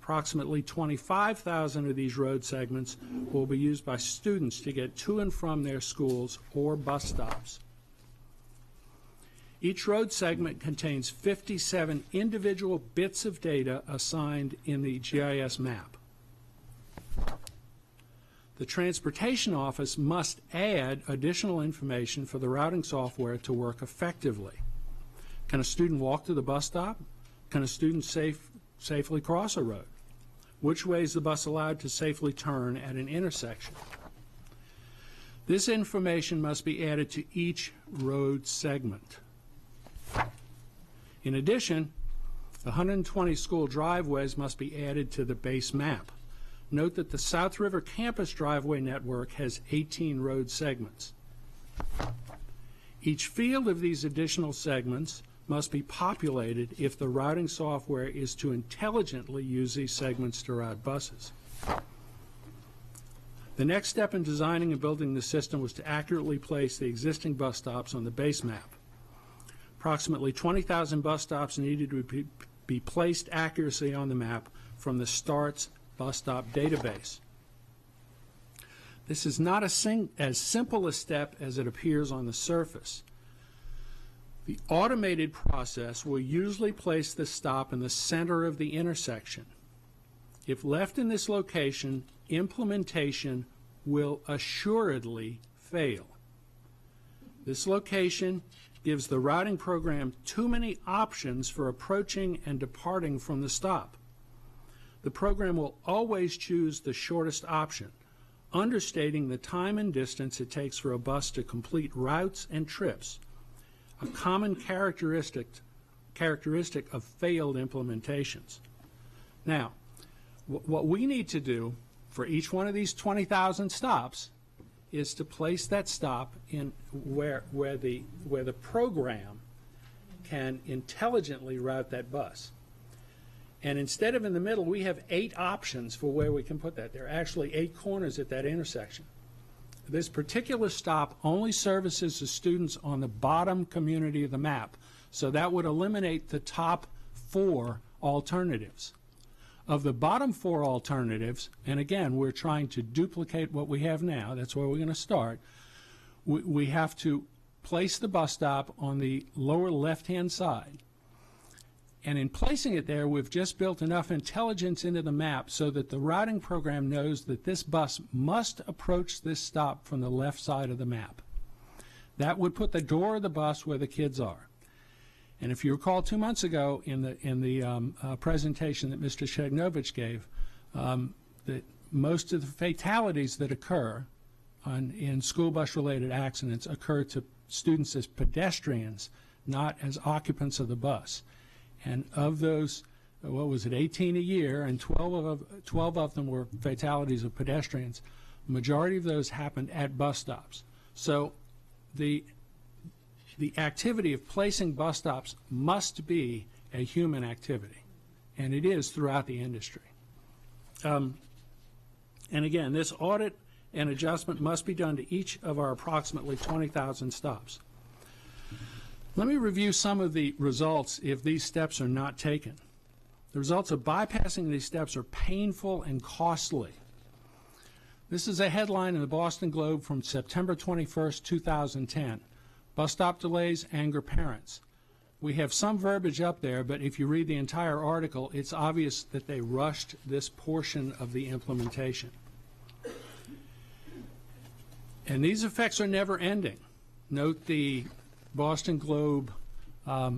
Approximately 25,000 of these road segments will be used by students to get to and from their schools or bus stops. Each road segment contains 57 individual bits of data assigned in the GIS map. The Transportation Office must add additional information for the routing software to work effectively. Can a student walk to the bus stop? Can a student safely cross a road? Which way is the bus allowed to safely turn at an intersection? This information must be added to each road segment. In addition, 120 school driveways must be added to the base map. Note that the South River campus driveway network has 18 road segments. Each field of these additional segments must be populated if the routing software is to intelligently use these segments to route buses. The next step in designing and building the system was to accurately place the existing bus stops on the base map. Approximately 20,000 bus stops needed to be placed accurately on the map from the STARTS bus stop database. This is not as simple a step as it appears on the surface. The automated process will usually place the stop in the center of the intersection. If left in this location, implementation will assuredly fail. This location gives the routing program too many options for approaching and departing from the stop. The program will always choose the shortest option, understating the time and distance it takes for a bus to complete routes and trips, a common characteristic of failed implementations. Now, what we need to do for each one of these 20,000 stops is to place that stop in where the program can intelligently route that bus. And instead of in the middle, we have 8 options for where we can put that. There are actually 8 corners at that intersection. This particular stop only services the students on the bottom community of the map, so that would eliminate the top 4 alternatives. Of the bottom 4 alternatives, and again, we're trying to duplicate what we have now, that's where we're going to start, we have to place the bus stop on the lower left-hand side. And in placing it there, we've just built enough intelligence into the map so that the routing program knows that this bus must approach this stop from the left side of the map. That would put the door of the bus where the kids are. And if you recall 2 months ago in the presentation that Mr. Shegnovich gave, that most of the fatalities that occur in school bus-related accidents occur to students as pedestrians, not as occupants of the bus. And of those, what was it, 18 a year, and 12 of them were fatalities of pedestrians. The majority of those happened at bus stops. So the activity of placing bus stops must be a human activity, and it is throughout the industry. And again, this audit and adjustment must be done to each of our approximately 20,000 stops. Let me review some of the results if these steps are not taken. The results of bypassing these steps are painful and costly. This is a headline in the Boston Globe from September 21st, 2010. Bus stop delays anger parents. We have some verbiage up there, but if you read the entire article, it's obvious that they rushed this portion of the implementation. And these effects are never ending. Note the Boston Globe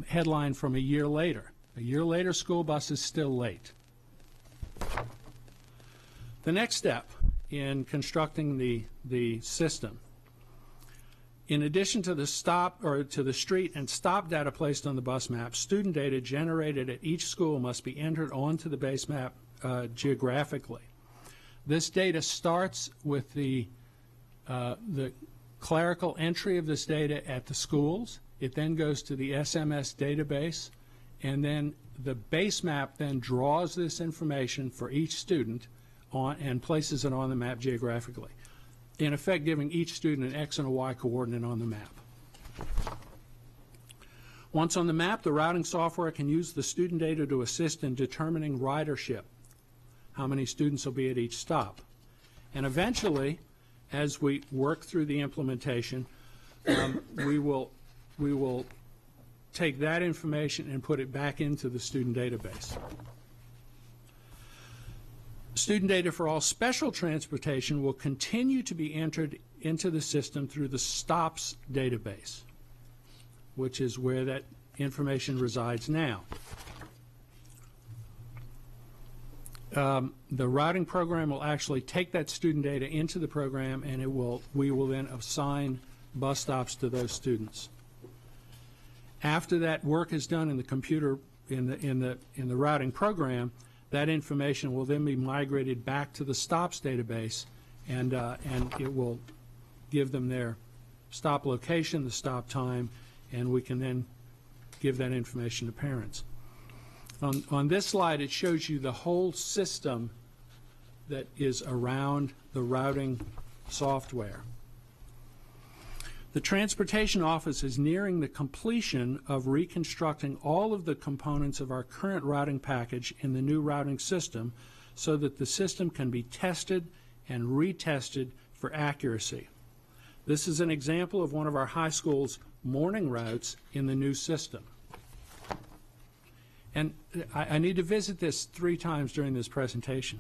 headline from a year later. A year later, school bus is still late. The next step in constructing the system, in addition to the stop or to the street and stop data placed on the bus map, student data generated at each school must be entered onto the base map geographically. This data starts with the clerical entry of this data at the schools. It then goes to the SMS database, and then the base map then draws this information for each student and places it on the map geographically, in effect giving each student an X and a Y coordinate on the map. Once on the map, the routing software can use the student data to assist in determining ridership, how many students will be at each stop. And eventually, as we work through the implementation, we will take that information and put it back into the student database. Student data for all special transportation will continue to be entered into the system through the STOPS database, which is where that information resides now. The routing program will actually take that student data into the program, and we will then assign bus stops to those students. After that work is done in the computer in the routing program, that information will then be migrated back to the stops database, and it will give them their stop location, the stop time, and we can then give that information to parents. On this slide, it shows you the whole system that is around the routing software. The Transportation Office is nearing the completion of reconstructing all of the components of our current routing package in the new routing system so that the system can be tested and retested for accuracy. This is an example of one of our high schools' morning routes in the new system. And I need to visit this 3 times during this presentation.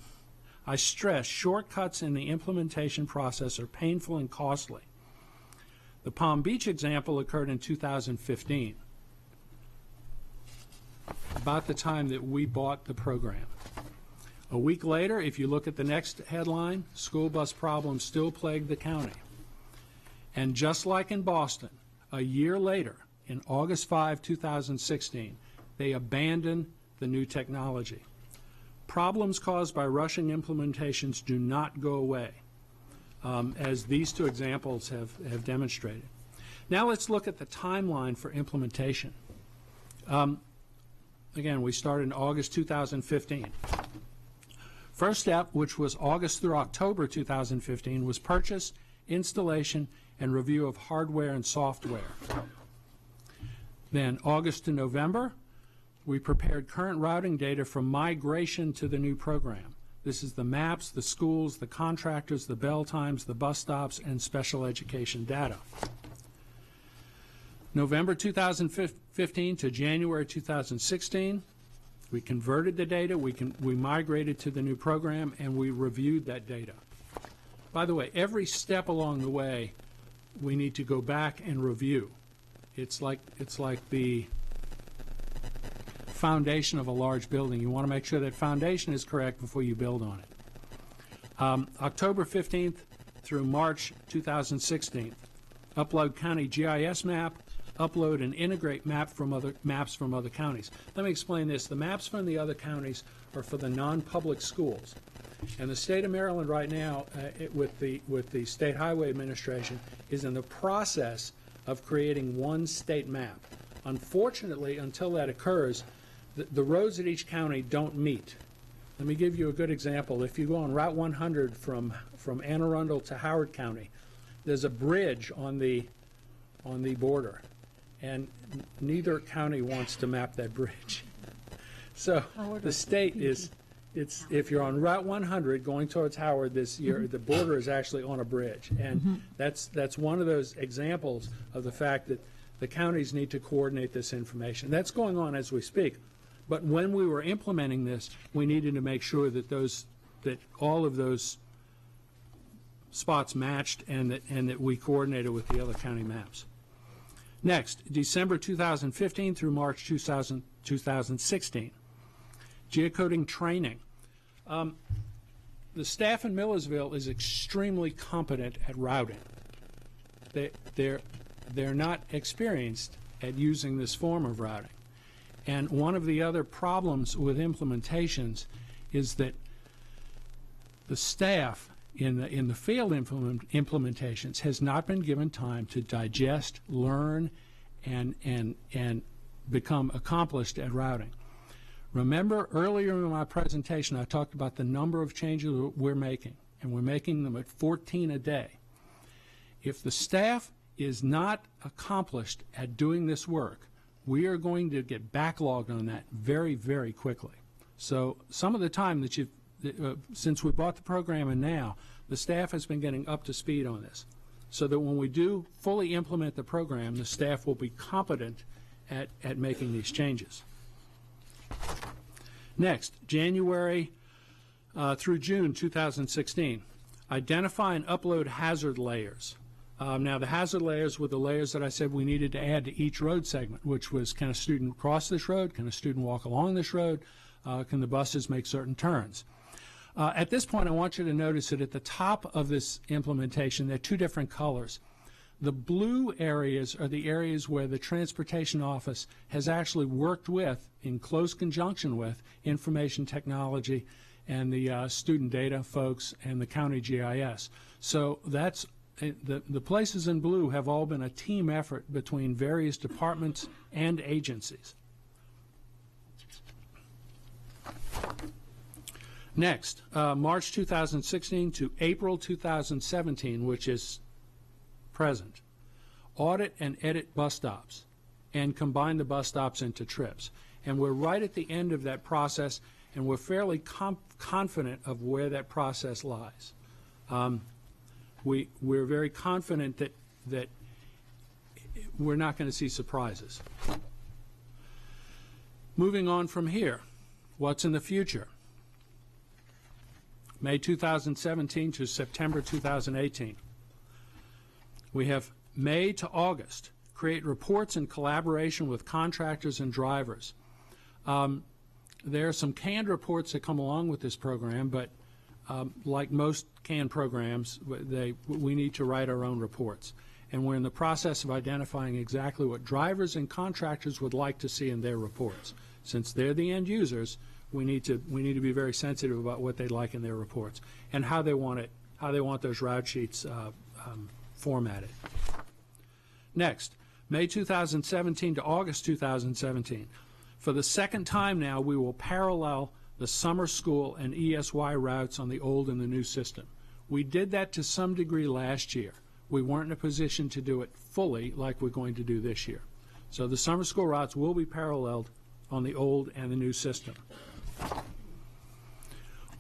I stress shortcuts in the implementation process are painful and costly. The Palm Beach example occurred in 2015, about the time that we bought the program. A week later, if you look at the next headline, school bus problems still plague the county. And just like in Boston, a year later, in August 5, 2016, they abandoned the new technology. Problems caused by rushing implementations do not go away, as these 2 examples have demonstrated. Now let's look at the timeline for implementation. Again, we started in August 2015. First step, which was August through October 2015, was purchase, installation, and review of hardware and software. Then August to November, we prepared current routing data for migration to the new program. This is the maps, the schools, the contractors, the bell times, the bus stops, and special education data. November 2015 to January 2016, we converted the data, we migrated to the new program, and we reviewed that data. By the way, every step along the way, we need to go back and review. It's like the foundation of a large building. You want to make sure that foundation is correct before you build on it. October 15th through March 2016, upload county GIS map, upload and integrate maps from other counties. Let me explain this. The maps from the other counties are for the non-public schools. And the state of Maryland right now, with the State Highway Administration, is in the process of creating one state map. Unfortunately, until that occurs, the roads at each county don't meet. Let me give you a good example. If you go on Route 100 from Anne Arundel to Howard County, there's a bridge on the border, and neither county wants to map that bridge. So the state is, if you're on Route 100 going towards Howard this year, the border is actually on a bridge, and that's one of those examples of the fact that the counties need to coordinate this information. That's going on as we speak. But when we were implementing this, we needed to make sure that all of those spots matched and that we coordinated with the other county maps. Next, December 2015 through March 2016, geocoding training. The staff in Millersville is extremely competent at routing. They're not experienced at using this form of routing. And one of the other problems with implementations is that the staff in the failed implementations has not been given time to digest, learn, and become accomplished at routing. Remember earlier in my presentation I talked about the number of changes we're making, and we're making them at 14 a day. If the staff is not accomplished at doing this work, we are going to get backlogged on that very, very quickly. So some of the time that since we bought the program and now, the staff has been getting up to speed on this, so that when we do fully implement the program, the staff will be competent at making these changes. Next, January through June 2016, identify and upload hazard layers. Now, the hazard layers were the layers that I said we needed to add to each road segment, which was, can a student cross this road? Can a student walk along this road? Can the buses make certain turns? At this point, I want you to notice that at the top of this implementation, there are two different colors. The blue areas are the areas where the Transportation Office has actually worked with, in close conjunction with, information technology and the student data folks and the county GIS. So that's the places in blue have all been a team effort between various departments and agencies. Next, March 2016 to April 2017, which is present. Audit and edit bus stops and combine the bus stops into trips. And we're right at the end of that process, and we're fairly confident of where that process lies. We're very confident that we're not going to see surprises. Moving on from here, what's in the future? May 2017 to September 2018. We have May to August, create reports in collaboration with contractors and drivers. There are some canned reports that come along with this program, but like most canned programs, we need to write our own reports. And we're in the process of identifying exactly what drivers and contractors would like to see in their reports. Since they're the end users, we need to be very sensitive about what they like in their reports and how they want those route sheets formatted. Next, May 2017 to August 2017. For the second time now, we will parallel the summer school and ESY routes on the old and the new system. We did that to some degree last year. We weren't in a position to do it fully like we're going to do this year. So the summer school routes will be paralleled on the old and the new system.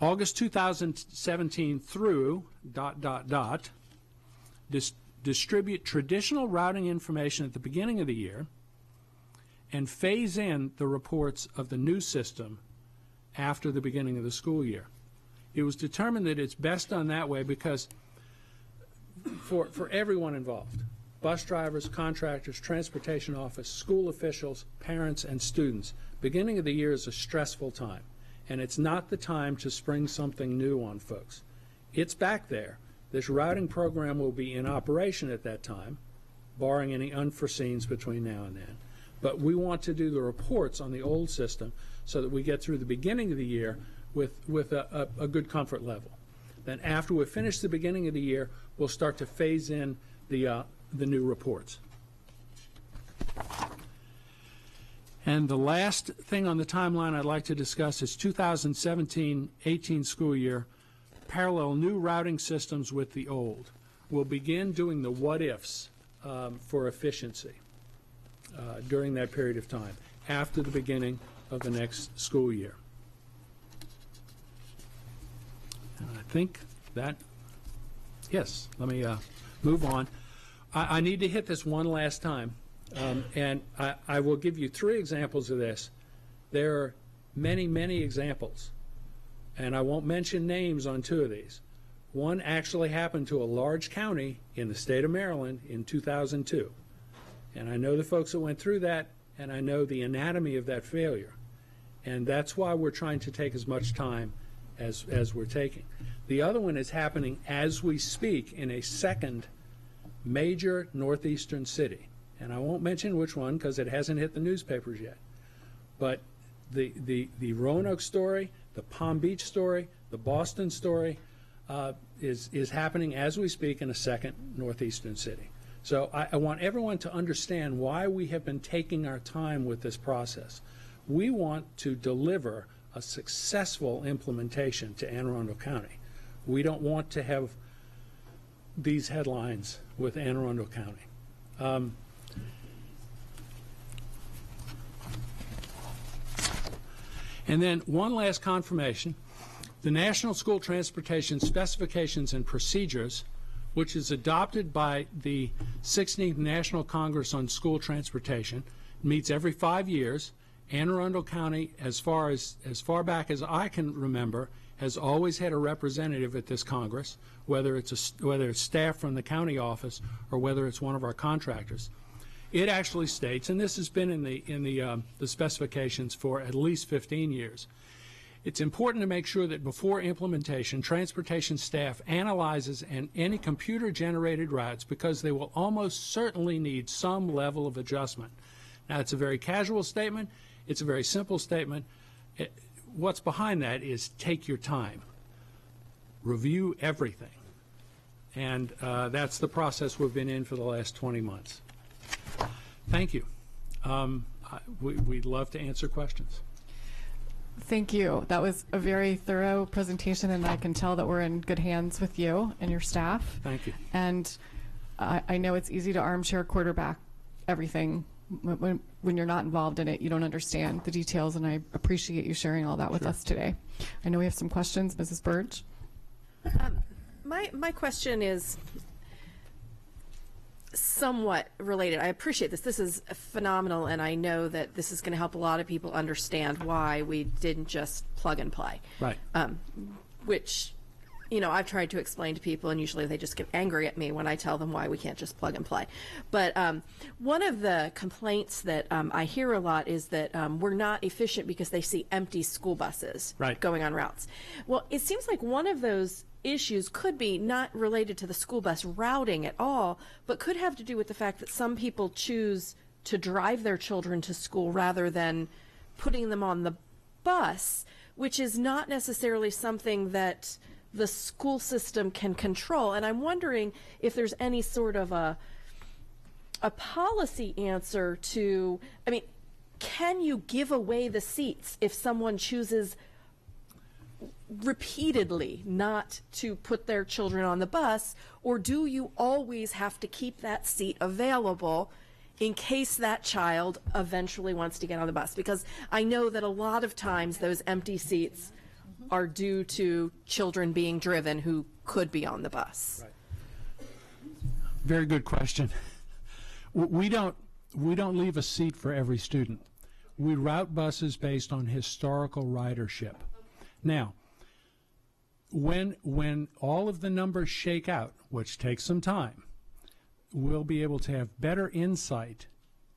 August 2017 through ... distribute traditional routing information at the beginning of the year and phase in the reports of the new system after the beginning of the school year. It was determined that it's best done that way because for everyone involved, bus drivers, contractors, transportation office, school officials, parents, and students. Beginning of the year is a stressful time, and it's not the time to spring something new on folks. It's back there. This routing program will be in operation at that time, barring any unforeseens between now and then. But we want to do the reports on the old system so that we get through the beginning of the year with a good comfort level. Then after we finish the beginning of the year, we'll start to phase in the new reports. And the last thing on the timeline I'd like to discuss is 2017-18 school year, parallel new routing systems with the old. We'll begin doing the what-ifs for efficiency during that period of time, after the beginning of the next school year. And I think that, yes, let me move on. I need to hit this one last time, and I will give you 3 examples of this. There are many, many examples, and I won't mention names on 2 of these. One actually happened to a large county in the state of Maryland in 2002. And I know the folks that went through that, and I know the anatomy of that failure. And that's why we're trying to take as much time as we're taking. The other one is happening as we speak in a second major northeastern city. And I won't mention which one because it hasn't hit the newspapers yet. But the Roanoke story, the Palm Beach story, the Boston story is happening as we speak in a second northeastern city. So I want everyone to understand why we have been taking our time with this process. We want to deliver a successful implementation to Anne Arundel County. We don't want to have these headlines with Anne Arundel County. And then one last confirmation. The National School Transportation Specifications and Procedures, which is adopted by the 16th National Congress on School Transportation, meets every 5 years. Anne Arundel County, as far back as I can remember, has always had a representative at this Congress, whether it's staff from the county office or whether it's one of our contractors. It actually states, and this has been in the specifications for at least 15 years, it's important to make sure that before implementation, transportation staff analyzes any computer-generated routes because they will almost certainly need some level of adjustment. Now, it's a very casual statement. It's a very simple statement. What's behind that is take your time. Review everything. And that's the process we've been in for the last 20 months. Thank you. We'd love to answer questions. Thank you. That was a very thorough presentation, and I can tell that we're in good hands with you and your staff. Thank you. And I know it's easy to armchair quarterback everything. When you're not involved in it, you don't understand the details, and I appreciate you sharing all that with us today. I know we have some questions. Mrs. Burge? My question is somewhat related. I appreciate this. This is phenomenal, and I know that this is going to help a lot of people understand why we didn't just plug and play. Right. Which, you know, I've tried to explain to people, and usually they just get angry at me when I tell them why we can't just plug and play. But one of the complaints that I hear a lot is that we're not efficient because they see empty school buses going on routes. Well, it seems like one of those issues could be not related to the school bus routing at all, but could have to do with the fact that some people choose to drive their children to school rather than putting them on the bus, which is not necessarily something that the school system can control. And I'm wondering if there's any sort of a policy answer to, I mean, can you give away the seats if someone chooses repeatedly not to put their children on the bus, or do you always have to keep that seat available in case that child eventually wants to get on the bus? Because I know that a lot of times those empty seats are due to children being driven who could be on the bus. Right. Very good question. We don't leave a seat for every student. We route buses based on historical ridership. Now, when all of the numbers shake out, which takes some time, we'll be able to have better insight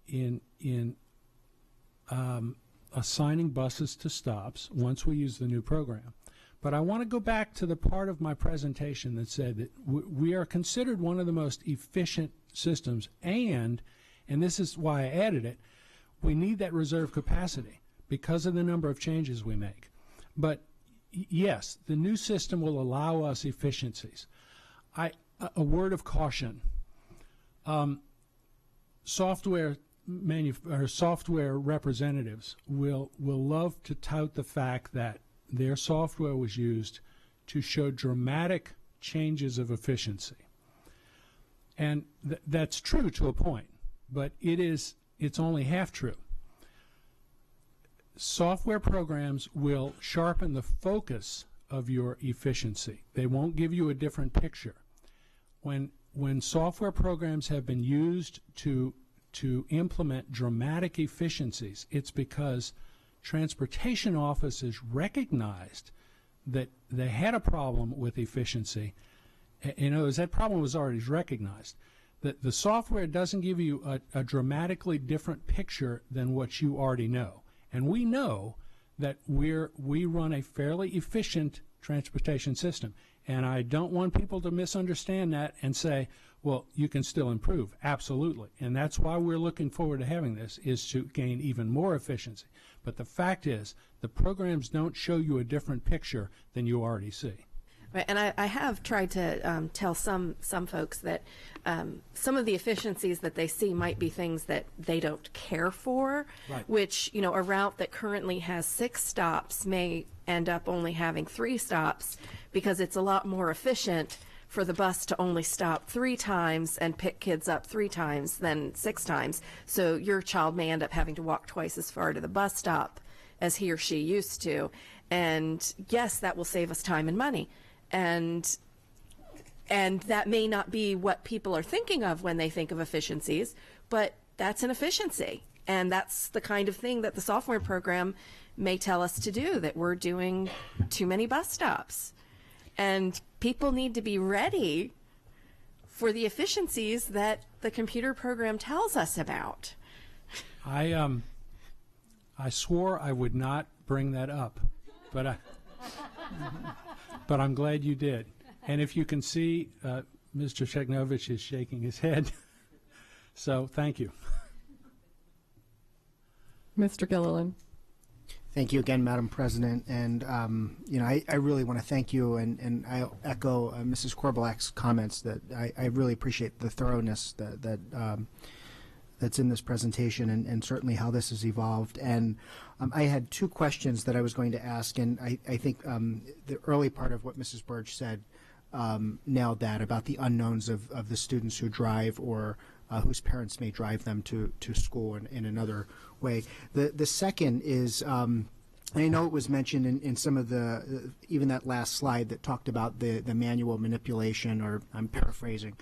in assigning buses to stops once we use the new program. But I want to go back to the part of my presentation that said that we are considered one of the most efficient systems, and this is why I added it, we need that reserve capacity because of the number of changes we make. But yes, the new system will allow us efficiencies. A word of caution. Software representatives will love to tout the fact that their software was used to show dramatic changes of efficiency. And that's true to a point, but it's only half true. Software programs will sharpen the focus of your efficiency. They won't give you a different picture. When software programs have been used to implement dramatic efficiencies, it's because transportation offices recognized that they had a problem with efficiency. In other words, that problem was already recognized. That the software doesn't give you a dramatically different picture than what you already know. And we know that we run a fairly efficient transportation system. And I don't want people to misunderstand that and say, well, you can still improve. Absolutely. And that's why we're looking forward to having this, is to gain even more efficiency. But the fact is, the programs don't show you a different picture than you already see. Right, and I have tried to tell some folks that some of the efficiencies that they see might be things that they don't care for, right. Which, a route that currently has 6 stops may end up only having 3 stops because it's a lot more efficient for the bus to only stop 3 times and pick kids up 3 times than 6 times. So your child may end up having to walk twice as far to the bus stop as he or she used to. And yes, that will save us time and money. And that may not be what people are thinking of when they think of efficiencies, but that's an efficiency. And that's the kind of thing that the software program may tell us to do, that we're doing too many bus stops. And people need to be ready for the efficiencies that the computer program tells us about. I swore I would not bring that up, but I'm glad you did. And if you can see, Mr. Sheknovich is shaking his head. So thank you. Mr. Gilliland. Thank you again, Madam President. And, I really want to thank you, and I echo Mrs. Korbelak's comments that I really appreciate the thoroughness that's in this presentation, and certainly how this has evolved. And I had 2 questions that I was going to ask, and I think the early part of what Mrs. Burge said nailed that, about the unknowns of the students who drive or whose parents may drive them to school in another way. The second is, I know it was mentioned in some of the, even that last slide that talked about the manual manipulation, or I'm paraphrasing,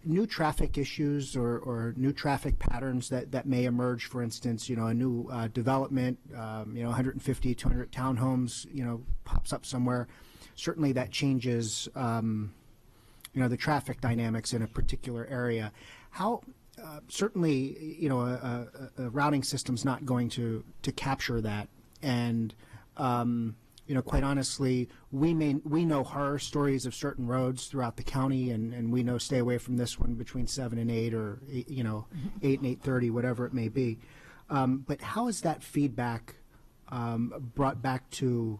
new traffic issues or new traffic patterns that may emerge. For instance, a new development, 150, 200 townhomes, pops up somewhere. Certainly that changes, the traffic dynamics in a particular area. How certainly, a routing system's not going to capture that. And quite honestly, we know horror stories of certain roads throughout the county, and we know stay away from this one between 7 and 8, or 8 and 8:30, whatever it may be. But how is that feedback brought back to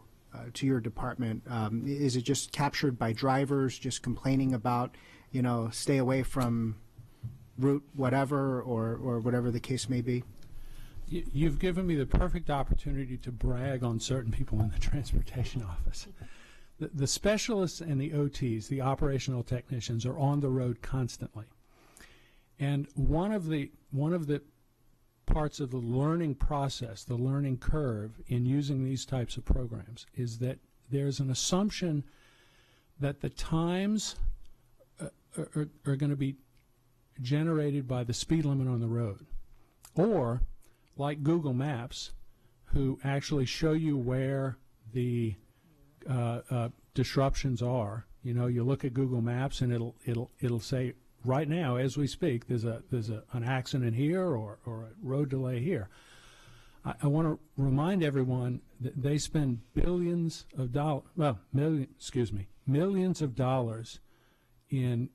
your department? Is it just captured by drivers just complaining about, stay away from route whatever, or whatever the case may be? You've given me the perfect opportunity to brag on certain people in the transportation office. The specialists and the OTs, the operational technicians, are on the road constantly. And one of the parts of the learning process, the learning curve in using these types of programs, is that there's an assumption that the times are going to be generated by the speed limit on the road, or like Google Maps, who actually show you where the disruptions are, You know, you look at Google Maps and it'll say right now as we speak there's an accident here or a road delay here. I want to remind everyone that they spend millions of dollars in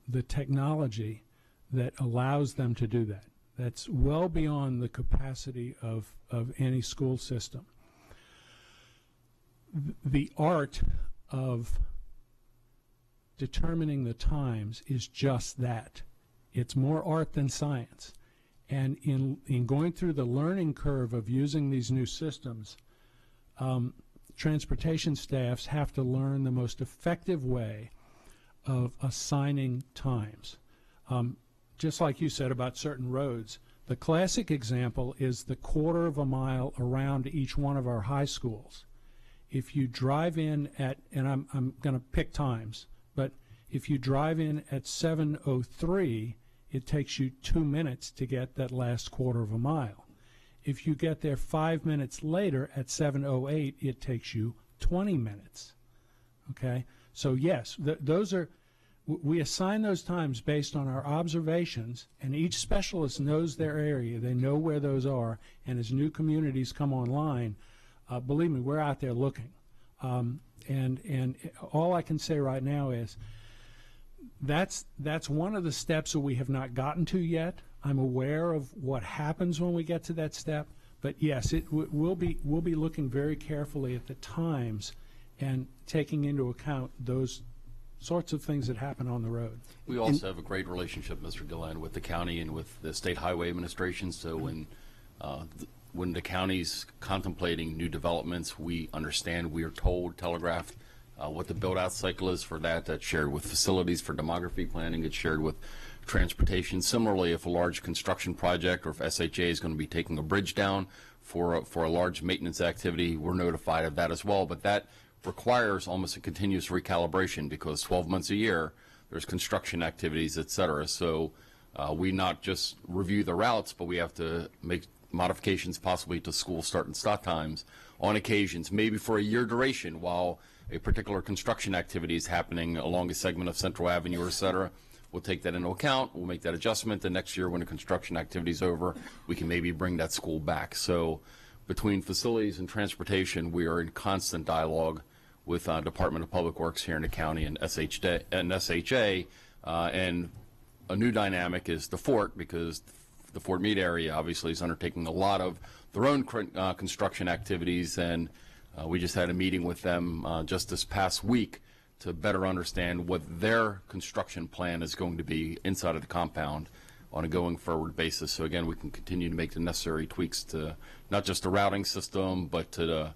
the technology that allows them to do that. That's well beyond the capacity of any school system. The art of determining the times is just that. It's more art than science. And in going through the learning curve of using these new systems, transportation staffs have to learn the most effective way of assigning times. Just like you said about certain roads, the classic example is the 1/4 mile around each one of our high schools. If you drive in at, and I'm going to pick times, but if you drive in at 7:03, it takes you 2 minutes to get that last 1/4 mile. If you get there 5 minutes later at 7:08, it takes you 20 minutes. Okay? So yes, those are, we assign those times based on our observations, and each specialist knows their area. They know where those are, and as new communities come online, believe me, we're out there looking. And all I can say right now is that's one of the steps that we have not gotten to yet. I'm aware of what happens when we get to that step, but yes, we'll be looking very carefully at the times and taking into account those sorts of things that happen on the road. We also have a great relationship, Mr. Gillen, with the county and with the State Highway Administration. So when the county's contemplating new developments, we understand, we are told, telegraphed what the build-out cycle is for that. That's shared with facilities for demography planning. It's shared with transportation. Similarly, if a large construction project or if SHA is going to be taking a bridge down for a large maintenance activity, we're notified of that as well. But that requires almost a continuous recalibration because 12 months a year there's construction activities, et cetera. So we not just review the routes, but we have to make modifications possibly to school start and stop times on occasions, maybe for a year duration while a particular construction activity is happening along a segment of Central Avenue, et cetera. We'll take that into account. We'll make that adjustment. The next year when the construction activity is over, we can maybe bring that school back. So between facilities and transportation, we are in constant dialogue with Department of Public Works here in the county and SHA. And a new dynamic is the Fort, because the Fort Meade area obviously is undertaking a lot of their own construction activities, and we just had a meeting with them just this past week to better understand what their construction plan is going to be inside of the compound on a going forward basis. So again, we can continue to make the necessary tweaks to not just the routing system, but to the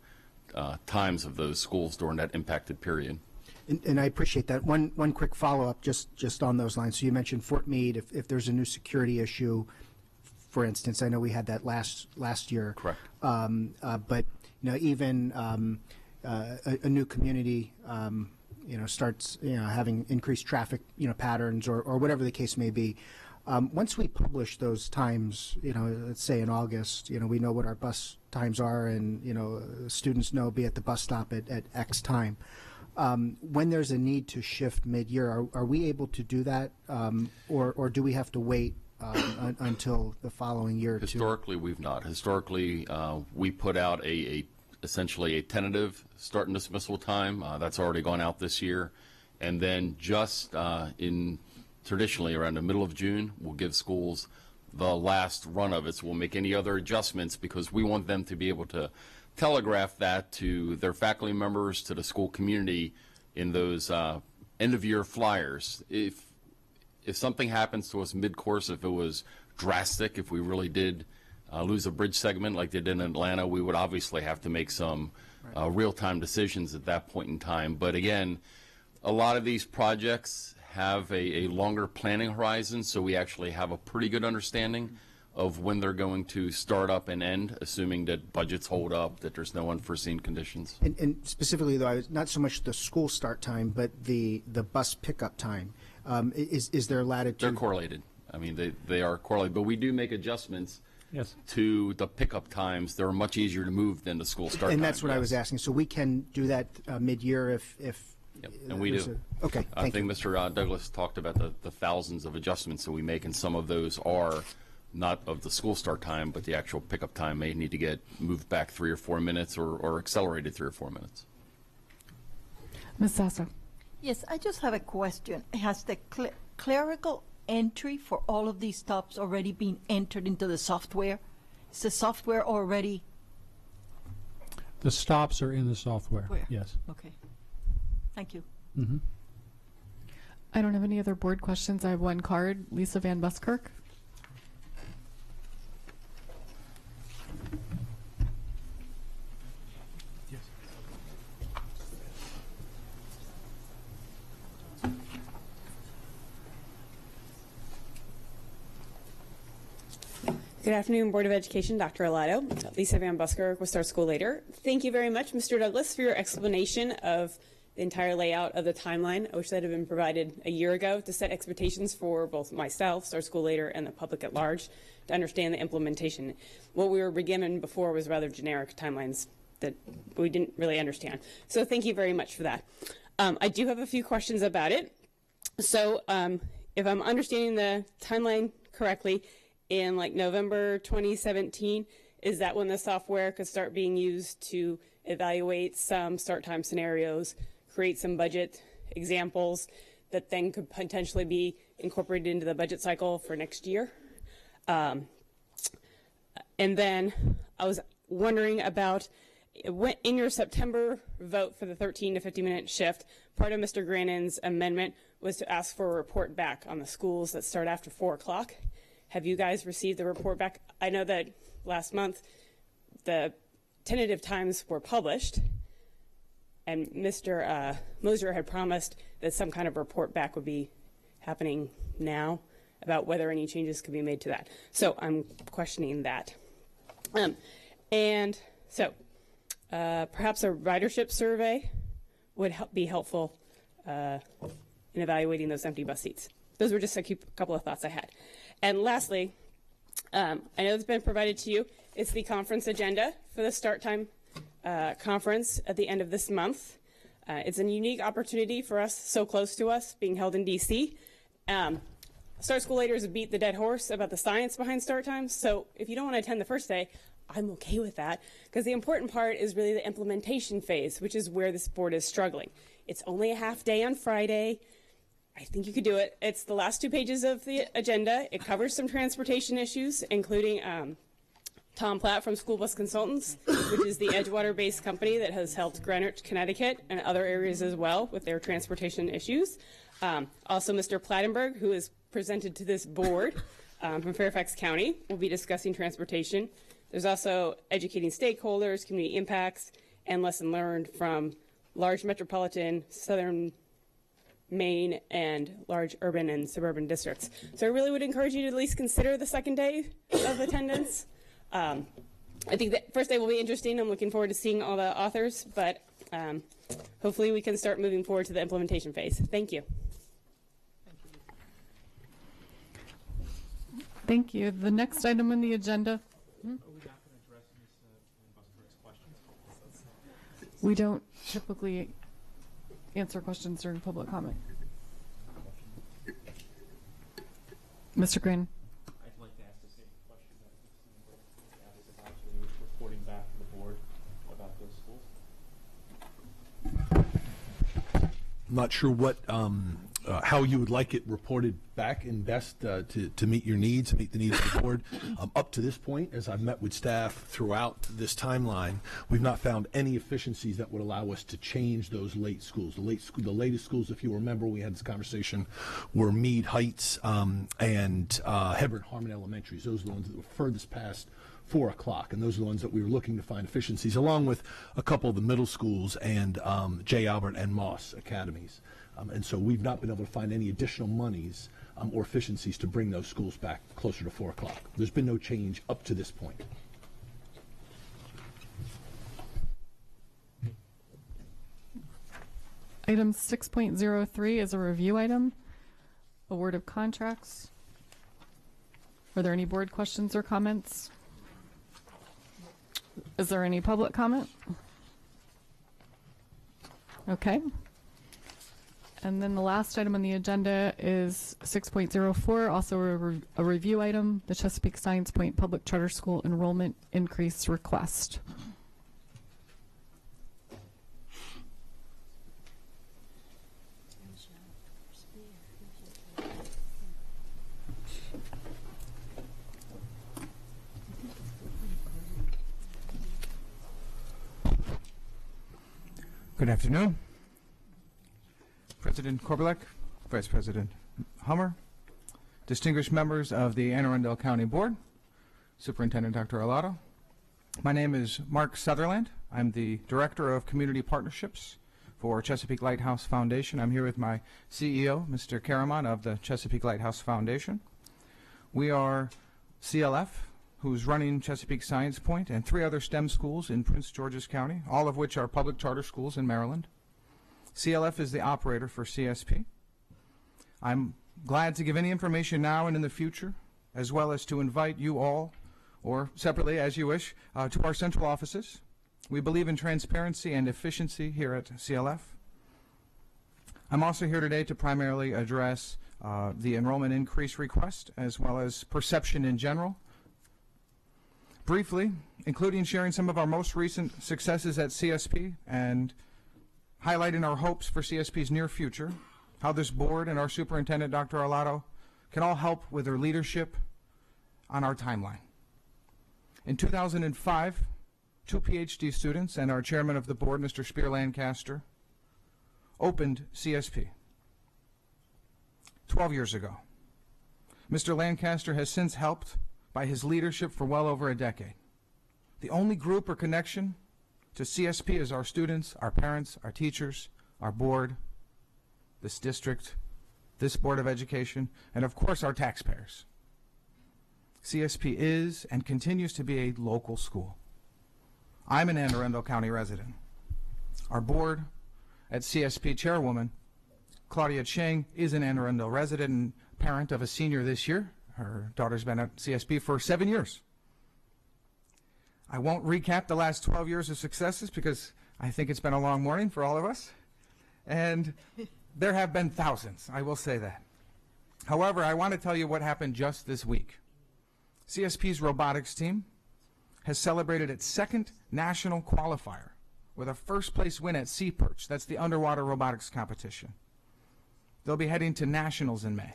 times of those schools during that impacted period. And I appreciate that. One quick follow-up just on those lines. So you mentioned Fort Meade. If there's a new security issue, for instance, I know we had that last year. Correct. But even a new community, starts having increased traffic patterns or whatever the case may be. Once we publish those times, let's say in August, we know what our bus times are, and students know be at the bus stop at X time. When there's a need to shift mid-year, are we able to do that, or do we have to wait until the following year? Historically, we've not. Historically, we put out essentially a tentative start and dismissal time. That's already gone out this year, and then just traditionally around the middle of June, we'll give schools the last run of it. So we'll make any other adjustments because we want them to be able to telegraph that to their faculty members, to the school community in those end-of-year flyers. If something happens to us mid-course, if it was drastic, if we really did lose a bridge segment like they did in Atlanta, we would obviously have to make some real-time decisions at that point in time. But again, a lot of these projects have a longer planning horizon, so we actually have a pretty good understanding of when they're going to start up and end, assuming that budgets hold up, that there's no unforeseen conditions. And specifically, though, not so much the school start time, but the bus pickup time. Is there latitude? They're correlated. I mean, they are correlated, but we do make adjustments Yes. to the pickup times, they're much easier to move than the school start And time, that's what I was yes. asking. So we can do that mid-year if Yep, and we there's do. Okay, I thank think you. Mr. Douglas talked about the thousands of adjustments that we make, and some of those are not of the school start time, but the actual pickup time may need to get moved back 3 or 4 minutes or accelerated 3 or 4 minutes. Ms. Sasso. Yes, I just have a question. Has the clerical entry for all of these stops already been entered into the software? Is the software already? The stops are in the software. Where? Yes. Okay. Thank you. Mm-hmm. I don't have any other board questions. I have one card. Lisa Van Buskirk. Good afternoon, Board of Education, Dr. Alato. Lisa Van Busker with Star School Later. Thank you very much, Mr. Douglas, for your explanation of the entire layout of the timeline. I wish that had been provided a year ago to set expectations for both myself, Star School Later, and the public at large to understand the implementation. What we were beginning before was rather generic timelines that we didn't really understand. So thank you very much for that. I do have a few questions about it. So if I'm understanding the timeline correctly, in like November 2017, is that when the software could start being used to evaluate some start time scenarios, create some budget examples that then could potentially be incorporated into the budget cycle for next year? And then I was wondering about, in your September vote for the 13 to 50-minute shift, part of Mr. Grannon's amendment was to ask for a report back on the schools that start after 4 o'clock. Have you guys received the report back? I know that last month the tentative times were published, and Mr. Moser had promised that some kind of report back would be happening now about whether any changes could be made to that. So I'm questioning that. And so perhaps a ridership survey would be helpful in evaluating those empty bus seats. Those were just a couple of thoughts I had. And lastly, I know it's been provided to you. It's the conference agenda for the start time conference at the end of this month. It's a unique opportunity for us, so close to us, being held in D.C. Start School Later has beat the dead horse about the science behind start times. So if you don't want to attend the first day, I'm okay with that, because the important part is really the implementation phase, which is where this board is struggling. It's only a half day on Friday. I think you could do it. It's the last 2 pages of the agenda. It covers some transportation issues, including Tom Platt from School Bus Consultants, which is the Edgewater-based company that has helped Greenwich, Connecticut, and other areas as well with their transportation issues. Also, Mr. Plattenberg, who is presented to this board from Fairfax County, will be discussing transportation. There's also educating stakeholders, community impacts, and lesson learned from large metropolitan, southern Maine, and large urban and suburban districts. So I really would encourage you to at least consider the second day of attendance. I think the first day will be interesting. I'm looking forward to seeing all the authors, but hopefully we can start moving forward to the implementation phase. Thank you. Thank you. The next item on the agenda. We don't typically answer questions during public comment. Mr. Green. I'd like to ask the same question that is actually reporting back to the board about those schools. I'm not sure what how you would like it reported back and best to meet your needs, meet the needs of the board. Up to this point, as I've met with staff throughout this timeline, we've not found any efficiencies that would allow us to change those late schools. The latest schools, if you remember, we had this conversation, were Mead Heights and Hebron Harmon Elementaries. Those are the ones that were furthest past 4 o'clock, and those are the ones that we were looking to find efficiencies, along with a couple of the middle schools and J. Albert and Moss academies. And so we've not been able to find any additional monies or efficiencies to bring those schools back closer to 4 o'clock. There's been no change up to this point. Item 6.03 is a review item, award of contracts. Are there any board questions or comments? Is there any public comment? Okay. And then the last item on the agenda is 6.04, also a review item, the Chesapeake Science Point Public Charter School enrollment increase request. Good afternoon. President Korbelek, Vice President Hummer, distinguished members of the Anne Arundel County Board, Superintendent Dr. Alato. My name is Mark Sutherland. I'm the Director of Community Partnerships for Chesapeake Lighthouse Foundation. I'm here with my CEO, Mr. Karaman of the Chesapeake Lighthouse Foundation. We are CLF, who's running Chesapeake Science Point and 3 other STEM schools in Prince George's County, all of which are public charter schools in Maryland. CLF is the operator for CSP. I'm glad to give any information now and in the future, as well as to invite you all, or separately as you wish, to our central offices. We believe in transparency and efficiency here at CLF. I'm also here today to primarily address the enrollment increase request, as well as perception in general. Briefly, including sharing some of our most recent successes at CSP and highlighting our hopes for CSP's near future, how this board and our superintendent, Dr. Alato, can all help with their leadership on our timeline. In 2005, 2 PhD students and our chairman of the board, Mr. Spear Lancaster, opened CSP 12 years ago. Mr. Lancaster has since helped by his leadership for well over a decade. The only group or connection to CSP is our students, our parents, our teachers, our board, this district, this Board of Education, and of course our taxpayers. CSP is and continues to be a local school. I'm an Anne Arundel County resident. Our board at CSP chairwoman, Claudia Cheng, is an Anne Arundel resident and parent of a senior this year. Her daughter's been at CSP for 7 years. I won't recap the last 12 years of successes because I think it's been a long morning for all of us. And there have been thousands, I will say that. However, I want to tell you what happened just this week. CSP's robotics team has celebrated its 2nd national qualifier with a first-place win at Sea Perch. That's the underwater robotics competition. They'll be heading to nationals in May.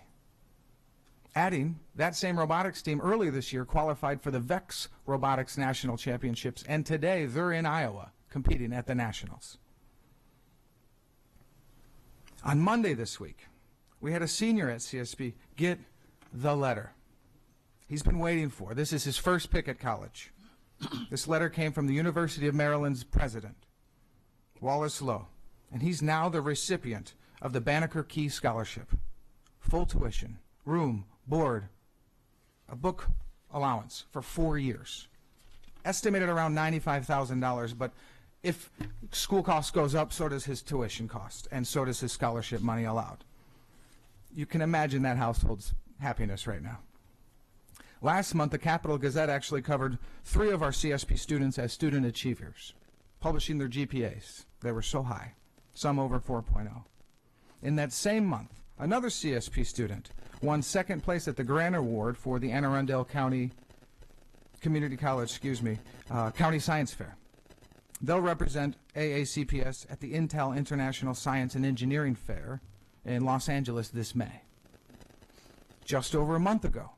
Adding, that same robotics team earlier this year qualified for the VEX Robotics National Championships, and today they're in Iowa competing at the Nationals. On Monday this week, we had a senior at CSP get the letter he's been waiting for. This is his first pick at college. This letter came from the University of Maryland's president, Wallace Lowe, and he's now the recipient of the Banneker Key Scholarship. Full tuition, room, board, a book allowance for 4 years. Estimated around $95,000, but if school cost goes up, so does his tuition cost, and so does his scholarship money allowed. You can imagine that household's happiness right now. Last month, the Capital Gazette actually covered 3 of our CSP students as student achievers, publishing their GPAs. They were so high, some over 4.0. In that same month, another CSP student won 2nd place at the Grant Award for the Anne Arundel County Community College, County Science Fair. They'll represent AACPS at the Intel International Science and Engineering Fair in Los Angeles this May. Just over a month ago,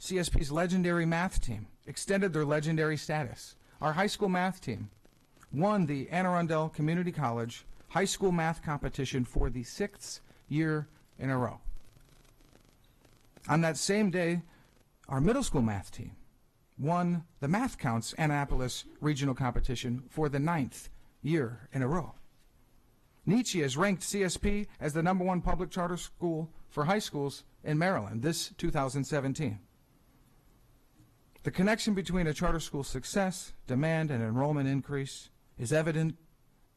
CSP's legendary math team extended their legendary status. Our high school math team won the Anne Arundel Community College High School Math Competition for the 6th year in a row. On that same day, our middle school math team won the Math Counts Annapolis Regional Competition for the 9th year in a row. Nietzsche has ranked CSP as the #1 public charter school for high schools in Maryland this 2017. The connection between a charter school's success, demand, and enrollment increase is evident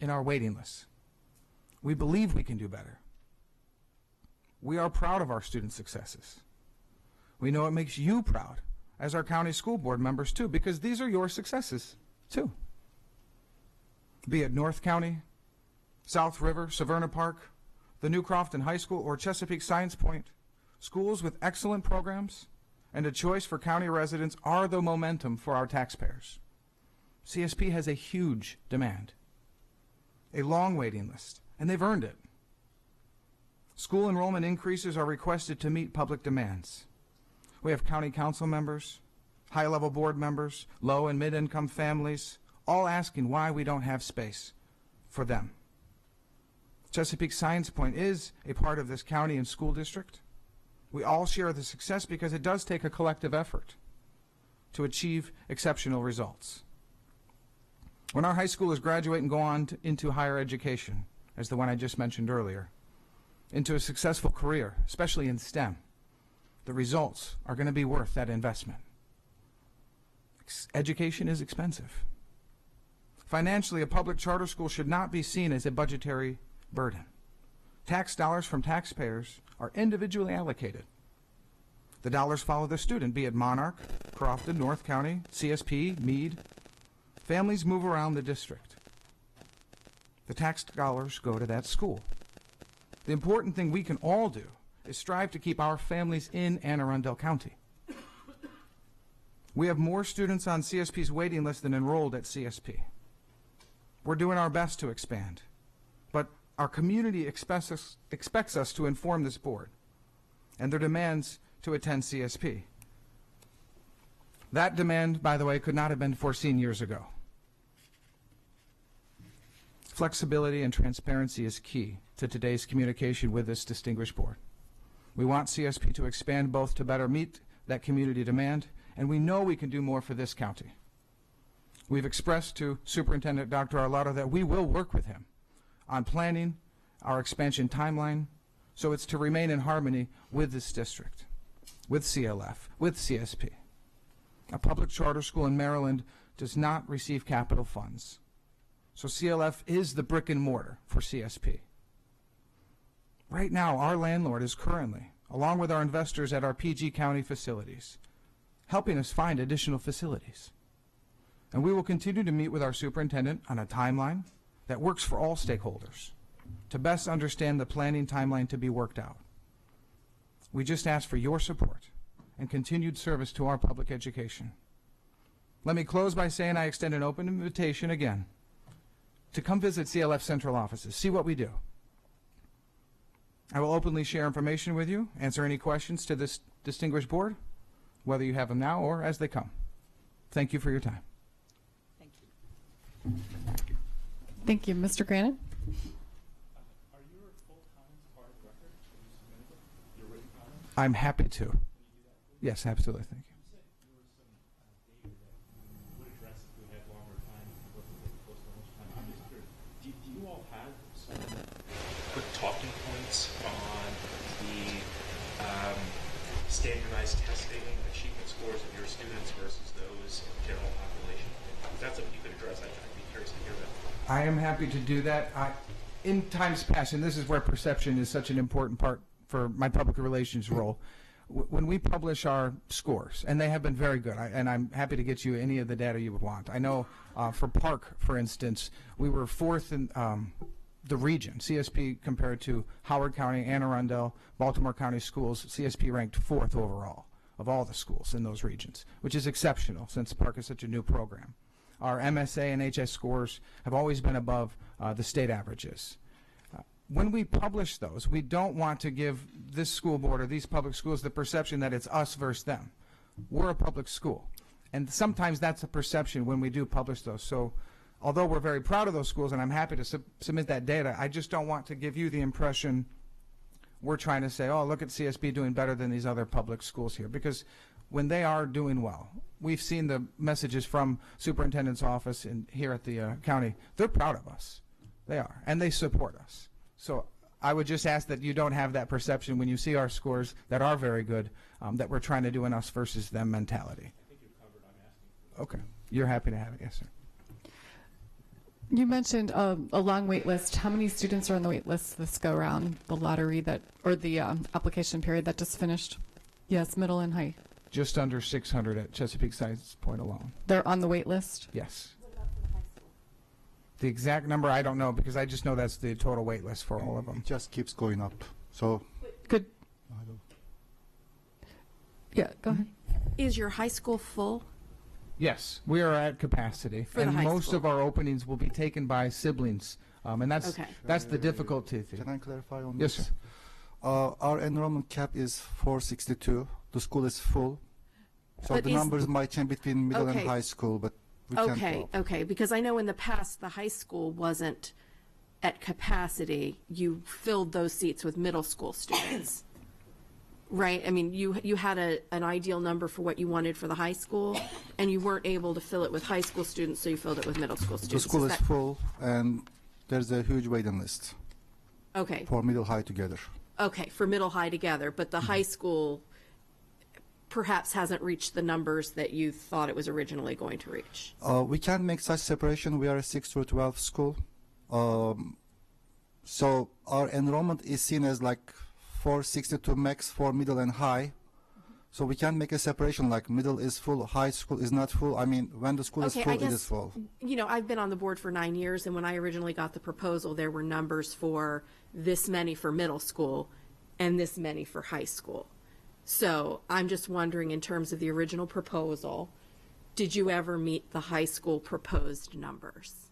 in our waiting lists. We believe we can do better. We are proud of our student successes. We know it makes you proud as our county school board members too, because these are your successes too. Be it North County, South River, Severna Park, the New Crofton High School, or Chesapeake Science Point, schools with excellent programs and a choice for county residents are the momentum for our taxpayers. CSP has a huge demand, a long waiting list, and they've earned it. School enrollment increases are requested to meet public demands. We have county council members, high-level board members, low and mid-income families, all asking why we don't have space for them. Chesapeake Science Point is a part of this county and school district. We all share the success because it does take a collective effort to achieve exceptional results. When our high schoolers graduate and go on into higher education, as the one I just mentioned earlier, into a successful career, especially in STEM, the results are going to be worth that investment. Education is expensive. Financially, a public charter school should not be seen as a budgetary burden. Tax dollars from taxpayers are individually allocated. The dollars follow the student, be it Monarch, Crofton, North County, CSP, Meade. Families move around the district. The tax dollars go to that school. The important thing we can all do is strive to keep our families in Anne Arundel County. We have more students on CSP's waiting list than enrolled at CSP. We're doing our best to expand, but our community expects us to inform this board and their demands to attend CSP. That demand, by the way, could not have been foreseen years ago. Flexibility and transparency is key to today's communication with this distinguished board. We want CSP to expand both to better meet that community demand, and we know we can do more for this county. We've expressed to Superintendent Dr. Arlotto that we will work with him on planning our expansion timeline so it's to remain in harmony with this district, with CLF, with CSP. A public charter school in Maryland does not receive capital funds, so CLF is the brick and mortar for CSP. Right now, our landlord is currently, along with our investors at our PG County facilities, helping us find additional facilities. And we will continue to meet with our superintendent on a timeline that works for all stakeholders to best understand the planning timeline to be worked out. We just ask for your support and continued service to our public education. Let me close by saying I extend an open invitation again to come visit CLF central offices, see what we do. I will openly share information with you, answer any questions to this distinguished board, whether you have them now or as they come. Thank you for your time. Thank you. Mr. Granite? Are your full comments part of the record? Have you submitted them? Your written comments? I'm happy to. Can you do that, please? Yes, absolutely. Thank you. You said there was some data that you would address if we had longer time, if it wasn't getting close to lunch time. I'm just curious, do you all have some quick talking points on the standardized testing achievement scores of your students versus those of the general population? If that's something you could address, I'd be curious to hear that. I am happy to do that. In times past, and this is where perception is such an important part for my public relations role, when we publish our scores, and they have been very good, and I'm happy to get you any of the data you would want. I know for Park, for instance, we were fourth in the region, CSP compared to Howard County, Anne Arundel, Baltimore County schools, CSP ranked fourth overall of all the schools in those regions, which is exceptional since Park is such a new program. Our MSA and HS scores have always been above the state averages. When we publish those, we don't want to give this school board or these public schools the perception that it's us versus them. We're a public school, and sometimes that's a perception when we do publish those. So although we're very proud of those schools, and I'm happy to submit that data, I just don't want to give you the impression we're trying to say, oh, look at CSB doing better than these other public schools here, because when they are doing well, we've seen the messages from superintendent's office and here at the county. They're proud of us. They are, and they support us. So I would just ask that you don't have that perception when you see our scores that are very good, that we're trying to do an us versus them mentality. I think you've covered. I'm asking. Okay. You're happy to have it. Yes, sir. You mentioned a long wait list. How many students are on the wait list this go around, the lottery that, or the application period that just finished? Yes, middle and high. just under 600 at Chesapeake Science Point alone. They're on the wait list? Yes. The exact number I don't know, because I just know that's the total wait list for all of them. It just keeps going up. So Good. Yeah, go ahead. Is your high school full? Yes, we are at capacity, For the and high most school. of our openings will be taken by siblings, and that's Okay. that's the difficulty. Can I clarify on Yes, this? sir. Our enrollment cap is 462. The school is full. So But the is- numbers might change between middle Okay. and high school, but we can't Okay, go up. okay, because I know in the past, the high school wasn't at capacity. You filled those seats with middle school students. Right? I mean, you had an ideal number for what you wanted for the high school, and you weren't able to fill it with high school students, so you filled it with middle school The students. school is that- full, and there's a huge waiting list Okay, for middle high together. okay, for middle high together, but the high school perhaps hasn't reached the numbers that you thought it was originally going to reach. We can't make such separation. We are a 6 through 12 school. So our enrollment is seen as like 462 max for middle and high. So we can't make a separation like middle is full, high school is not full. I mean, when the school is Okay, full, I it is guess, full. you know, I've been on the board for 9 years, and when I originally got the proposal, there were numbers for this many for middle school and this many for high school. So I'm just wondering, in terms of the original proposal, did you ever meet the high school proposed numbers?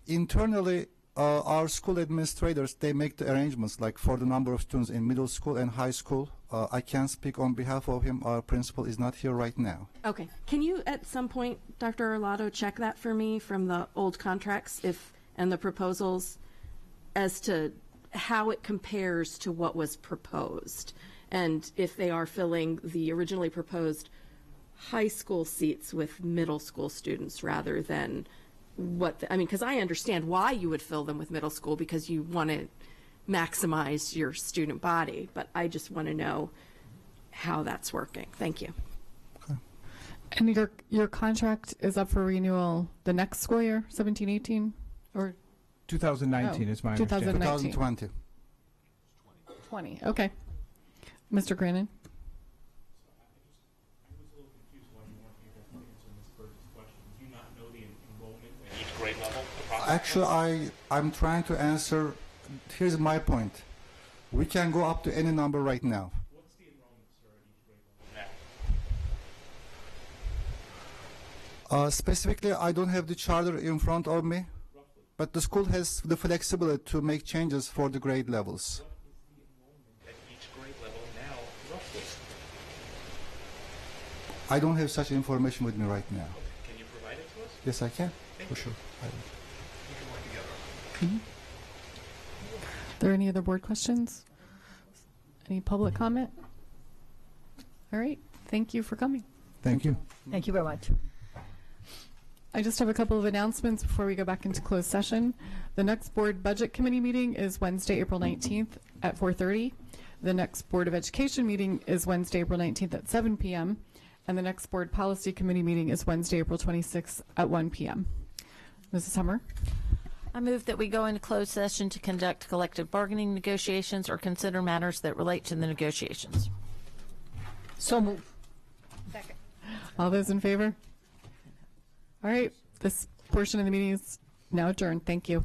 Internally, our school administrators, they make the arrangements like for the number of students in middle school and high school. I can't speak on behalf of him. Our principal is not here right now. Okay. Can you, at some point, Dr. Arlotto, check that for me from the old contracts and the proposals as to how it compares to what was proposed? And if they are filling the originally proposed high school seats with middle school students rather than I mean, because I understand why you would fill them with middle school, because you want to maximize your student body, but I just want to know how that's working. Thank you. And your contract is up for renewal the next school year, 17-18, or 2019 is my understanding. 2020. 20. Okay. Mr. Grannon. Each grade level? Actually, I'm trying to answer. Here's my point. We can go up to any number right now. What's the enrollment, sir, at each grade level now? Specifically, I don't have the charter in front of me, but the school has the flexibility to make changes for the grade levels. At each grade level now, roughly? I don't have such information with me right now. Can you provide it to us? Yes, I can, Thank for you. sure. We can work together. Are there any other board questions? Any public comment? All right. Thank you for coming. Thank you. Thank you very much. I just have a couple of announcements before we go back into closed session. The next board budget committee meeting is Wednesday, April 19th at 4:30. The next Board of Education meeting is Wednesday, April 19th at 7 p.m. And the next board policy committee meeting is Wednesday, April 26th at 1 p.m. Mrs. Hummer? I move that we go into closed session to conduct collective bargaining negotiations or consider matters that relate to the negotiations. So moved. All those in favor? All right. This portion of the meeting is now adjourned. Thank you.